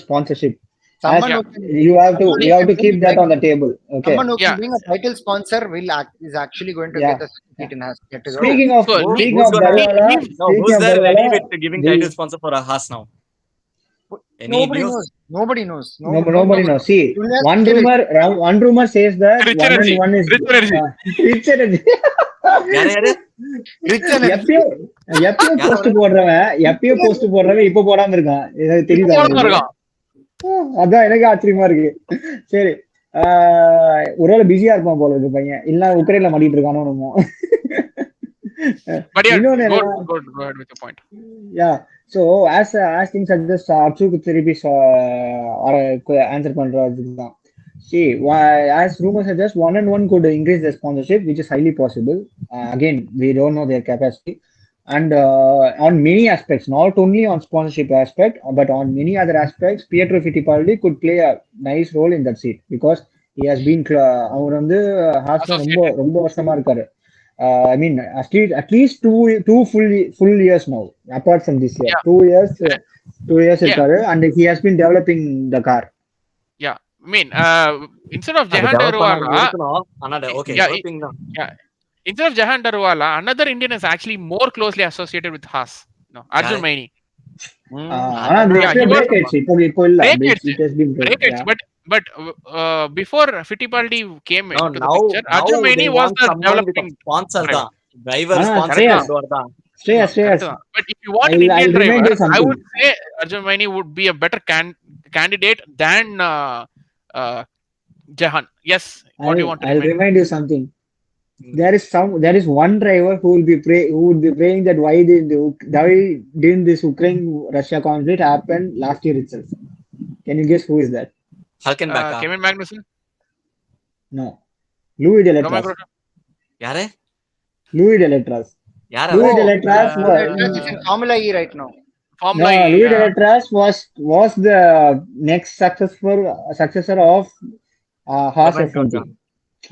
sponsorship. Someone Yeah. who can, You have to keep that on the table. Okay. someone who can Yeah. being a title sponsor is actually going to Yeah. get a seat in Haas. Get to go. Speaking of So, who's gonna Daruvala, No, who's there ready with giving title sponsor for a Haas now? Any Nobody news? knows. Nobody knows. nobody knows. See, Julius one rumor says that Rich one energy. and one is Rich energy. Rich energy. யாரு? Rich energy. எப்பயும் post போடுறவன் இப்ப போடாம இருக்கான். எனக்கு தெரியுதா? இருக்கான். அதான் எனக்கு ஆச்சரியமா இருக்கு. சரி, ஒருவேளை பிஸியா இருப்பான் போல இருக்கு பையன், இல்ல உக்ரைன்ல மாட்டிட்டு இருக்கானோ என்னமோ. But yeah, இன்னொன்னு go என்னன்னா, ahead with your point. yeah, so as things are just அர்ஜுக்கு திருப்பி ஆன்சர் பண்றதுதான். See, as rumors suggest, 1&1 could increase their sponsorship, which is highly possible. Again, we don't know their capacity. And on many aspects, not only on sponsorship aspect, but on many other aspects, Pietro Fittipaldi could play a nice role in that seat because he has been அவர் வந்து ஹாஸ்ல ரொம்ப வருஷமா இருக்காரு. I mean, at least two full years now, apart from this year. Yeah. 2 years இருக்காரு, and he has been developing the car. Yeah, I mean, instead of Jehan Daruvala, okay, yeah, helping them. yeah, instead of Jehan Daruvala, another Indian is actually more closely associated with Haas. No, Arjun Maini. ஆனா Yeah, he was- break ஆயிடுச்சு. இப்போ இல்ல. Break It has been break. Break it, Yeah. but But before Fittipaldi came No, into the now picture, Arjun they Maini was want the someone with a developing sponsor driver. தான். Driver ஆனா sponsor Shreyas, கொண்டு வரதான். Shreyas, Correct. But if you want an I'll Indian remind driver, you I something. would say Arjun Maini would be a better candidate than Jahan. Yes. What do you want to I'll remind? remind you something. There is one driver who would be praying that why didn't this Ukraine-Russia conflict happen last year itself? Can you guess who is that? Hulkenberg. Kevin Magnussen? No. Louis Romain Deletraz. Grosjean? யாரு? Louis Deletraz. யார் Louis அவன்? Deletraz He's in Formula E right now. Formula no, E, Louis Deletraz was the next successor of Haas Romain F1 team. Grosjean.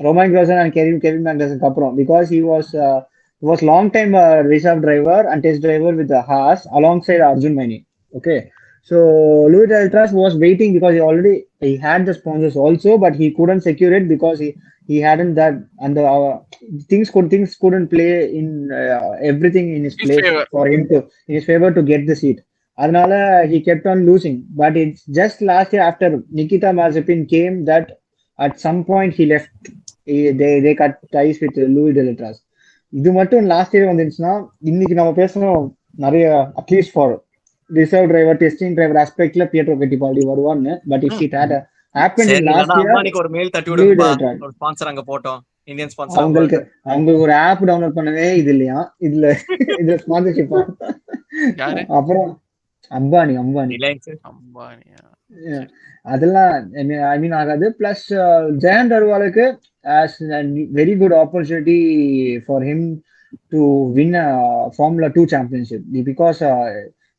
Romain Grosjean and Kevin Magnussen kaprom, because he was long time reserve driver and test driver with the Haas alongside Arjun Maini. Okay, so Louis Deletraz was waiting because he had the sponsors also, but he couldn't secure it because he hadn't that, and the things couldn't play in everything in his place favor. for him in his favor to get the seat. Adnala he kept on losing, but it's just last year after Nikita Mazepin came that at some point he left. They cut ties with Louis Deletraz. இது மட்டும் last year வந்துச்சுன்னா இன்னைக்கு நம்ம பேசணும் நிறைய at least for reserve driver testing driver ஆஸ்பெக்ட்ல Pietro Fittipaldi வருவான்னு. But if it had happen சரி, லாஸ்ட் இல்லைன்னா இயர் அம்பானிக்கு ஒரு மெயில் தட்டி விடுங்கப்பா. ஒரு ஸ்பான்சர் அங்க போட்டோம். இந்தியன் ஸ்பான்சர் அவங்களுக்கு ஒரு ஆப் டவுன்லோட் பண்ணவே இது இல்லையா, இதுல ஸ்பான்சர்ஷிப். யாரு? அப்புறம் அம்பானி அதெல்லாம் ஐ மீன் ஆகாது. பிளஸ் ஜெயந்த் அர்வாலுக்கு as a very good opportunity for him to win a Formula 2 championship because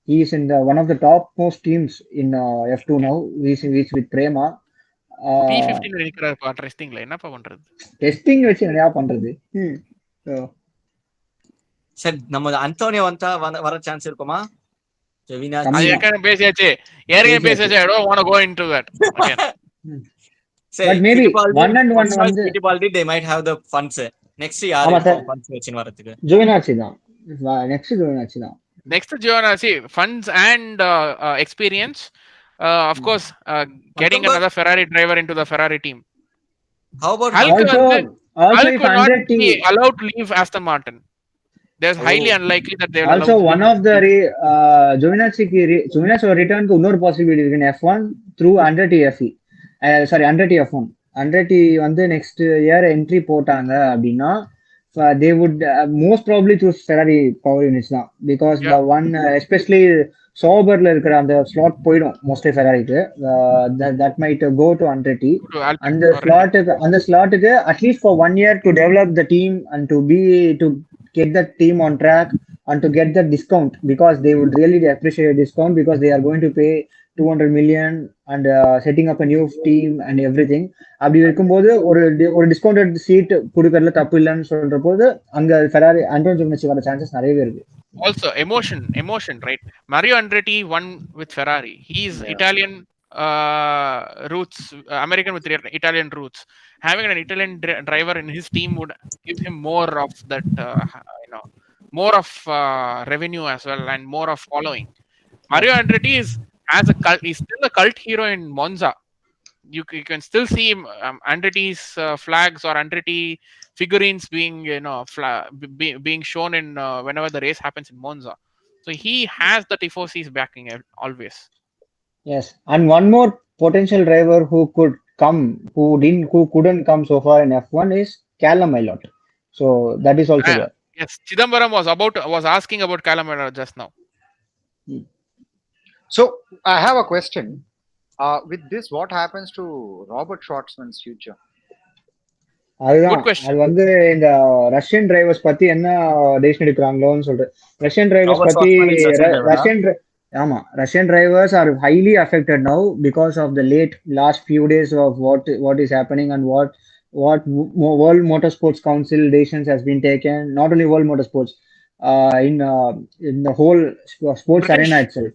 he is in one of the top most teams in F2 now. He's with Prema. P15 நினைக்கிறாருப்பா டெஸ்டிங்ல. என்னப்பா பண்றது? Testing வச்சு என்னையா பண்றது? சரி, நம்ம Antonio வர chance இருக்குமா? ஏற்கனவே பேசியாச்சு. I don't want to go into that again. But maybe one and one வந்து Fittipaldi they might have the funds. Next யாரு funds வெச்சின் வரதுக்கு? Giovinazzi தான். Next Giovinazzi தான். Next Giovinazzi, funds and experience. Of course, getting another Ferrari driver into the Ferrari team. How about also Hulk could not be allowed to leave Aston Martin. There's highly unlikely that they will also one of the Giovinazzi return க்கு இன்னொரு possibility இருக்கு in F1 through Andretti FE. Andretti F1. Andretti வந்து next year entry போட்டாங்க அப்படின்னா they would most probably choose Ferrari power units தான், because the one especially Sauberல இருக்கிற அந்த slot போயிடும் mostly ஃபெராரிக்கு. that might go to Andretti. அந்த ஸ்லாட்டுக்கு at least for 1 year to develop the team and to get the team on track and to get the discount, because they would really appreciate a discount because they are going to pay 200 million and setting up a new team and everything. அப்படி இருக்கும்போது ஒரு discounted seat கொடுக்கறதுல தப்பு இல்லைன்னு சொல்ற போது அங்க Ferrari Antonio ஜியோவினாச்சி வர சான்சஸ் நிறையவே இருக்கு. Also emotion, right? Mario Andretti won with Ferrari. He's Italian roots, American with Italian roots. Having an Italian driver in his team would give him more of that more of revenue as well and more of following. Mario Andretti he's still a cult hero in Monza. You can still see Andretti's flags or Andretti figurines being being shown in whenever the race happens in Monza. So he has the Tifosis backing always. Yes, and one more potential driver who could come, who couldn't come so far in F1 is Callum Ilott. So that is also there. Yes, Chidambaram was asking about Callum Ilott just now. So I have a question. With this, what happens to Robert Schwartzman's future? அது வந்து இந்த Russian drivers பத்தி என்ன decision எடுக்கிறாங்களோன்னு சொல்றேன். Russian drivers பத்தி Russian drivers are highly affected now because of the last few days of what is happening and what World Motorsports Council decisions has been taken. Not only World Motorsports, in the whole sports arena itself.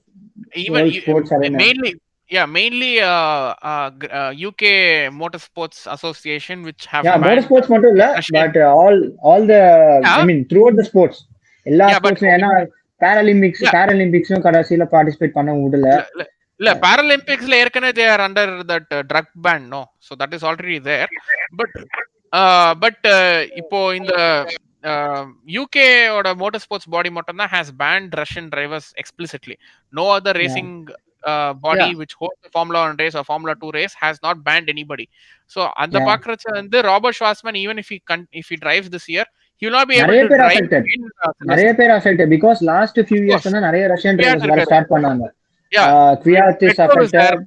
Even mainly UK Motorsports Association, which have motorsports மட்டும் இல்ல, but all the I mean throughout the sports எல்லா sports. ஏன்னா பாராலிம்பிக்ஸும் கடைசியில participate பண்ண முடியல. இல்ல பாராலிம்பிக்ஸ்ல ஏற்கனவே they are under that drug ban, no, so that is already there. But இப்போ இந்த UK ஓட மோட்டார் ஸ்போர்ட்ஸ் பாடி மட்டும் தான் has banned Russian drivers explicitly. No other racing body which holds the Formula 1 race or Formula 2 race has not banned anybody. So அந்த பாக்குறச்ச வந்து Robert ஷ்வார்ட்ஸ்மேன் even if he drives this year, he will not be able to drive in நிறைய பேர் affected because last few years வந்து நிறைய Russian drivers வர start பண்ணாங்க. Kvyat is affected.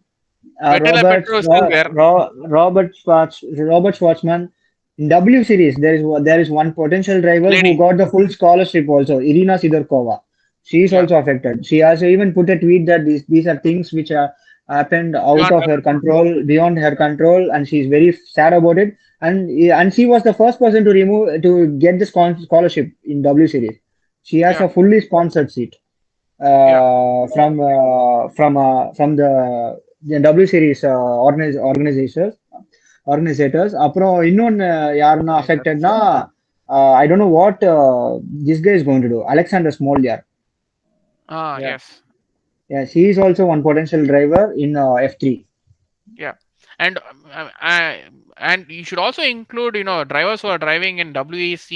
Robert Schwartzman. In W Series, there is one potential driver who got the full scholarship also, Irina Sidorkova. She is also affected. She has even put a tweet that these are things which are happened out of her control, beyond her control, and she is very sad about it. And she was the first person to get the scholarship in W Series. She has a fully sponsored seat from the W Series organizers. அப்புறம் இன்னொன்னு யாருன்னா அஃபெக்டட்னா I don't know what this guy is going to do. Alexander Smolyar. Yes. Yeah, he is also one potential driver in F3. Yeah. And you should also include drivers who are driving in WEC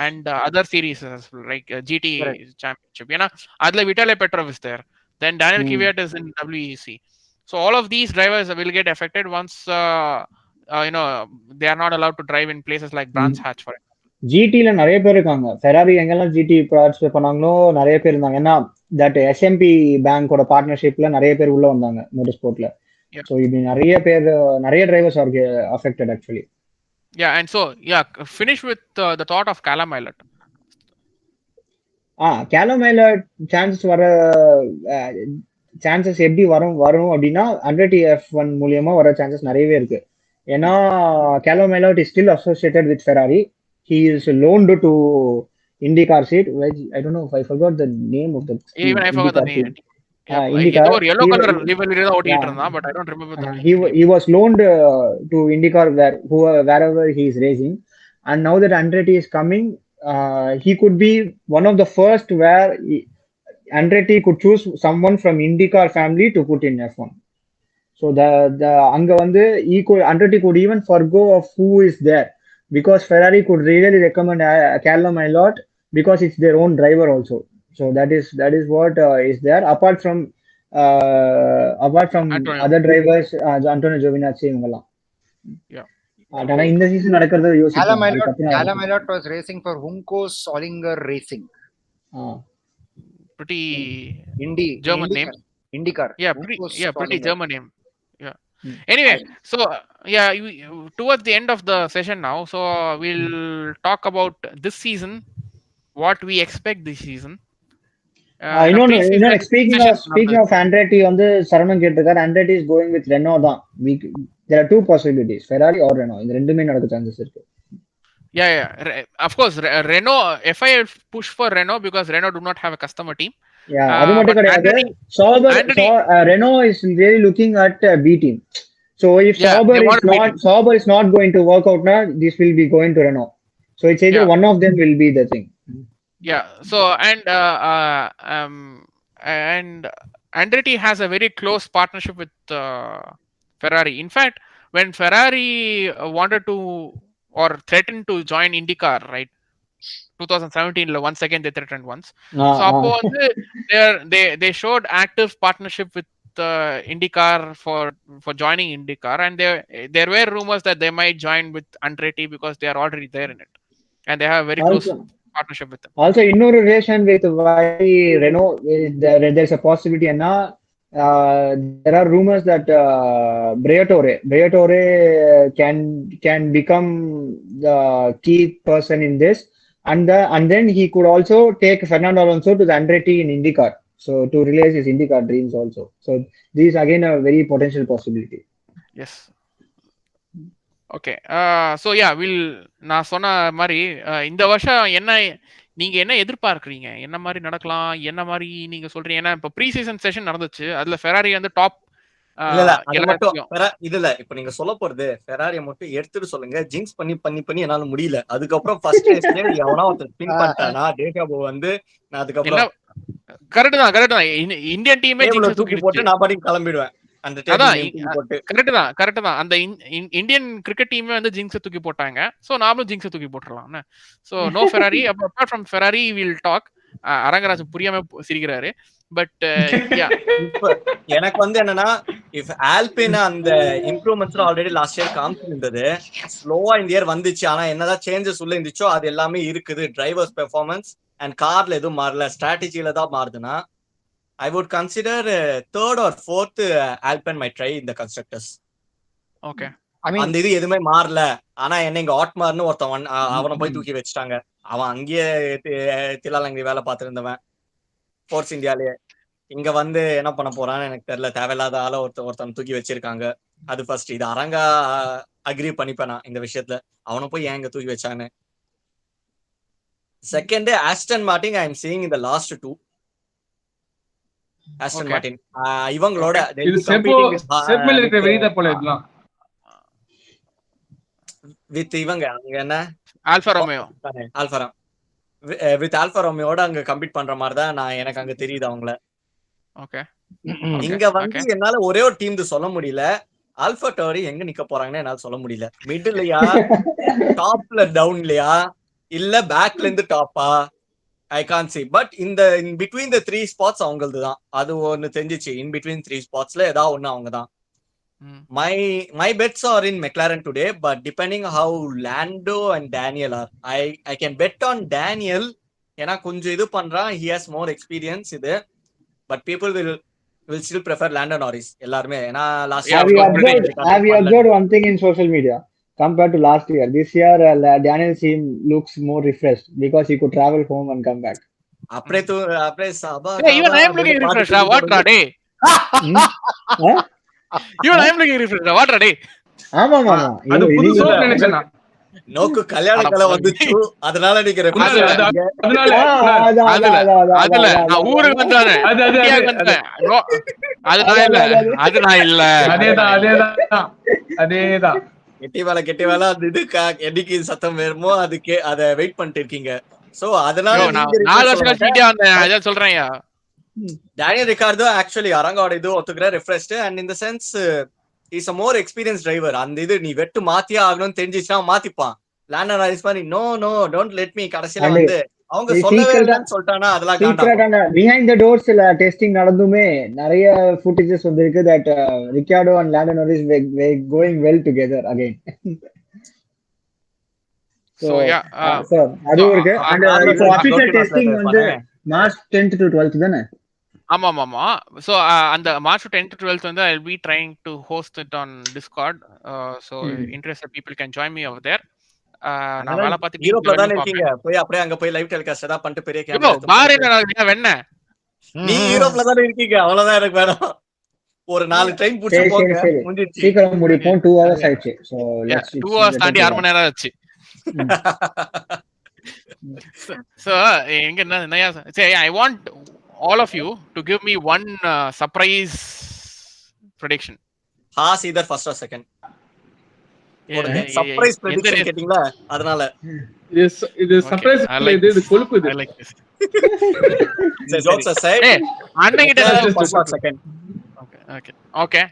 and other series as well, like GT championship. ஏன்னா அதுல Vitaly Petrov is there. Then Daniel Kvyat is in WEC. So all of these drivers will get affected once they are not allowed to drive in places like Brands Hatch, for example. GT-ல நிறைய பேர் இருக்காங்க. Ferrari எங்கெல்லாம் GT participate பண்ணாங்களோ நிறைய பேர் இருந்தாங்க. ஏன்னா that SMP பேங்கோட பார்ட்னர்ஷிப்ல நிறைய பேர் உள்ள வந்தாங்க மோட்டார் ஸ்போர்ட்ல. So இப்படி நிறைய drivers are affected actually. Yeah, and so finish with the thought of Callum Ilott. Callum Ilott chances எப்படி வரும் அப்படின்னா 100TF1 மூலியமா வர சான்சஸ் நிறையவே இருக்கு. ஏன்னா Callum Ilott is still associated with Ferrari. He is loaned to IndyCar seat. I don't know if I forgot the name of the even I forgot the name. IndyCar. Yellow color livery da ஓட்டிட்டு இருந்தான், but I don't remember the name. He was loaned to IndyCar wherever he is racing, and now that Andretti is coming, he could be one of the first where Andretti could choose someone from IndyCar family to put in F1. So அங்க வந்து Andretti could even forgo of who is there because Ferrari could really recommend Callum Ilott because it's their own driver also. So that is what is there apart from other drivers, Antonio Giovinazzi இவங்கலாம். ஆனா இந்த season நடக்கிறது யோசிச்சு Callum Ilott was racing for Hunkos Solinger Racing. Pretty German name. IndyCar. Pretty German name. Anyway, so towards the end of the session now, so we'll talk about this season, what we expect this season. Speaking of Andretti, வந்து சரவணன் கேட்டிருக்காரு. Andretti is going with Renault தான். There are two possibilities, Ferrari or Renault. இந்த ரெண்டுமே நடக்க chances இருக்கு. Of course, Renault, FIA push for Renault because Renault do not have a customer team. அது மட்டும் கிடையாது. Renault is really looking at B team. So if Sauber is not going to work out now, this will be going to Renault. So it's either one of them will be the thing. So and Andretti has a very close partnership with Ferrari. In fact, when Ferrari wanted to or threatened to join IndyCar, right? 2017 once again they threatened once. So appo they showed active partnership with IndyCar for joining IndyCar, and there were rumors that they might join with Andretti because they are already there in it, and they have a very close partnership with them. Also இன்னொரு relation with Renault, there's a possibility anna there are rumors that Briatore can become the key person in this, and then he could also take Fernando Alonso to the Andretti in IndyCar, so to realize his IndyCar dreams also. So this is again a very potential possibility. Yes. Okay. So நான் சொன்ன மாதிரி இந்த வருஷம் நீங்க என்ன எதிர்பார்க்கறீங்க, என்ன மாதிரி நடக்கலாம், என்ன மாதிரி நீங்க சொல்றீங்க? ஏன்னா இப்ப ப்ரீ சீசன் செஷன் நடந்துச்சு, அதுல ஃபெராரி வந்து டாப் இல்ல இல்ல அது மட்டும் எல்லாத்தையும் இதுல இப்ப நீங்க சொல்ல போறது ஃபெராரியை மட்டும் எடுத்துட்டு சொல்லுங்க. ஜிங்க்ஸ் பண்ணி பண்ணி பண்ணி என்னால முடியல. அதுக்கப்புறம் ஃபர்ஸ்ட் ரேஸ்லயே எவனா ஒருத்தர் ஸ்பின் பண்ணிட்டானா டேட்டாபோ வந்து நான் அதுக்கப்புறம் எல்லாம் கரெக்ட் தான் இந்தியன் டீமே டேபிள ஜிங்ஸ் தூக்கி போட்டு தூக்கிடுச்சு. நான் பாட்டுக்கு கிளம்பிடுவேன். அந்த அதான் டேபிள் தூக்கி போட்டு கரெக்ட் தான் அந்த இந்தியன் கிரிக்கெட் டீமே வந்து ஜிங்ஸ் தூக்கி போட்டாங்க. சோ நாமளும் ஜிங்ஸ் தூக்கி போட்டுறலாம். So no Ferrari. Apart from Ferrari will talk. Arangaraj புரியாம சிரிக்கிறாரு. பட் இப்ப எனக்கு வந்து என்னன்னா இஃப் ஆல்பின் அந்த இம்ப்ரூவ்மெண்ட்ஸ் ஆல்ரெடி லாஸ்ட் இயர் காமிச்சிருந்தது. ஸ்லோவா இந்த இயர் வந்துச்சு. ஆனா என்னதான் சேஞ்சஸ் உள்ள இருந்துச்சோ அது எல்லாமே இருக்குது. டிரைவர்ஸ் பெர்ஃபார்மன்ஸ் அண்ட் கார்ல எதுவும் மாறல, ஸ்ட்ராட்டஜில தான் மாறுதுன்னா I would consider third or fourth Alpine might try in the constructors. Okay. அந்த இது எதுவுமே மாறல. ஆனா என்ன இங்க ஆட்மார்னு ஒருத்தவன் அவனை போய் தூக்கி வச்சுட்டாங்க. அவன் அங்கேயே திலாலங்கி வேலை பார்த்திருந்தவன் ஃபோர்ஸ் இந்தியாலயே. இங்க வந்து என்ன பண்ண போறான்னு எனக்கு தெரியல. தேவையில்லாத ஆள ஒருத்தன் தூக்கி வச்சிருக்காங்க. அது ஃபர்ஸ்ட். இது அரங்கா அக்ரி பண்ணிப்பேன் நான் இந்த விஷயத்துல. அவனை போய் ஏன் இங்க தூக்கி வச்சான்னு. Second Aston Martin I am seeing இந்த லாஸ்ட் 2 ஆஸ்டன் மார்டின் இவங்களோட இது செப்பல் இருக்கிற வெளியில போல இதெல்லாம் வித் இவங்க அங்க என்ன ஆல்ஃபா ரோமியோ வித் ஆல்ஃபா ரோமியோட அங்க கம்பீட் பண்ற மாதிரி தான் நான் எனக்கு அங்க தெரியுது அவங்கள. ஓகே. இங்க வந்து என்னால ஒரே ஒரு டீம் சொல்ல முடியல. ஆல்ஃபா டோரி எங்க நிக்க போறாங்கன்னு என்னால சொல்ல முடியல. மிடில்லையா டாப்ல டவுன்லயா இல்ல பேக்ல இருந்து டாப்பா I can't see. But in between the 3 spots அவங்களது தான். அது ஒன்னு தெரிஞ்சிச்சு. In between 3 spotsல ஏதாவது ஒன்னு அவங்க தான். My bets are in McLaren today, but depending how Lando and Daniel are, I can bet on Daniel. ஏன்னா கொஞ்சம் இது பண்றான். He has more experience இது. But people will still prefer Lando Norris. எல்லாருமே ஏன்னா last have you observed one thing in social media compared to last year? This year Daniel team looks more refreshed because he could travel home and come back. அப்படியே சபா even I am looking refreshed. What day? even I am looking refreshed. What day? ஆமா அது புதுசா நினைச்சேனா நோக்கு கல்யாண கலை வந்துச்சு. அதனால நீங்க அதுல நான் ஊருக்கு வந்தானே அது நான் இல்ல. அதேதான் கெட்டி வேலை அந்த இது என்னைக்கு சத்தம் வேணுமோ அதுக்கு அத வெயிட் பண்ணிட்டு இருக்கீங்க. சோ அதனால 4 வருஷம் கழிச்சு இந்தியா வந்தேன் சொல்றேன். டேனியல் ரிகார்டோ ஆக்சுவலி அரங்கோட இது ஒத்துக்கிற ரிஃப்ரெஷ்ட் அண்ட் இந்த sense is a more experienced driver. அந்த இது நீ வெட்டு மாத்தியே ஆகணும்னு தெரிஞ்சிச்சுனா மாத்திப்பான். லாண்டோ நாரிஸ் மாதிரி நோ டோன்ட் லெட் மீ கடைசில வந்து அவங்க சொல்லவே இல்லன்னு சொல்லிட்டானா அதெல்லாம் காண்டாகும். behind the doors டெஸ்டிங் நடந்துமே நிறைய footages வந்திருக்கு that Ricciardo and Lando Norris were going well together again. So yeah அது இருக்கு. and official testing வந்து March 10th to 12th தானே? ஆமா. So அந்த March 10th to 12th வந்து I'll be trying to host it on Discord. So interested people can join me over there. நான் வேலை பார்த்து யூரோப்ல தான் இருக்கீங்க. போய் அப்படியே அங்க போய் லைவ் டெலிகாஸ்ட் ஏதா பண்ணிட்டு பெரிய கேமரா பாரு என்ன வெண்ண நீ யூரோப்ல தான் இருக்கீங்க. அவ்வளவுதான் எனக்கு வேணும். ஒரு 4 ட்ரெயின் புடிச்சு போங்க. முடிஞ்சிச்சு. சீக்கிரம் முடிப்போம். 2 hours ஆயிடுச்சு. So let's 2 hours தாண்டி 6 மணி நேரம் ஆச்சு. So எங்க என்னையா say I want all of you to give me one surprise prediction. Haas either first or second. Surprise prediction கேட்டிங்களா? அதனால இது சர்ப்ரைஸ் இது கொழுப்பு இது. I like this. Jokes aside, அண்ணங்கிட்ட first or second. Okay.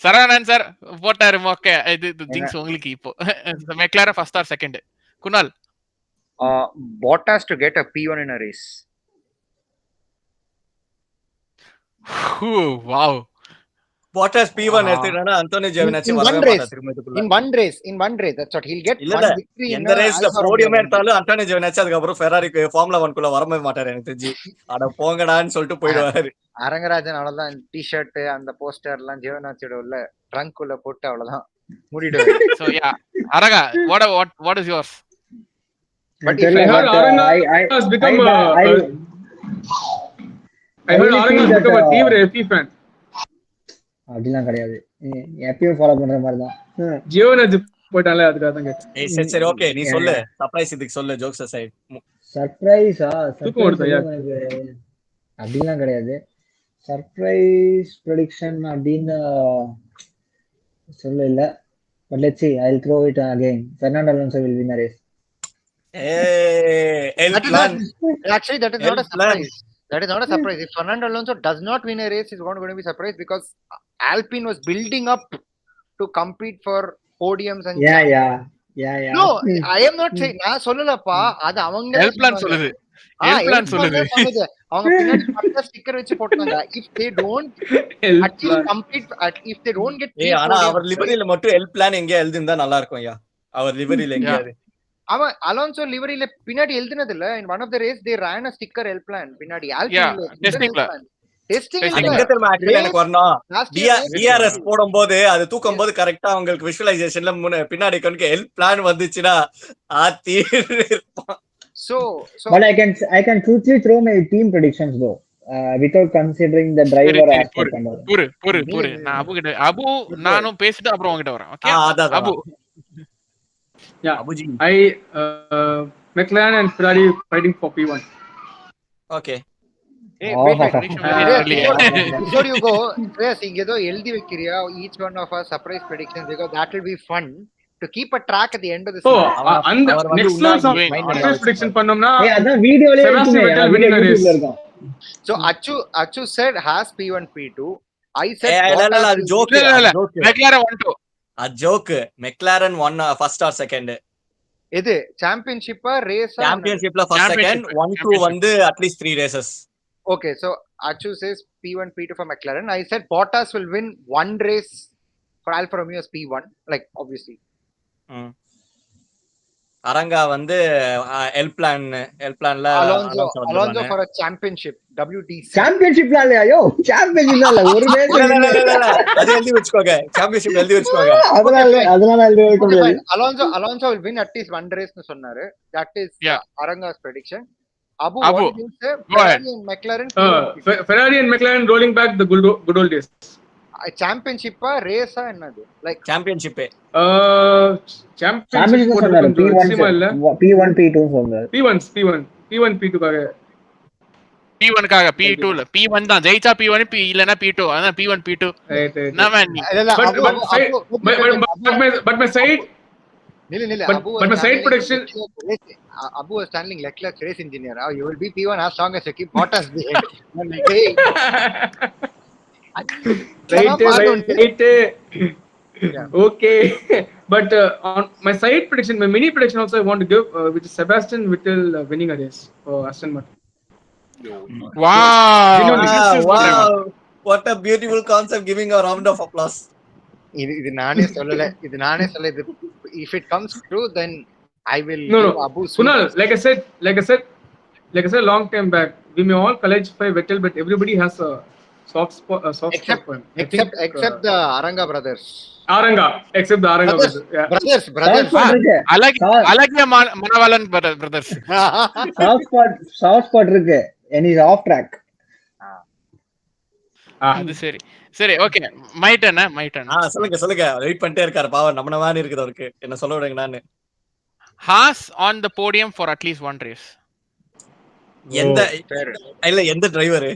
Saravanan sir போட்டாரு. ஓகே இது jinx உங்களுக்கு இப்போ McLaren first or second. Kunal Bottas to get a P1 in a race. Wow. Bottas P1 எடுத்துட்டானா அந்தோனி ஜெயவினாச்சி வரவே மாட்டார் திரும்ப இதுக்குள்ள. In one race that's what he'll get. one victory. எந்த ரேஸ்ல போடியம் எடுத்தாலும் அந்தோனி ஜெயவினாச்சி அதுக்கு அப்புறம் ஃபெராரிக்கு ஃபார்முலா 1 குள்ள வரவே மாட்டார் எனக்கு தெரிஞ்சு. அட போங்கடான்னு சொல்லிட்டு போய்டுவாரு. அரங்கராஜன் அவ்வளவுதான். டி-ஷர்ட் அந்த போஸ்டர் எல்லாம் ஜெயவினாச்சியோட உள்ள ட்ரங்க் உள்ள போட்டு அவ்வளவுதான் மூடிடுவாரு. So yeah, Araga, what is yours? But I heard Aranga has become a தீவிர FP fan. அப்படிலாம் கிடையாது. எப்பயும் ஃபாலோ பண்ற மாதிரி தான். ஜியோனஜ் போய்ட்டாலே அதுக்காக தான் கேட்டேன். ஏய் சரி ஓகே நீ சொல்லு. சர்ப்ரைஸ் இதுக்கு சொல்லு. Jokes aside. சர்ப்ரைஸா? அப்படிலாம் கிடையாது. சர்ப்ரைஸ் ப்ரெடிக்ஷன் அப்படின்னு சொல்ல இல்ல. But let's see. I'll throw it again. Fernando Alonso will win the race. El That is plan. Actually, that is not a El plan. surprise. That is not a surprise. If Fernando Alonso does not win a race, he's not going to be surprised because Alpine was building up to compete for podiums and Yeah. No, I am not saying நான் சொல்லலப்பா, அது அவங்களே L plan சொல்லுது. ஆ, L plan L சொல்லுது. தான் சொல்லுது. அவங்க பின்னாடி பட்ட ஸ்டிக்கர் வச்சு போட்டாங்க. If they don't El at least plan. compete, if they don't get ஏய் ஆனா அவர் லிவரியில மட்டும் எல் பிளான் எங்க எழுதிருந்தா நல்லா இருக்கும் ஐயா. அவர் லிவரியில எங்கயாவது. அவன் அலோன்சோ லிவரியில பின்னாடி எழுதினது இல்ல. In one of the race they ran a sticker L plan பின்னாடி. Yeah, testing ல. டெஸ்டிங் Testing அது ல. எங்க தெரியுமா actually எனக்கு வரணும். Last year race DRS போடும்போது அது தூக்கும்போது கரெக்டா உங்களுக்கு விஷுவலைசேஷன்ல பின்னாடி கணக்கு எல் பிளான் வந்துச்சுன்னா ஆத்தி இருப்பான். So But I can truthfully throw my team predictions though, without considering the driver சரி, aspect and all. பொறு. நான் அபு கிட்ட நானும் பேசிட்டு அப்புறம் உங்ககிட்ட வரேன். ஓகே அதான் Abu. Yeah. அபுஜி. McLaren and Ferrari fighting for P1. Okay. hey, Oh, wait, before you go, இங்க ஏதோ எழுதி வைக்கிறியா each one of us surprise predictions because that will be fun to keep a track at the end of the So, season. and அவர் வந்து next உன்னால month mind surprise prediction பண்ணோம்னா ஏய் அதான் வீடியோலயே Sebastian இருக்குமே. Vettel winning a race. YouTubeல இருக்கும். So Achu said has P1 P2. I said இல்ல அது ஜோக். இல்ல. ஜோக். மெக்லாரன் 1-2. அது joke. McLaren 1 first or second. இது சாம்பியன்ஷிப்பா ரேஸா? சாம்பியன்ஷிப்ல ஃபர்ஸ்ட் செகண்ட் 1-2 வந்து at least 3 races. Okay, so Achu says P1 P2 for McLaren. I said Bottas will win one race for Alfa Romeo as P1, like obviously. அரங்கா வந்து L பிளான்ல Alonso for a championship, WTC. சாம்பியன்ஷிப்ல இல்லையா? யோ சாம்பியன்ஷிப்ல இல்ல ஒரு race. அது எழுதி வச்சுக்கோங்க. Championship எழுதி வச்சுக்கோங்க. அதனால எழுதி வைக்க முடியாது. Alonso will win at least one race னு சொன்னாரு. That is Aranga's prediction. Abu, Abu, what do you say? Ferrari and McLaren. Ferrari and McLaren rolling back the good old days. சாம்பியன்ஷிப்பா ரேஸா என்னது? Like championship. Championship சொன்னாரு. P1 P2 சொன்னாரு. P1 P2 காக. P1 காக P2 இல்ல. P1 தான் ஜெயிச்சா P1 இல்லனா P2. அதான் P1 P2. நான் But my side Nil. But my side prediction. Abu was standing Leclerc race engineer. You will be P1 as long as you keep Bottas behind. Right. Okay. But on my side prediction, my mini prediction also I want to give, which is Sebastian Vettel winning a race for Aston Martin. Wow. What a beautiful concept, giving a round of applause. இது நானே சொல்லல. If it comes true, then I will give Abu. Kunal, like I said long time back, we may all college-fy Vettel, but everybody has a soft spot for him. Except the Aranga brothers. Except the Aranga brothers. Yeah. Brothers. அழகிய மனவாளன் brothers. Soft spot இருக்கு. And he's off track. அது சரி okay my turn சொல்லுங்க wait பண்ணிட்டே இருக்காரு பாவம் நம்ம மாதிரி இருக்குது அவருக்கு என்ன சொல்ல விடுங்க நான் Haas on the podium for at least one race எந்த டிரைவர்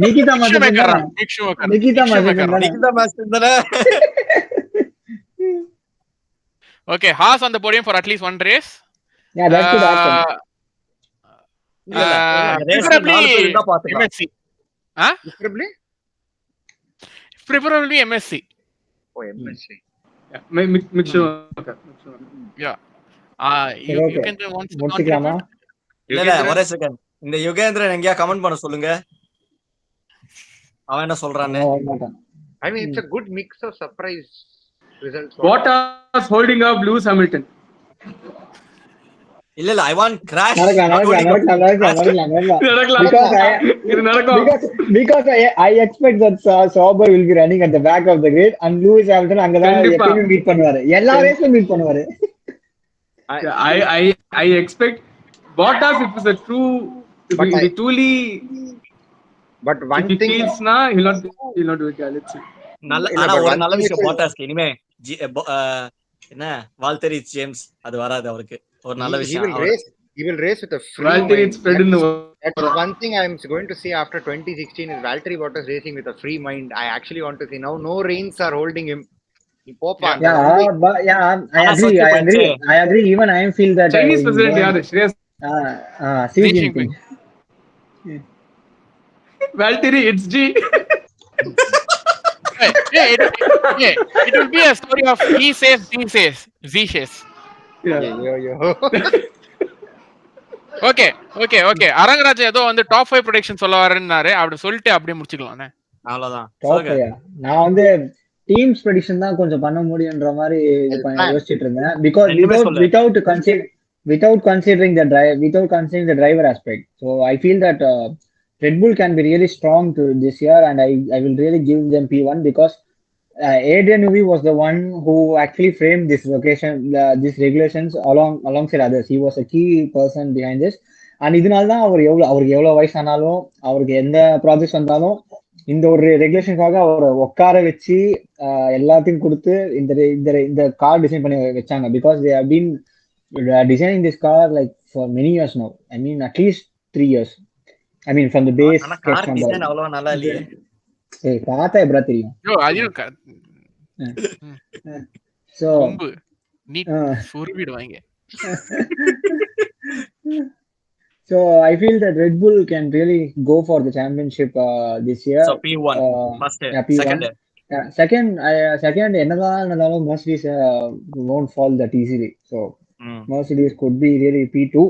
நிகிதா மாஸ்டர் okay Haas on the podium for at least one race Preferably MSC. Oh, MSC. Yeah, make sure. Yeah. You can do one second. இல்ல ஒரே second. இந்த யுகேந்திரன் எங்கயா comment பண்ண சொல்லுங்க. அவன் என்ன சொல்றானே? I mean it's a good mix of surprise results. Bottas holding up Lewis Hamilton. இல்ல I want crash. Because I expect that Sauber will be running at the back of the grid and Lewis Hamilton அங்கதான் எப்பவுமே meet பண்ணுவாரு. எல்லா ரேஸ்லயும் meet பண்ணுவாரு. I expect Bottas if it's a true truly but one thing feels na he'll not do it. Let's see. ஆனா ஒரு நல்ல விஷயம் Bottasக்கு இனிமே என்ன வால்டரி ஜேம்ஸ் அது வராது அவருக்கு ஒரு நல்ல விஷயம். He will race with a free Valtteri mind. spread in the That's one thing I'm going to say after 2016 is Valtteri Bottas racing with a free mind. I actually want to see now. No reins are holding him. Yeah, but yeah, I agree. Even I feel that Chinese president yaru Shreyas Xi Xi Jinping. Valtteri it's G. It will be a story of he says, Z says, Z says. Okay Arangaraj ஏதோ வந்து top 5 prediction சொல்ல வரேன்னாரு. அப்படி சொல்லிட்டு அப்படியே முடிச்சுக்கலாம்ண்ணே. அவ்வளவுதான். Top 5 நான் வந்து teams prediction தான் கொஞ்சம் பண்ண முடியும்ன்ற மாதிரி யோசிச்சுட்டு இருந்தேன். Because without considering the driver aspect. So I feel that Red Bull can be really strong to this year, and I will really give them P1 because Adrian Newey was the one who actually framed this these regulations alongside others. He was a key person behind this, and இதனால தான் அவருக்கு எவ்வளவு வயசானாலும் அவருக்கு எந்த project வந்தாலும் இந்த ஒரு ரெகுலேஷனுக்காக அவரை உட்கார வச்சு எல்லாத்தையும் கொடுத்து இந்த கார் டிசைன் பண்ணி வச்சாங்க. Because they have been designing this car like for many years now. I mean at least 3 years. I mean from the base. ஆனா கார் டிசைன் அவ்வளவு நல்லா இல்லையே. பார்த்தா எப்படா தெரியும். So நீட் சுருவிடுவாங்க. So I feel that Red Bull can really go for the championship this year. So P1 first. Second என்னதான் இருந்தாலும் Mercedes won't fall that easily. So Mercedes could be really P2.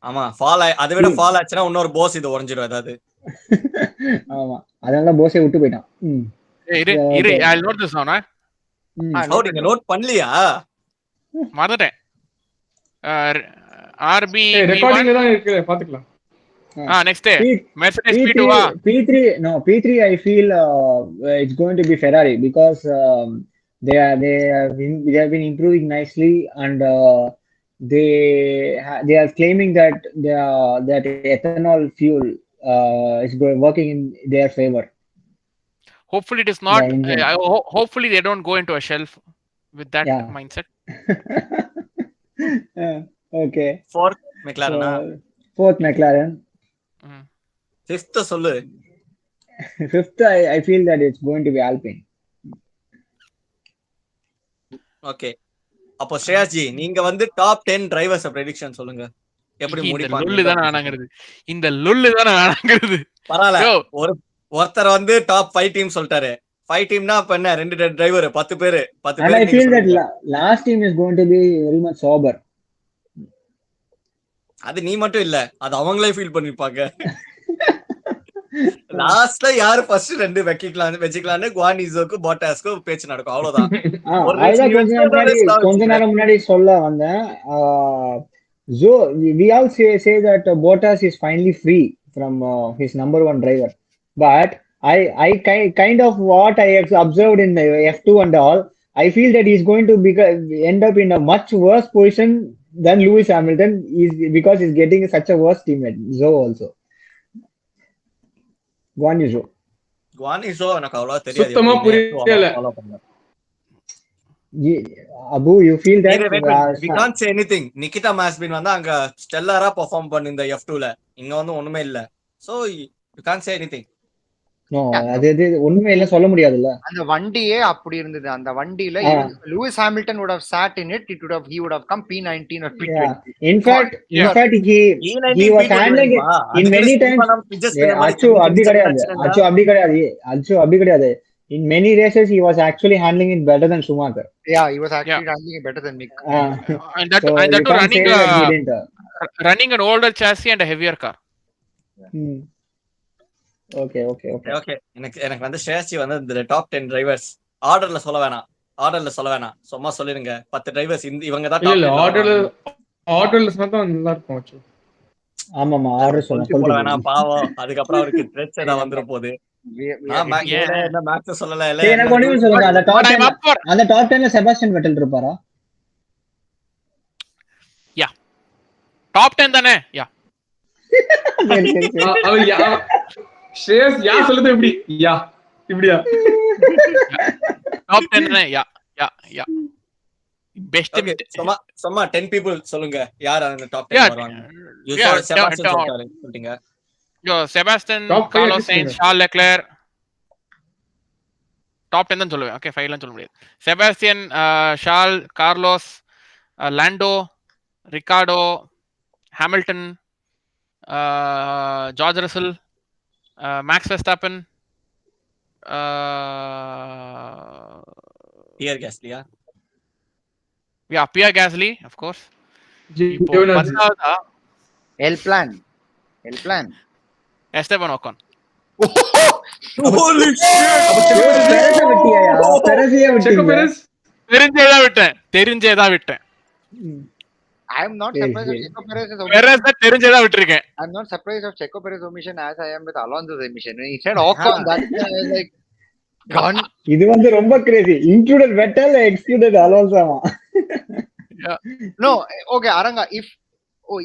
ஆமா fall அதை விட fall ஆச்சுனா இன்னொரு போஸ் இது உடைஞ்சிரும் ஏதாவது. ஆமா அதனால போஸே விட்டு போய்ட்டான். இரு I'll note this down. நீங்க நோட் பண்ணலையா? மறந்துட்டேன். RB ரெக்கார்டிங்ல தான் இருக்கு பாத்துக்கலாம். next Mercedes P2 P3 I feel it's going to be Ferrari because they have been improving nicely, and they are claiming that that ethanol fuel is working in their favor. Hopefully it is not. Hopefully they don't go into a shelf with that mindset. Okay. Fourth McLaren. Fifth sollu. Fifth I feel that it's going to be Alpine. Okay. அப்போ Shreyas G நீங்க வந்து top 10 drivers prediction சொல்லுங்க. எப்படி முடிப்பாங்க? இந்த லுல்லு தான ஆனாங்கிறது. பரவாயில்லை. ஒருத்தர் வந்து டாப் 5 டீம் சொல்லிட்டாரு. 5 டீம்னா அப்ப என்ன 2 டிரைவர் 10 பேர். And I feel that last team is going to be very much sober. அது நீ மட்டும் இல்ல, அது அவங்களே ஃபீல் பண்ணிருப்பாங்க. லாஸ்ட்ல யாரு ஃபர்ஸ்ட் 2 வெச்சிக்கலாம்னு குவானிசோக்கு பாட்டாஸ்க்கு பேச்சு நடக்கும். அவ்வளவுதான். கொஞ்ச நேரம் முன்னாடி சொல்ல வந்தேன். So we all say that Bottas is finally free from his number 1 driver, but I kind of what I observed in the F2 and all, I feel that he's going to end up in a much worse position than Lewis Hamilton because he's getting such a worse teammate. So also Guanizo எனக்கு அவ்வளவு தெரியாது. சுத்தமா புரியல. Abu, you feel that we can't say anything. Nikita Mazepin வந்து அங்க ஸ்டெல்லரா perform பண்ணிருந்த F2ல. இங்க வந்து ஒண்ணுமே இல்ல. So you can't say anything. No, அது ஒண்ணுமே இல்ல சொல்ல முடியாதுல்ல. அந்த வண்டியே அப்படி இருந்தது. அந்த வண்டியில Lewis Hamilton would have sat in it. He would have come P19 or P20. In fact he was handling it in many times. அச்சு அப்படி கிடையாது. In many races he was actually handling it better than Schumacher. Yeah, he was actually handling it better than Mick. And that running an older chassis and a heavier car. Okay. எனக்கு வந்து Shreyas G வந்து இந்த top 10 drivers ஆர்டர்ல சொல்ல வேணாம். சும்மா சொல்லிருங்க 10 drivers இவங்க தான் டாப். இல்ல ஆர்டர்ல சொன்னா நல்லா இருக்கும். ஆமாமா ஆர்டர் சொல்ல வேணாம் பாவம். அதுக்கு அப்புறம் அவருக்கு த்ரெட்ஸ் ஏதா வந்துற போகுது. என்ன மேக்ஸ் சொல்லல இல்ல. எனக்கு ஒண்ணு சொல்லுங்க. அந்த டாப் 10ல செபாஸ்டியன் வெட்டல் இருப்பாரா? யா டாப் 10 தானே. யா ஸ்ரேயாஸ் யா சொல்லுது எப்படி? யா இப்படியா? டாப் 10 தானே. யா பெஸ்ட் ஓகே சும்மா 10 people சொல்லுங்க யார் அந்த டாப் 10 வருவாங்க. யூ சோ செபாஸ்டியன் சொல்லிட்டீங்க. செபாஸ்டியன், Top 5 கார்லோஸ் சைன்ஸ், சொல்லுங்க. ஷார்ல் லெக்லர். டாப் 10 தான் சொல்லுவேன். ஓகே 5 லாம் சொல்ல முடியாது. Sebastian, Charles, Carlos, Lando, Ricciardo, Hamilton, George Russell, Max Verstappen, Pierre கேஸ்லியா. Pierre Gasly of course. இப்போ Giovinazzi. 10ஆவதா El Plan. Esteban Ocon. Holy பெரஸை விட்டியாயா? பெரஸையே Checo விட்டீங்க. Perez. தெரிஞ்சேதான் விட்டேன். I am not Yes, surprised yes. of Checo Perez's omission. பெரஸை தெரிஞ்சேதான் விட்டுருக்கேன். I'm not surprised of Checo Perez's omission as I am with Alonso's omission. When he said Ocon, that I was like, gone. இது வந்து ரொம்ப Crazy. Included vital, excluded அலோன்சோவா. No, okay, Aranga,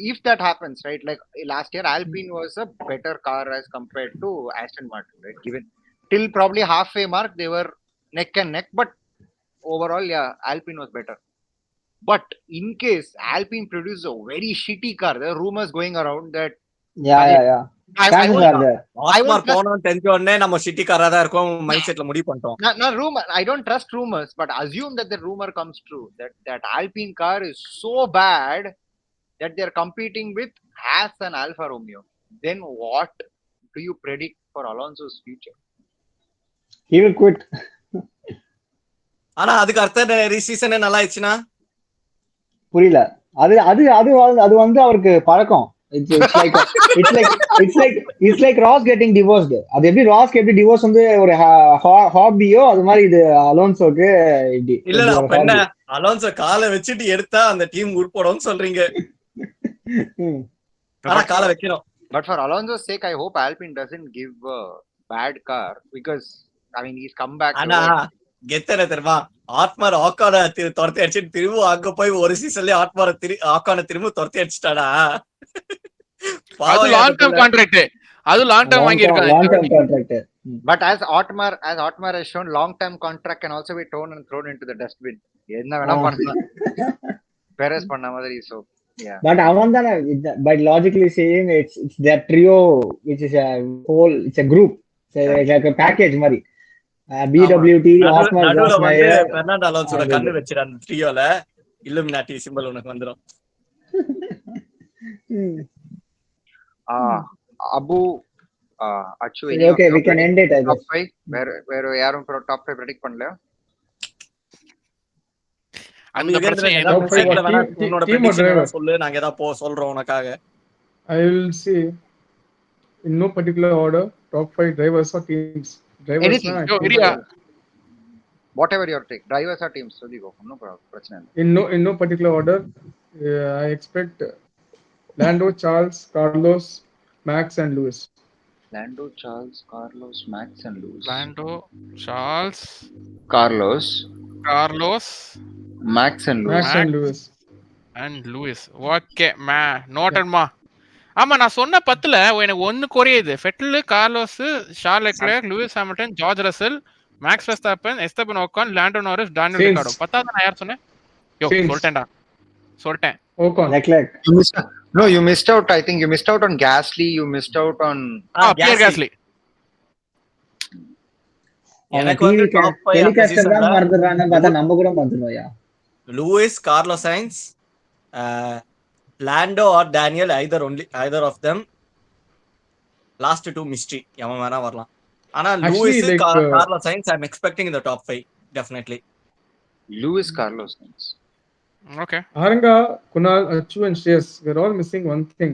if that happens, right? Like last year, Alpine was a better car as compared to Aston Martin, right? Given till probably halfway mark, they were neck and neck, but overall, yeah, Alpine was better. But in case Alpine produces a very shitty car, there are rumors going around that yeah. I Chances won't- are there. ஆஸ்மார் போனோம் தெரிஞ்ச உடனே நம்ம city காரா தான் இருக்கோம் mind செட்ல முடிவு பண்ணிட்டோம். not rumor. I don't trust rumors, but assume that the rumor comes true that Alpine car is so bad that they are competing with Haas and Alfa Romeo. Then what do you predict for Alonso's future? He will quit. ஆனா அதுக்கு அடுத்த ரீசீசனே நல்லா ஆயிடுச்சுன்னா புரியல. அது அது அது அது வந்து அவருக்கு பழக்கம். It's like Ross getting divorced. அது எப்படி ராஸ்க்கு எப்படி டிவோர்ஸ் வந்து ஒரு ஹாபியோ அது மாதிரி இது அலோன்சோக்கு இல்ல அப்ப என்ன அலோன்சோ காலை வச்சுட்டு எடுத்தா அந்த டீம் உட்படும்னு சொல்றீங்க. ஆனா காலை வைக்கிறோம். But for Alonso's sake, I hope Alpine doesn't give a bad car because I mean he's come back. ஆனா கெத்தன தெரியுமா ஆத்மார் ஆக்கான துரத்தி அடிச்சுட்டு திரும்ப அங்க போய் ஒரு சீசன்லயே ஆக்கான திரும்ப துரத்தி அடிச்சுட்டாடா. அது லாங் டர்ம் கான்ட்ராக்ட். அது லாங் டர்ம் வாங்கி long term contract. But as Otmar has shown, long-term contract can also be torn and thrown into the dustbin. என்ன வேணா பண்ணலாம். Perez பண்ண மாதிரி. So yeah. But அவன் தானே by logically saying it's their trio which is a whole, it's a group, it's like a package மாதிரி. BWT, Osmar, நடுவுல வந்து Rosmeyer. பெர்னாண்டோ அலோன்சோட கண்ணு வச்சிரு அந்த ட்ரியோல இல்லுமினாட்டி சிம்பல் உனக்கு வந்துரும். Abu, Achu, Okay, we can end it, I guess. top 5 வேற யாரும் top 5 predict பண்ணல. அந்த பிரச்சனை top five சைடுல வேணா team- உன்னோட team or prediction driver? சொல்லு நாங்க ஏதாவது சொல்றோம் உனக்காக. I will say in no particular order top 5 drivers or teams. Drivers Anything. na, Yo, Iria. Whatever your take, drivers or teams, சொல்லிக்கோ. ஒண்ணும் பிரச்சனை இல்ல. in no particular order, I expect Lando, Charles, Carlos, Max and Lewis. Lando, Charles, Carlos, Max and Lewis. Lando, Charles, Carlos, Carlos Max and Lewis. Max and Lewis. And Lewis. Okay நோட்டட்மா. ஆமா நான் சொன்ன 10ல எனக்கு ஒன்னு குறையுது. Vettel, Carlos, Charles Leclerc, Lewis Hamilton, George Russell, Max Verstappen, Esteban Ocon, Lando Norris, Daniel Sainz. Ricciardo. 10வது நான் யார் சொன்னேன்? Yo Sainz. சொல்லிட்டேன். Ocon. Leclerc. You missed out. I think you missed out on Gasly. You missed out on. Pierre Gasly. எனக்கு வந்து top 5 டெலிகாஸ்டர் தான் மறந்துறானே பார்த்தா நம்ம கூட மறந்துறோம்யா. Lewis, Carlos Sainz, Lando or Daniel, either of them. Last two mystery எவன் வேணா வரலாம். ஆனா Actually, Lewis, like, Carlos Sainz I'm expecting in the top 5 definitely. Lewis, Carlos. Okay Aranga, Kunal, Achu and Shreyas, we're all missing one thing.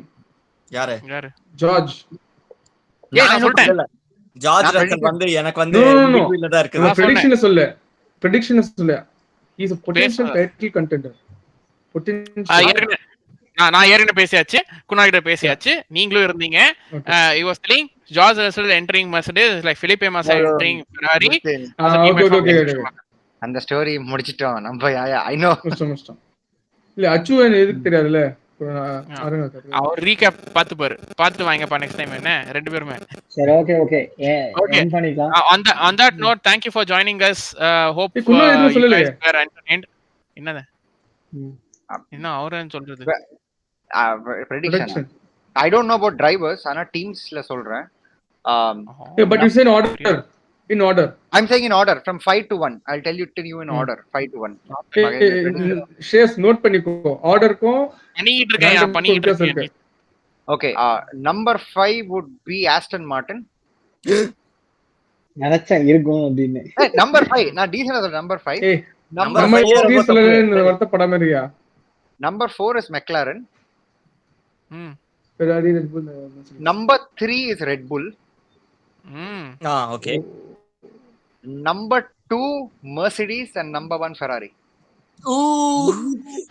யாரு? யாரு? George. நான் சொல்லிட்டேன். இல்ல George நான் ரசல் வந்து எனக்கு வந்து No. midfield ல தான் இருக்குது. நான் prediction சொல்ல. He's a potential title contender. Potential. நான் ஏற்கனவே பேசியாச்சு, குணா கிட்ட பேசியாச்சு, நீங்களும் இருந்தீங்க. He was telling George Russell entering Mercedes like Felipe Massa entering Ferrari. Okay. அந்த ஸ்டோரி முடிச்சிட்டோம் நம்ம. I know. முடிச்சிட்டோம். இல்ல அச்சு எதுக்கு தெரியாதுல்ல. அவர் ரீகேப் பார்த்துட்டு வாங்கப்பா நெக்ஸ்ட் டைம். என்ன ரெண்டு பேருமே சரி ஓகே எண்ட் பண்ணிக்கலாம். on that note, thank you for joining us. Hope Guna எதுவும் சொல்லலையே. you guys were entertained. என்னது என்ன அவரேன்னு சொல்றது? prediction. Prediction. I don't know about drivers. ஆனா டீம்ஸ்ல சொல்றேன். Yeah, but you say in order. In order. I'm saying in order from 5 to 1. I'll tell you in order 5 to 1. Shares note பண்ணிக்கோ. ஆர்டருக்கும் பண்ணிட்டு இருக்கேன், பண்ணிட்டு இருக்கேன். Okay. Number 5 would be Aston Martin. நினைச்சேன் இருக்கும் அப்படின்னு. Number 5. நான் டீசன்ட் சொல்றேன் number 5. Number நம்ம 4 டீஸ்ல வருத்தப்படாம இருக்கியா? Number 4 is McLaren. Ferrari, Red Bull. Number 3 is Red Bull. okay. Number 2 Mercedes and number 1 Ferrari.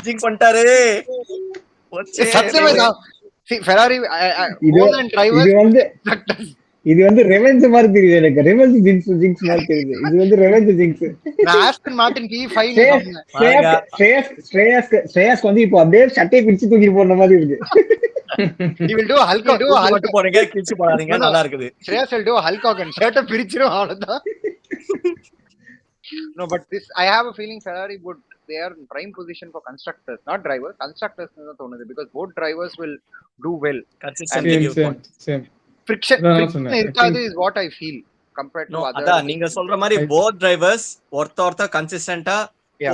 Zinc பண்ணிட்டாரு. சத்தியமா see Ferrari இது more than drivers. இது வந்து ரெவெஞ்ச் மாதிரி தெரியுது எனக்கு. ரெவெஞ்ச் ஜிங்க்ஸ் மாதிரி தெரியுது. இது வந்து ரெவெஞ்ச் ஜிங்க்ஸ். நான் ஆஸ்டன் மார்டின் கி 5 ஸ்ரேயஸ் வந்து இப்போ அப்படியே சட்டையை பிடிச்சு தூக்கி போடுற மாதிரி இருக்கு. he will do Hulk மட்டும் போறீங்க, கிழிச்சு போறாதீங்க, நல்லா இருக்குது. Shreyas will do Hulk Hogan, ஷர்ட்ட பிரிச்சிரும் அவ்வளவுதான். No, but this I have a feeling Ferrari would, they are in prime position for constructors, not drivers. Constructors nu thonudhu because both drivers will do well. Same. Friction irukadu is what I feel compared to other. அதான் நீங்க சொல்ற மாதிரி both drivers ஒருத்த கன்சிஸ்டன்ட்டா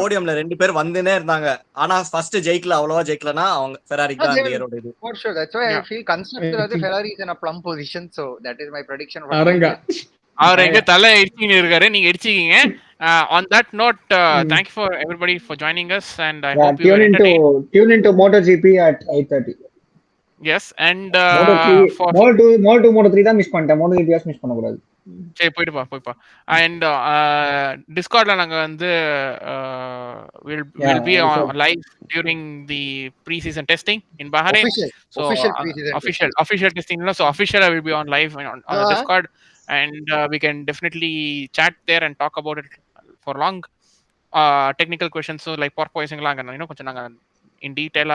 போடியம்ல ரெண்டு பேர் வந்துனே இருந்தாங்க. ஆனா first ஜெயிக்கல, அவ்வளவா ஜெயிக்கலனா அவங்க ஃபெராரி தான் அந்த இயரோட இது. For sure, that's why I feel constructor as Ferrari is in a plum position, so that is my prediction for அரங்க. அவர் எங்க தலை இடிச்சிட்டு இருக்காரு, நீங்க இடிச்சிக்கீங்க. On that note, thank you for everybody for joining us, and I hope you tune into MotoGP at 8:30. Yes, and Moto2 Moto3 தான் miss பண்ணிட்டேன். MotoGP miss பண்ண கூடாது. சரி, போய்டுப்பா. And Discordல நாங்க வந்து will be on live during the pre-season testing in Bahrain. So official testing, so officially will be on live on the Discord, and we can definitely chat there and talk about it for long. Technical questions, so like porpoising la you know கொஞ்சம் நாங்க in detail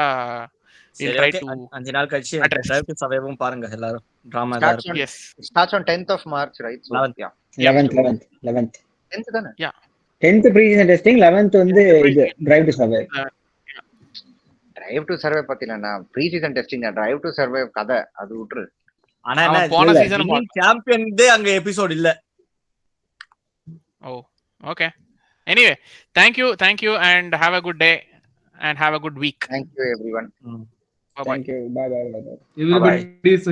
we'll try to 5 நாள் கழிச்சு drive to சர்வைவும் பாருங்க எல்லாரும். Drama தான். Yes, starts on 10th of March, right? So 11th 10th தான? Yeah, 10th pre-season testing, 11th வந்து இது drive to survive. Drive to survive பத்திலனா pre-season testing தான். Drive to survive கதை அது விட்டுரு. ஆனா என்ன போன சீசன் சாம்பியன் டே அங்க எபிசோட் இல்ல. Oh, okay. Anyway, thank you and have a good day and have a good week. Thank you everyone. Bye-bye. Thank you. Bye. Everybody